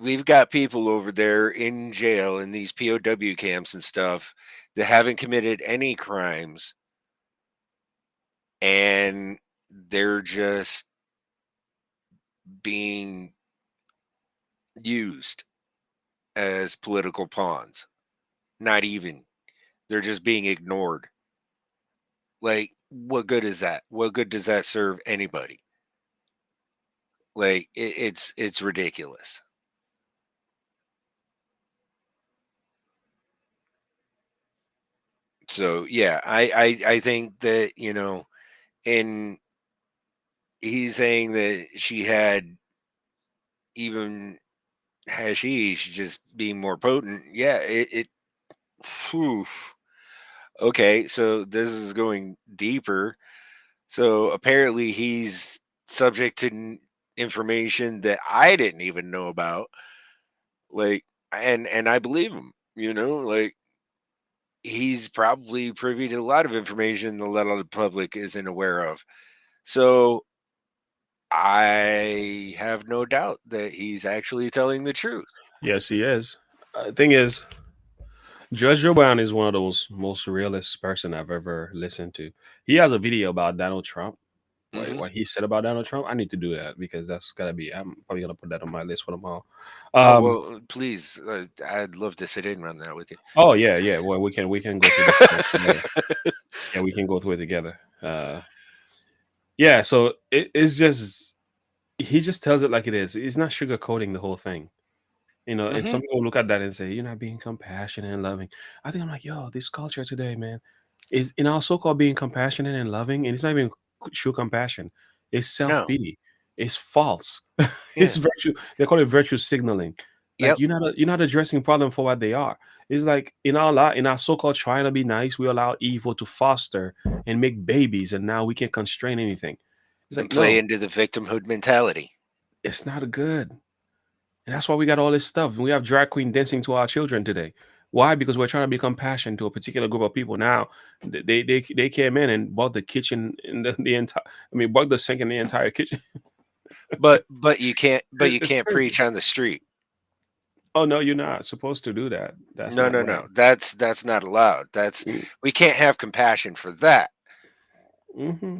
We've got people over there in jail in these POW camps and stuff that haven't committed any crimes, and they're just being used as political pawns. Not even. They're just being ignored. Like, what good is that? What good does that serve anybody? Like, it's ridiculous. So yeah, I think that, you know, and he's saying that she had even hashish just being more potent. Yeah, whew. Okay, so this is going deeper. So apparently he's subject to information that I didn't even know about. Like, and I believe him, like he's probably privy to a lot of information that a lot of the public isn't aware of. So I have no doubt that he's actually telling the truth. Yes, he is. Thing is, Judge Joe Brown is one of those most realist person I've ever listened to. He has a video about Donald Trump. What he said about Donald Trump, I need to do that because that's gotta be. I'm probably gonna put that on my list for tomorrow. Oh well, please, I'd love to sit in on that with you. Oh yeah, yeah. Well, we can go through this together. Yeah, we can go through it together. Yeah. So it's just he just tells it like it is. He's not sugarcoating the whole thing. And some people look at that and say, "You're not being compassionate and loving." I think I'm like, yo, this culture today, man, is in our so-called being compassionate and loving, and it's not even true compassion. It's self-pity. It's false. It's virtue. They call it virtue signaling. Like you're not addressing problem for what they are. It's like in our so-called trying to be nice, we allow evil to foster and make babies, and now we can't constrain anything. It's And like play no, into the victimhood mentality. it's not good. And that's why we got all this stuff. We have drag queen dancing to our children today. Why? Because we're trying to be compassionate to a particular group of people. Now, they came in and bought the kitchen in the entire. I mean, bought the sink in the entire kitchen. But you can't It's crazy. preach on the street. Oh no, you're not supposed to do that. That's No. That's not allowed. We can't have compassion for that. Mm-hmm.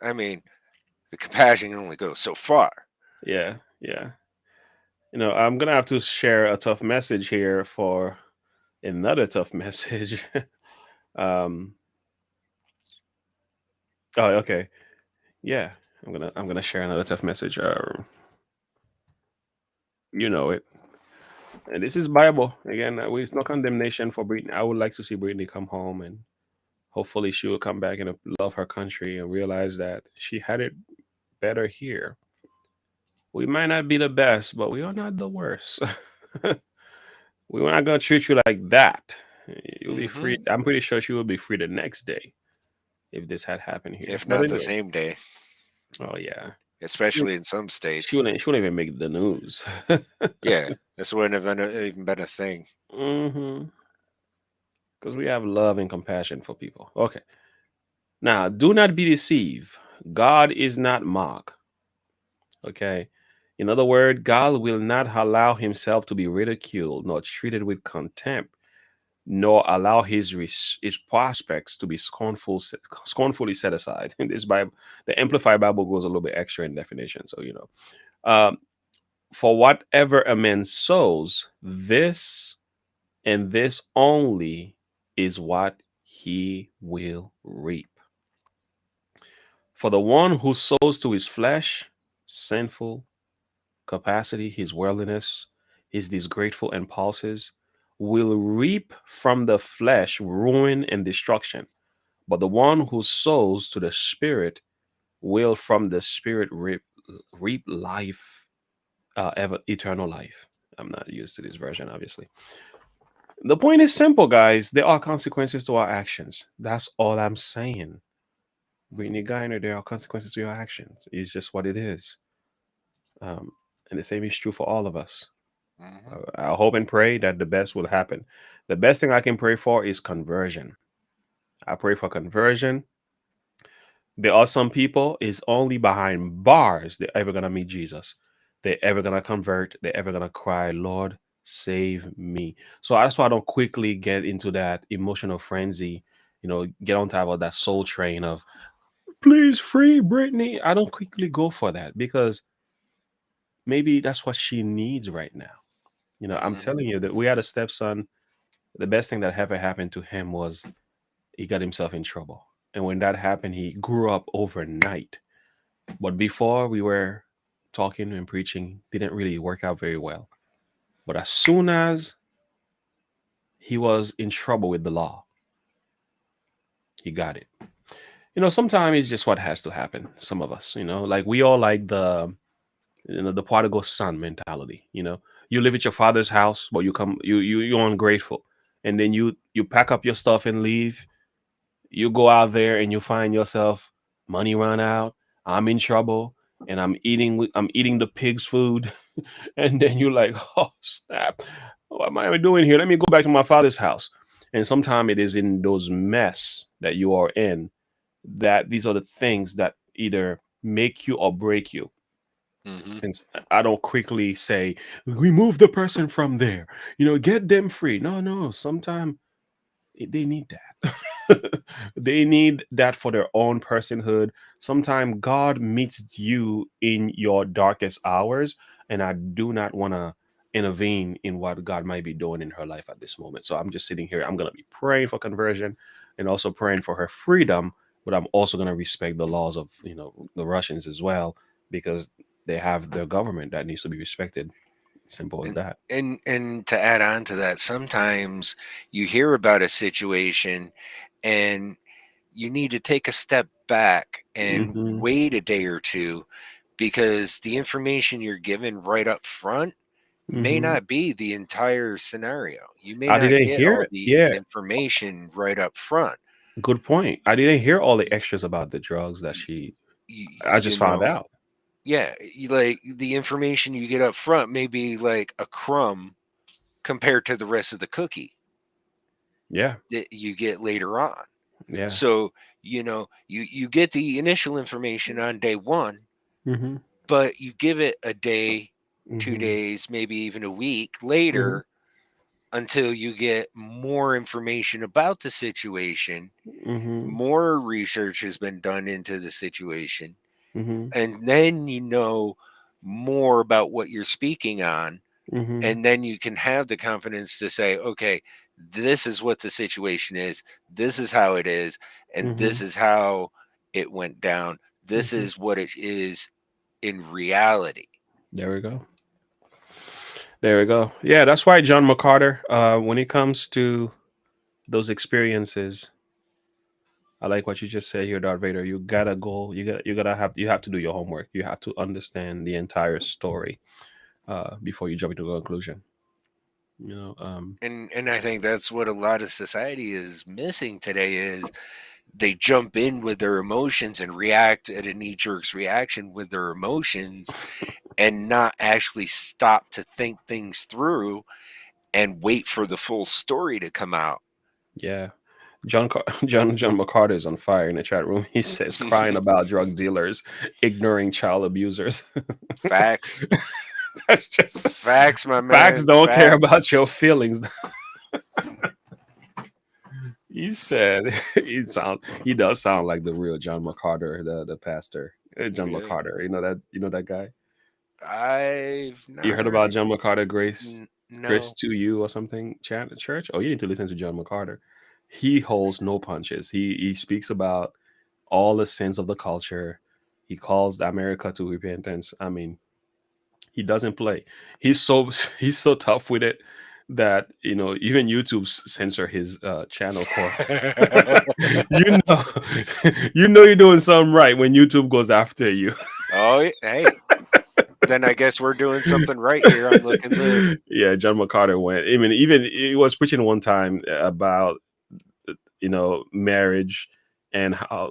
I mean, the compassion can only go so far. Yeah. I'm gonna have to share a tough message here for another tough message. Oh, okay. Yeah, I'm gonna share another tough message. You know it. And this is Bible again. It's no condemnation for Brittany. I would like to see Brittany come home, and hopefully she will come back and love her country and realize that she had it better here. We might not be the best, but we are not the worst. We're not gonna treat you like that. You'll be free. I'm pretty sure she will be free the next day if this had happened here. If not the same day. Oh yeah. Especially in some states. She wouldn't even make the news. Yeah, this wouldn't have even been a thing. Because we have love and compassion for people. Okay. Now, do not be deceived. God is not mocked. Okay. In other words, God will not allow himself to be ridiculed nor treated with contempt, nor allow his prospects to be scornfully set aside. In this Bible, the Amplified Bible goes a little bit extra in definition. So, for whatever a man sows, this and this only is what he will reap. For the one who sows to his flesh, sinful capacity, his worldliness, his disgraceful impulses, will reap from the flesh ruin and destruction. But the one who sows to the Spirit will from the Spirit reap life, eternal life. I'm not used to this version, obviously. The point is simple, guys. There are consequences to our actions. That's all I'm saying. Brittany Geiner, there are consequences to your actions. It's just what it is. And the same is true for all of us. I hope and pray that the best will happen. The best thing I can pray for is conversion. I pray for conversion. There are some people is only behind bars they're ever gonna meet Jesus. They're ever gonna convert. They're ever gonna cry, Lord, save me. So that's why I don't quickly get into that emotional frenzy. Get on top of that soul train of please free Brittany. I don't quickly go for that because maybe that's what she needs right now. I'm telling you that we had a stepson. The best thing that ever happened to him was he got himself in trouble. And when that happened, he grew up overnight. But before we were talking and preaching, didn't really work out very well. But as soon as he was in trouble with the law, he got it. Sometimes it's just what has to happen. Some of us, like we all like the prodigal son mentality. You live at your father's house, but you're ungrateful. And then you pack up your stuff and leave. You go out there and you find yourself money run out, I'm in trouble, and I'm eating the pig's food, and then you're like, oh snap, what am I doing here? Let me go back to my father's house. And sometimes it is in those mess that you are in that these are the things that either make you or break you. Mm-hmm. And I don't quickly say, remove the person from there, get them free. No, sometimes they need that. They need that for their own personhood. Sometimes God meets you in your darkest hours, and I do not want to intervene in what God might be doing in her life at this moment. So I'm just sitting here. I'm going to be praying for conversion and also praying for her freedom, but I'm also going to respect the laws of, the Russians as well, because they have their government that needs to be respected. Simple as that. And to add on to that, sometimes you hear about a situation and you need to take a step back and Mhm. wait a day or two, because the information you're given right up front may Mhm. not be the entire scenario. You may I not didn't get hear all it. the Yeah, information right up front. good point. I didn't hear all the extras about the drugs that I You just found know, out. yeah, like the information you get up front may be like a crumb compared to the rest of the cookie Yeah. that you get later on. Yeah. So, you get the initial information on day one, Mhm. but you give it a day, 2 Mhm. days, maybe even a week Mhm. later until you get more information about the situation. Mhm. More research has been done into the situation, Mhm. and then more about what you're speaking on, Mhm. and then you can have the confidence to say, okay, this is what the situation is, this is how it is, and this Mhm. is how it went down, this Mhm. is what it is in reality. There we go. There we go. Yeah, that's why John McCarter, when it comes to those experiences, I like what you just said here, Darth Vader. You gotta go. You have to do your homework. You have to understand the entire story before you jump into a conclusion. You know, And I think that's what a lot of society is missing today, is they jump in with their emotions and react at a knee-jerk reaction with their emotions, and not actually stop to think things through and wait for the full story to come out. yeah. John McCarter is on fire in the chat room. He says crying about drug dealers, ignoring child abusers. Facts. That's just Facts, my facts. man. Don't care Facts. about your feelings. He said he does sound like the real John McCarter, the pastor. John Really? McCarter. You know that guy. I've You not heard heard about it. John McCarter, Grace No. to You or something? Church. Oh, you need to listen to John McCarter. He holds no punches. He speaks about all the sins of the culture. He calls America to repentance. I mean, he doesn't play. He's so tough with it that even YouTube censor his channel for you know you're doing something right when YouTube goes after you. Oh, hey. Then I guess we're doing something right here on Look and Live. Yeah, John McCarter went. I mean, even he was preaching one time about marriage and how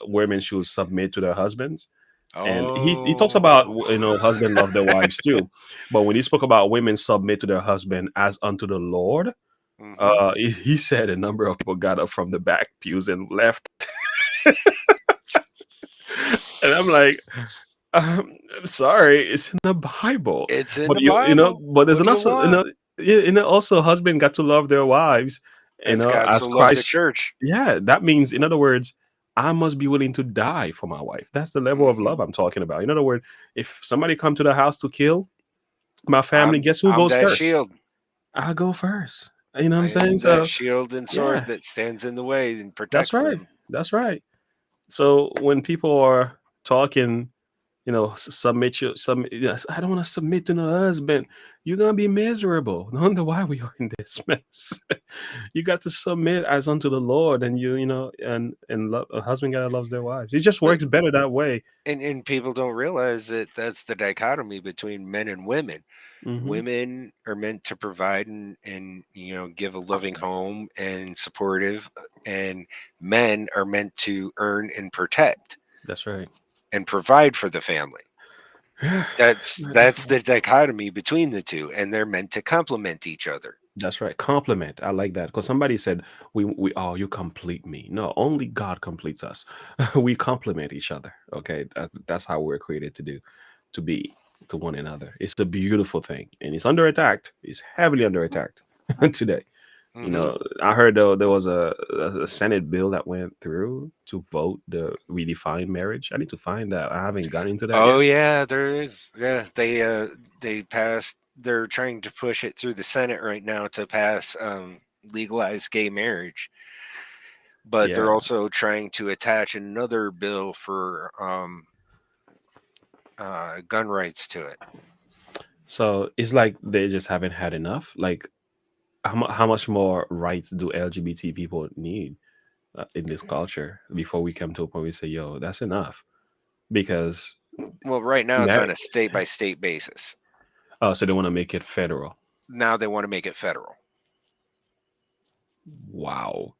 women should submit to their husbands. And he talks about Oh. husband love their wives too, but when he spoke about women submit to their husband as unto the Lord, Mhm. he said a number of people got up from the back pews and left. And I'm like, I'm sorry, it's in the Bible. It's in But the Bible. but there's What an do you also, want? also husband got to love their wives, As God as so loved the Christ. church. Yeah, that means, in other words, I must be willing to die for my wife. That's the level of Mhm. love I'm talking about. In other words, if somebody come to the house to kill my family, I'm guess who I'm goes that first? shield. I go first. You know what I'm I saying? am that So shield and sword yeah, that stands in the way and that's protects right. them. That's right. So when people are talking, submit your submit. Yes, I don't want to submit to no husband. You're gonna be miserable. No wonder why we are in this mess. You got to submit as unto the Lord, and a husband gotta loves their wives. It just works better that way. And people don't realize that that's the dichotomy between men and women. Mm-hmm. Women are meant to provide and give a loving home and supportive, and men are meant to earn and protect. That's right. And provide for the family. That's the dichotomy between the two, and they're meant to complement each other. That's right. Compliment. I like that because somebody said you complete me. No, only God completes us. We complement each other. Okay, that's how we're created to be to one another. It's a beautiful thing, and it's under attack. It's heavily under attack today. I heard though there was a Senate bill that went through to vote the redefine marriage. I need to find that. I haven't gotten into that Oh yet. yeah, there is. Yeah, they passed. They're trying to push it through the Senate right now to pass legalized gay marriage, but they're also trying to attach another bill for gun rights to it. So it's like they just haven't had enough. Like, how much more rights do LGBT people need in this culture before we come to a point where we say, "Yo, that's enough"? Because well, right now it's on a state by state basis. Oh, so they want to make it federal. Now they want to make it federal. Wow.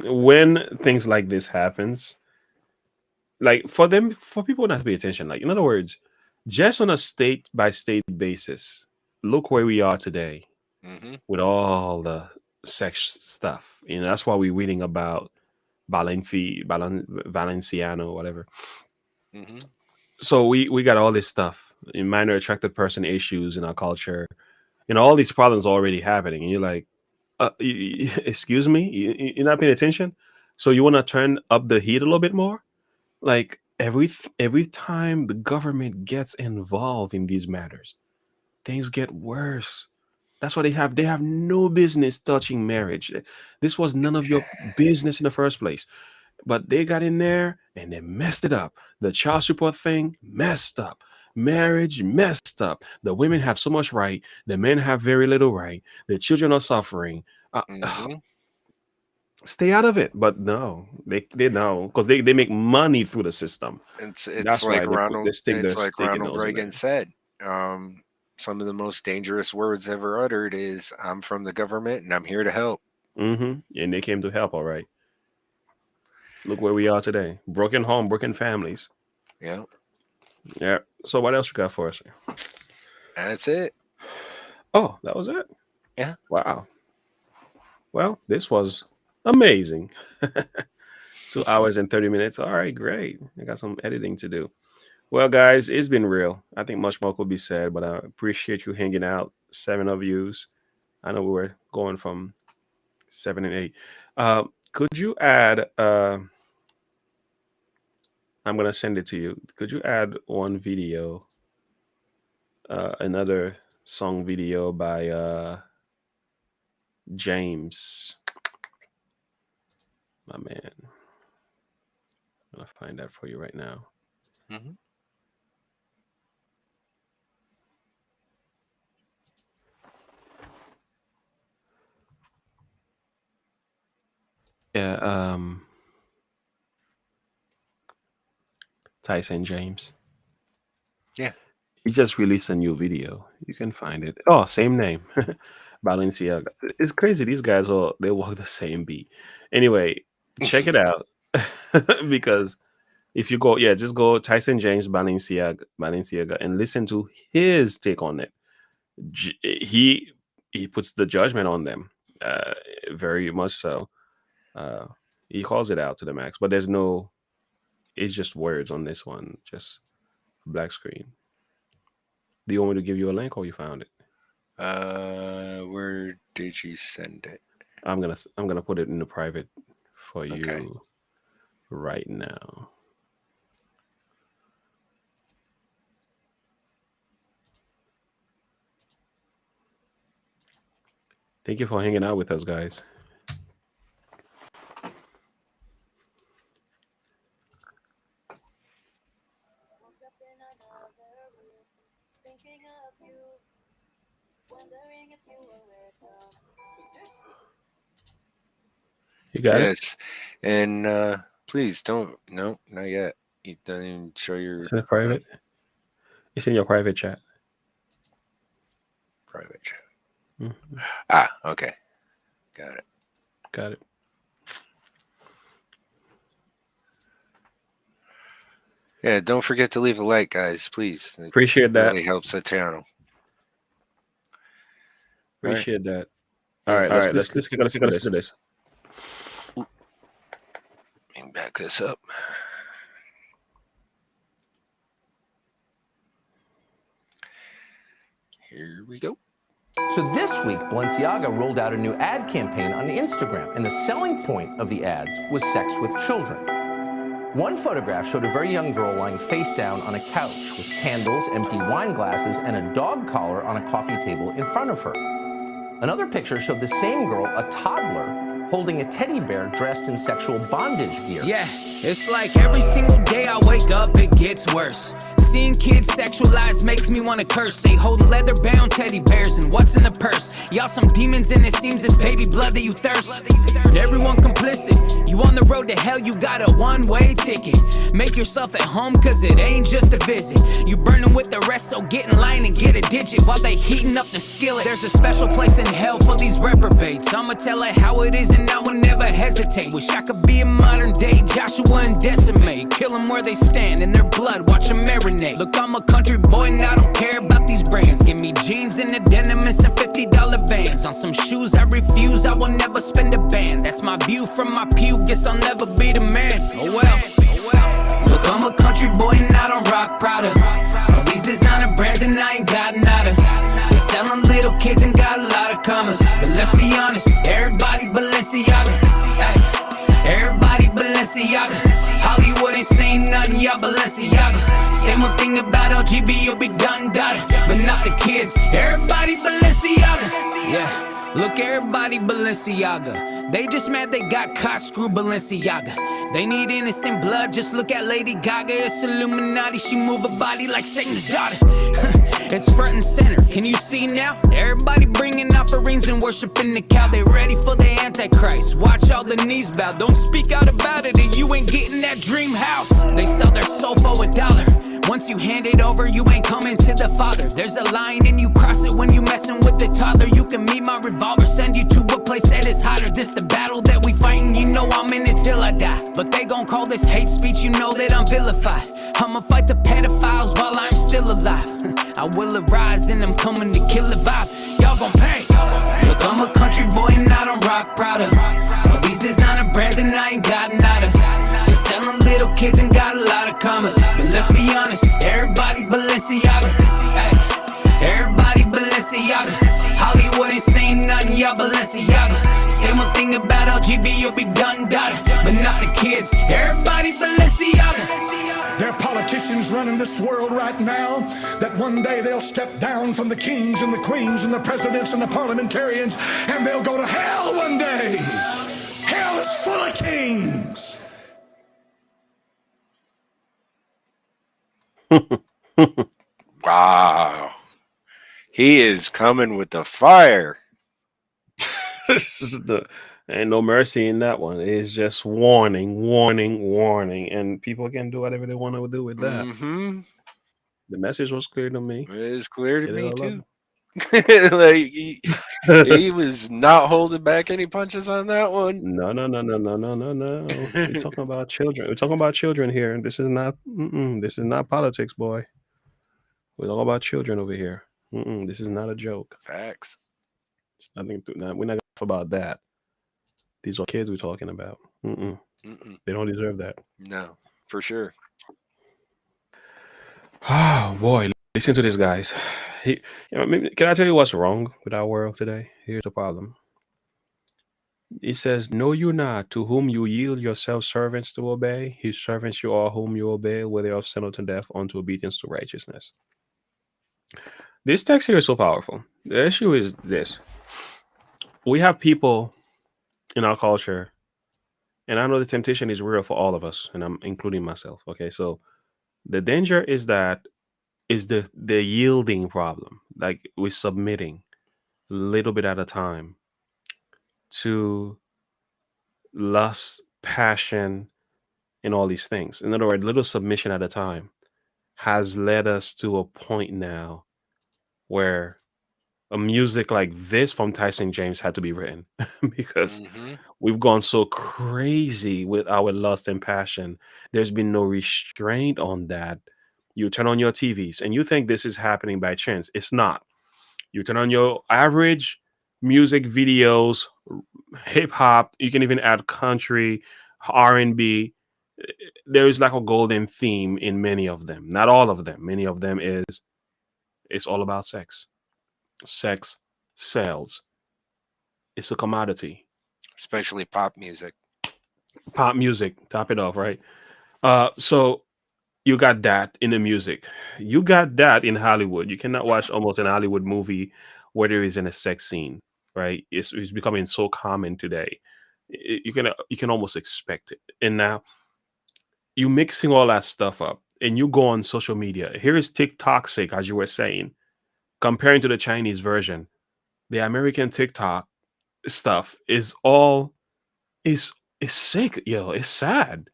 When things like this happens, like for people not to pay attention, like in other words, just on a state by state basis, look where we are today with all the sex stuff. That's why we're reading about Valenciano, whatever. So we got all this stuff in minor attracted person issues in our culture, all these problems already happening, and you're like, excuse me, you're not paying attention. So you want to turn up the heat a little bit more? Like every time the government gets involved in these matters, things get worse. That's why they have no business touching marriage. This was none of your business in the first place. But they got in there and they messed it up. The child support thing messed up. Marriage messed up. The women have so much right. The men have very little right. The children are suffering. Stay out of it. But no, they know because they make money through the system. It's like Ronald Reagan said. Some of the most dangerous words ever uttered is, "I'm from the government and I'm here to help." And they came to help. All right. Look where we are today. Broken home, broken families. Yeah. Yeah. So what else you got for us? That's it. Oh, that was it? Yeah. Wow. Well, this was amazing. 2 hours and 30 minutes. All right, great. I got some editing to do. Well, guys, it's been real. I think much more could be said, but I appreciate you hanging out. 7 of yous. I know we were going from 7 and 8. Could you add I'm going to send it to you. Could you add one video, another song video by James? My man. I'm going to find that for you right now. Yeah, Tyson James. Yeah. He just released a new video. You can find it. Oh, same name. Balenciaga. It's crazy. These guys they walk the same beat. Anyway, check it out. Because if you go, just go Tyson James Balenciaga and listen to his take on it. He puts the judgment on them. Very much so. He calls it out to the max, but it's just words on this one, just black screen. Do you want me to give you a link or you found it? Where did you send it? I'm gonna put it in the private for you right now. Thank you for hanging out with us, guys. You got it? Yes. And please don't. No, not yet. You don't even show your It's in the private. It's in your private chat. private chat. Mhm. Ah, okay. Got it. Got it. Yeah, don't forget to leave a like, guys, please. It Appreciate that. really helps the channel. Appreciate that. All right, let's take a listen to this. Let me back this up. Here we go. So this week, Balenciaga rolled out a new ad campaign on Instagram, and the selling point of the ads was sex with children. One photograph showed a very young girl lying face down on a couch with candles, empty wine glasses, and a dog collar on a coffee table in front of her. Another picture showed the same girl, a toddler, holding a teddy bear dressed in sexual bondage gear. Yeah, it's like every single day I wake up, it gets worse. Seeing kids sexualized makes me want to curse. They hold leather-bound teddy bears, and what's in the purse? Y'all some demons, and it seems it's baby blood that you thirst. Everyone complicit. You on the road to hell, you got a one-way ticket. Make yourself at home, cause it ain't just a visit. You burning with the rest, so get in line and get a digit while they heating up the skillet. There's a special place in hell for these reprobates. I'ma tell her how it is, and I will never hesitate. Wish I could be a modern-day Joshua and decimate. Kill them where they stand, in their blood, watch them marinate. Look, I'm a country boy and I don't care about these brands. Give me jeans and a denim and some $50 Vans. On some shoes I refuse, I will never spend a band. That's my view from my pew, guess I'll never be the man. Oh well. Look, I'm a country boy and I don't rock Prada. All these designer brands and I ain't got nada. They selling little kids and got a lot of commas. But let's be honest, everybody Balenciaga. Ay, everybody Balenciaga. Hollywood ain't saying nothing, y'all Balenciaga. Say one thing about LGB, you'll be done, but not the kids. Everybody Balenciaga. Yeah, look, everybody Balenciaga. They just mad they got caught, screw Balenciaga. They need innocent blood, just look at Lady Gaga. It's Illuminati, she move her body like Satan's daughter. It's front and center, can you see now? Everybody bringing offerings and worshiping the cow. They ready for the Antichrist, watch all the knees bow. Don't speak out about it or you ain't getting that dream house. They sell their soul for $1. Once you hand it over, you ain't coming to the Father. There's a line and you cross it when you messing with the toddler. You can meet my revolver, send you to a place that is hotter. This the battle that we fighting, you know I'm in it till I die. But they gon' call this hate speech, you know that I'm vilified. I'ma fight the pedophiles while I'm still alive. I will arise and I'm coming to kill the vibe. Y'all gon' pay. Look, I'm a country boy and I don't rock Prada. All these designer brands and I ain't got nada. They selling little kids and got a lot of commas. But let's be honest, everybody Balenciaga. Ay, everybody Balenciaga. Hollywood ain't saying nothing, y'all Balenciaga. Say one thing about LGB, you'll be done, but not the kids. Everybody Balenciaga. There are politicians running this world right now that one day they'll step down from the kings and the queens and the presidents and the parliamentarians and they'll go to hell one day. Hell is full of kings. Wow. He is coming with the fire. Ain't no mercy in that one. It's just warning, warning, warning. And people can do whatever they want to do with that. Mm-hmm. The message was clear to me. It is clear to me too. Like he was not holding back any punches on that one. No. We're talking about children. We're talking about children here. This is not politics, boy. We're all about children over here. This is not a joke. Facts. It's nothing. We're not about that. These are kids we're talking about. They don't deserve that. No, for sure. Oh boy, listen to this, guys. Can I tell you what's wrong with our world today? Here's the problem. It says, "Know you not to whom you yield yourselves servants to obey? His servants you are whom you obey, whether of sin or to death, unto obedience to righteousness." This text here is so powerful. The issue is this: we have people in our culture, and I know the temptation is real for all of us, and I'm including myself. Okay, so the danger is that is the yielding problem. like we're submitting a little bit at a time to lust, passion, and all these things. In other words, little submission at a time has led us to a point now where a music like this from Tyson James had to be written because we've gone so crazy with our lust and passion. There's been no restraint on that. You turn on your TVs and you think this is happening by chance. It's not. You turn on your average music videos, hip hop, you can even add country, R&B. There is like a golden theme in many of them. Not all of them. Many of them is it's all about sex. Sex sells. It's a commodity. Especially pop music. Pop music, top it off, right? So you got that in the music. You got that in Hollywood. You cannot watch almost an Hollywood movie where there isn't a sex scene, right? It's becoming so common today. You can almost expect it. And now you mixing all that stuff up and you go on social media. Here is TikTok sick, as you were saying, comparing to the Chinese version. The American TikTok stuff is all is sick, yo. It's sad.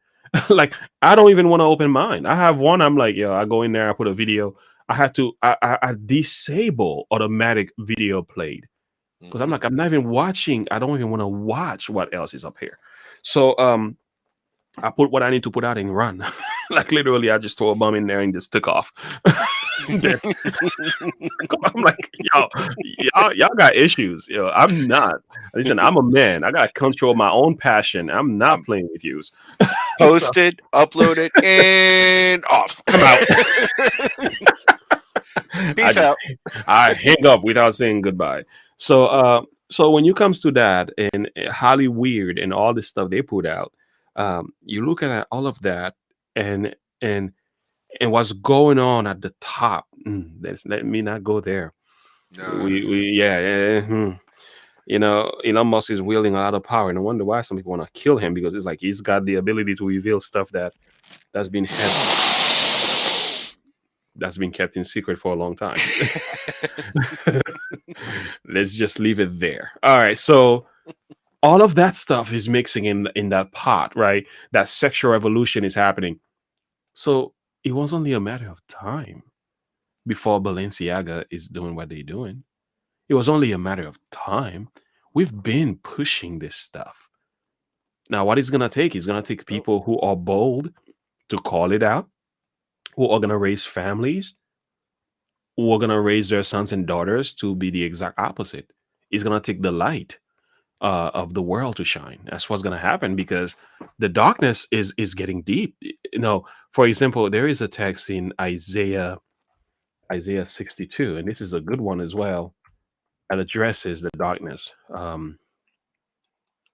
Like I don't even want to open mine. I have one. I'm like, yo, I go in there, I put a video. I had to I disable automatic video played because I'm like, I'm not even watching. I don't even want to watch what else is up here. So I put what I need to put out and run. Like literally, I just throw a bomb in there and just took off. I'm like, y'all got issues. Yo, I'm not. Listen, I'm a man. I gotta control my own passion. I'm not playing with yous. Post it, upload it, and off. I'm out. Peace out. I hang up without saying goodbye. So when you comes to that and Hollywood and all this stuff they put out, you look at all of that and what's going on at the top. Let me not go there. No. You know, Elon Musk is wielding a lot of power, and I wonder why some people want to kill him because it's like he's got the ability to reveal stuff that's been kept in secret for a long time. Let's just leave it there. All right, so all of that stuff is mixing in that pot, right? That sexual revolution is happening. So it was only a matter of time before Balenciaga is doing what they're doing. It was only a matter of time. We've been pushing this stuff. Now, what it's going to take is going to take people who are bold to call it out, who are going to raise families, who are going to raise their sons and daughters to be the exact opposite. It's going to take the light of the world to shine. That's what's going to happen because the darkness is getting deep. You know, for example, there is a text in Isaiah 62, and this is a good one as well, that addresses the darkness. Well,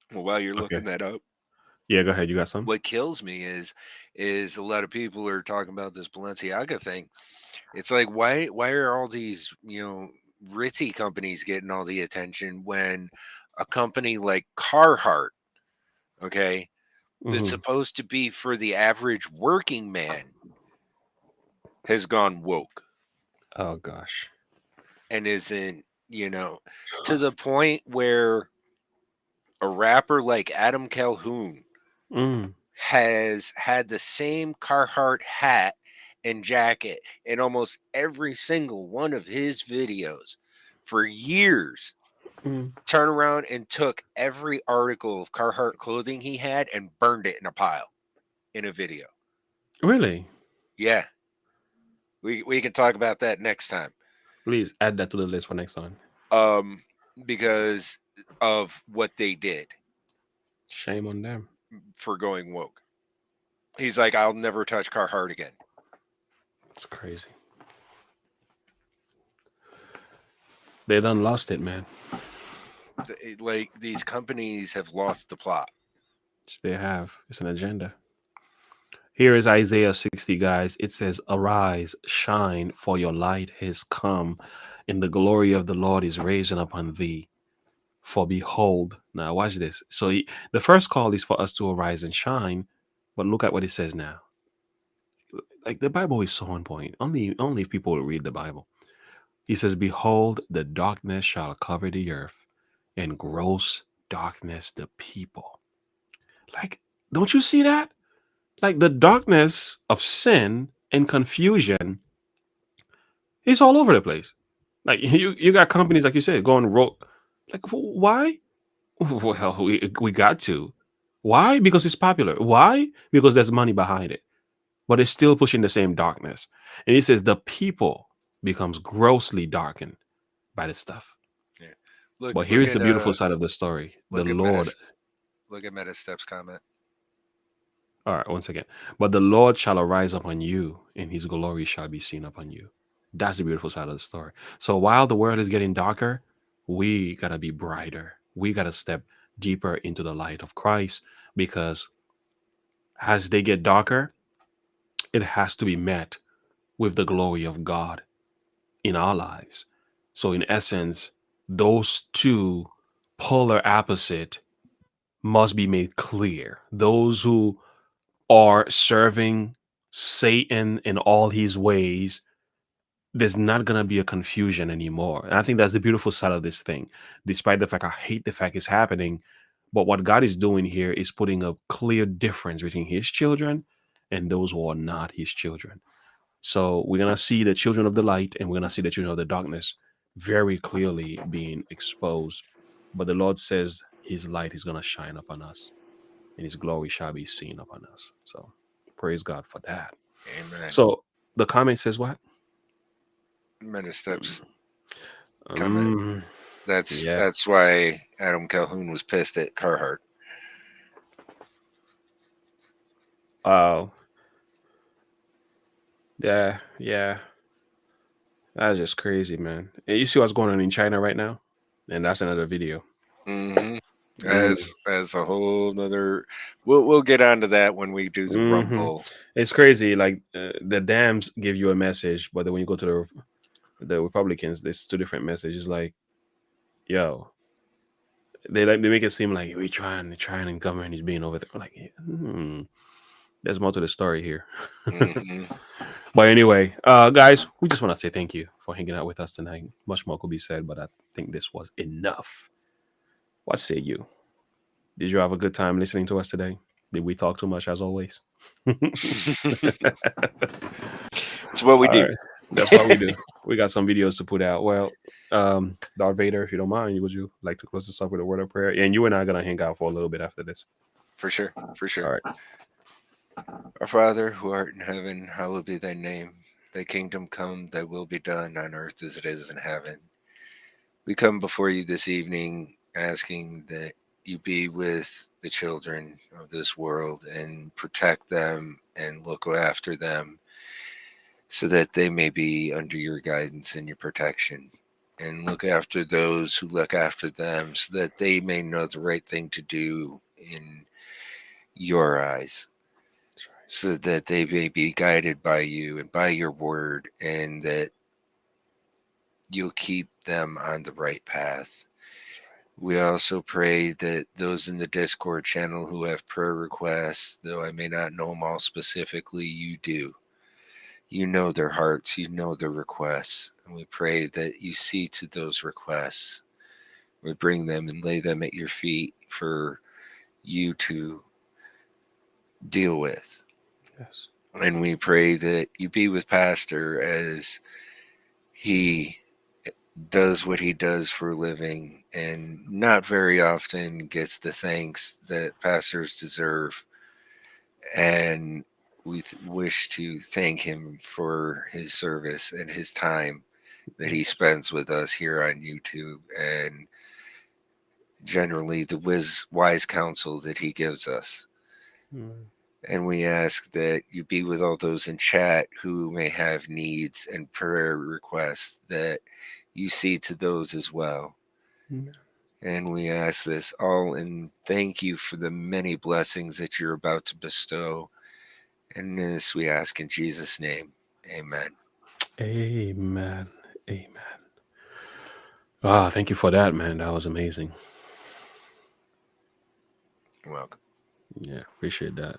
while you're looking that up, yeah, go ahead. You got something? What kills me is a lot of people are talking about this Balenciaga thing. It's like why are all these ritzy companies getting all the attention when a company like Carhartt, okay, that's supposed to be for the average working man, has gone woke. Oh gosh. And isn't, to the point where a rapper like Adam Calhoun has had the same Carhartt hat and jacket in almost every single one of his videos for years. Turn around and took every article of Carhartt clothing he had and burned it in a pile in a video. Really? Yeah. We can talk about that next time. Please add that to the list for next time. Because of what they did. Shame on them. For going woke. He's like, I'll never touch Carhartt again. It's crazy. They done lost it, man. Like, these companies have lost the plot. They have. It's an agenda. Here is Isaiah 60, guys. It says, arise, shine, for your light has come, and the glory of the Lord is risen upon thee. For behold, now watch this. So the first call is for us to arise and shine, but look at what it says now. Like the Bible is so on point. Only if people will read the Bible. He says, behold, the darkness shall cover the earth, and gross darkness the people. Like, don't you see that? Like, the darkness of sin and confusion is all over the place. Like, you got companies, like you said, going rogue. Like, why? Well, we got to. Why? Because it's popular. Why? Because there's money behind it. But it's still pushing the same darkness. And he says the people becomes grossly darkened by this stuff. Yeah. Look, But here's the beautiful side of the story. The Lord. Look at Metastep's comment. All right, once again. But the Lord shall arise upon you, and his glory shall be seen upon you. That's the beautiful side of the story. So while the world is getting darker, we got to be brighter. We got to step deeper into the light of Christ, because as they get darker, it has to be met with the glory of God in our lives. So in essence, those two polar opposite must be made clear. Those who are serving Satan in all his ways, there's not going to be a confusion anymore. And I think that's the beautiful side of this thing. Despite the fact I hate the fact it's happening, but what God is doing here is putting a clear difference between his children and those who are not his children. So we're going to see the children of the light, and we're going to see the children of the darkness very clearly being exposed. But the Lord says his light is going to shine upon us, and his glory shall be seen upon us. So praise God for that. Amen. So the comment says what? Metastep's comment. That's why Adam Calhoun was pissed at Carhartt. Oh. Yeah. That's just crazy, man. And you see what's going on in China right now? And that's another video. Mm-hmm. As a whole nother, we'll get onto that when we do the Rumble. It's crazy. Like the Dems give you a message, but then when you go to the Republicans, there's two different messages. Like, yo, they make it seem like we're trying, and government is being over there. I'm like, there's more to the story here. But anyway, guys, we just want to say thank you for hanging out with us tonight. Much more could be said, but I think this was enough. What say you? Did you have a good time listening to us today? Did we talk too much as always? It's what we do. Right. That's what we do. We got some videos to put out. Well, Darth Vader, if you don't mind, would you like to close this up with a word of prayer? And you and I are going to hang out for a little bit after this. For sure. All right. Our Father, who art in heaven, hallowed be thy name. Thy kingdom come, thy will be done on earth as it is in heaven. We come before you this evening asking that you be with the children of this world and protect them and look after them so that they may be under your guidance and your protection. And look after those who look after them so that they may know the right thing to do in your eyes. So that they may be guided by you and by your word, and that you'll keep them on the right path. We also pray that those in the Discord channel who have prayer requests, though I may not know them all specifically, you do. You know their hearts, you know their requests. And we pray that you see to those requests. We bring them and lay them at your feet for you to deal with. Yes. And we pray that you be with Pastor as he does what he does for a living and not very often gets the thanks that pastors deserve. And we wish to thank him for his service and his time that he spends with us here on YouTube, and generally the wise counsel that he gives us. And we ask that you be with all those in chat who may have needs and prayer requests, that you see to those as well. And we ask this all and thank you for the many blessings that you're about to bestow. And this we ask in Jesus' name. Amen. Amen. Ah, thank you for that, man. That was amazing. You're welcome. Yeah, appreciate that.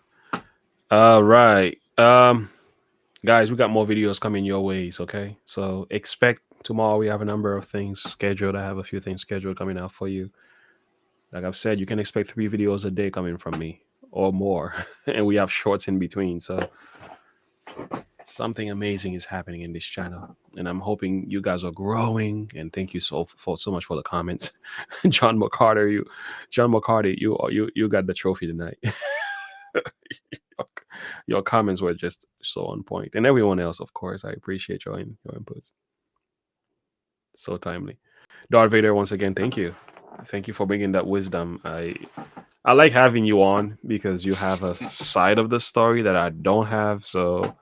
All right. Guys, we got more videos coming your ways, okay? So expect tomorrow we have a number of things scheduled. I have a few things scheduled coming out for you. Like I've said, you can expect 3 videos a day coming from me or more. And we have shorts in between. So something amazing is happening in this channel. And I'm hoping you guys are growing. And thank you so much for the comments. John McCarty, you got the trophy tonight. Your comments were just so on point. And everyone else, of course, I appreciate your inputs. So timely. Darth Vader, once again, thank you. Thank you for bringing that wisdom. I like having you on because you have a side of the story that I don't have. So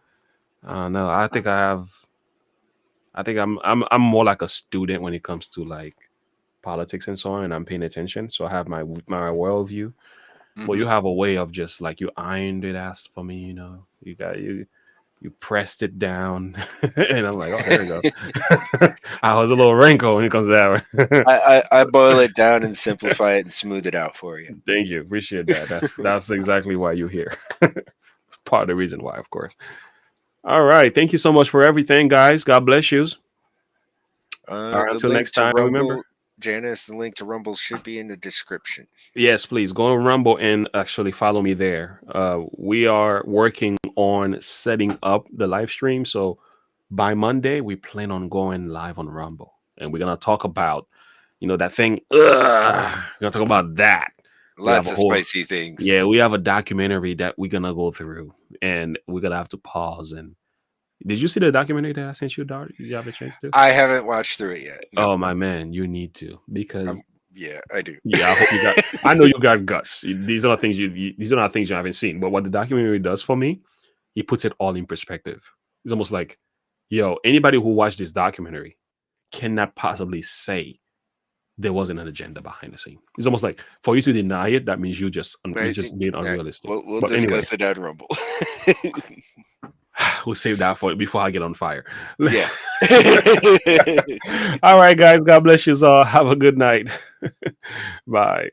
no, I think I'm more like a student when it comes to like politics and so on, and I'm paying attention. So I have my worldview. Mm-hmm. Well, you have a way of just like you ironed it ass for me, you know. You pressed it down, and I'm like, oh, there we go. I was a little wrinkle when it comes to that. I boil it down and simplify it and smooth it out for you. Thank you, appreciate that. That's exactly why you're here. Part of the reason why, of course. All right, thank you so much for everything, guys. God bless you. All right, until next time, remember. Janice, the link to Rumble should be in the description. Yes, please go on Rumble and actually follow me there. We are working on setting up the live stream. So by Monday, we plan on going live on Rumble. And we're going to talk about, that thing. We're going to talk about that. Lots of spicy things. Yeah, we have a documentary that we're going to go through. And we're going to have to pause. And did you see the documentary that I sent you, Dart? Did you have a chance to? I haven't watched through it yet. No. Oh, my man, you need to because yeah, I do. Yeah, I hope you got. I know you got guts. These are not things these are not things you haven't seen. But what the documentary does for me, he puts it all in perspective. It's almost like, anybody who watched this documentary cannot possibly say there wasn't an agenda behind the scene. It's almost like for you to deny it, that means you're just being unrealistic. We'll discuss it at Rumble. We'll save that for before I get on fire. Yeah. All right, guys. God bless you all. Have a good night. Bye.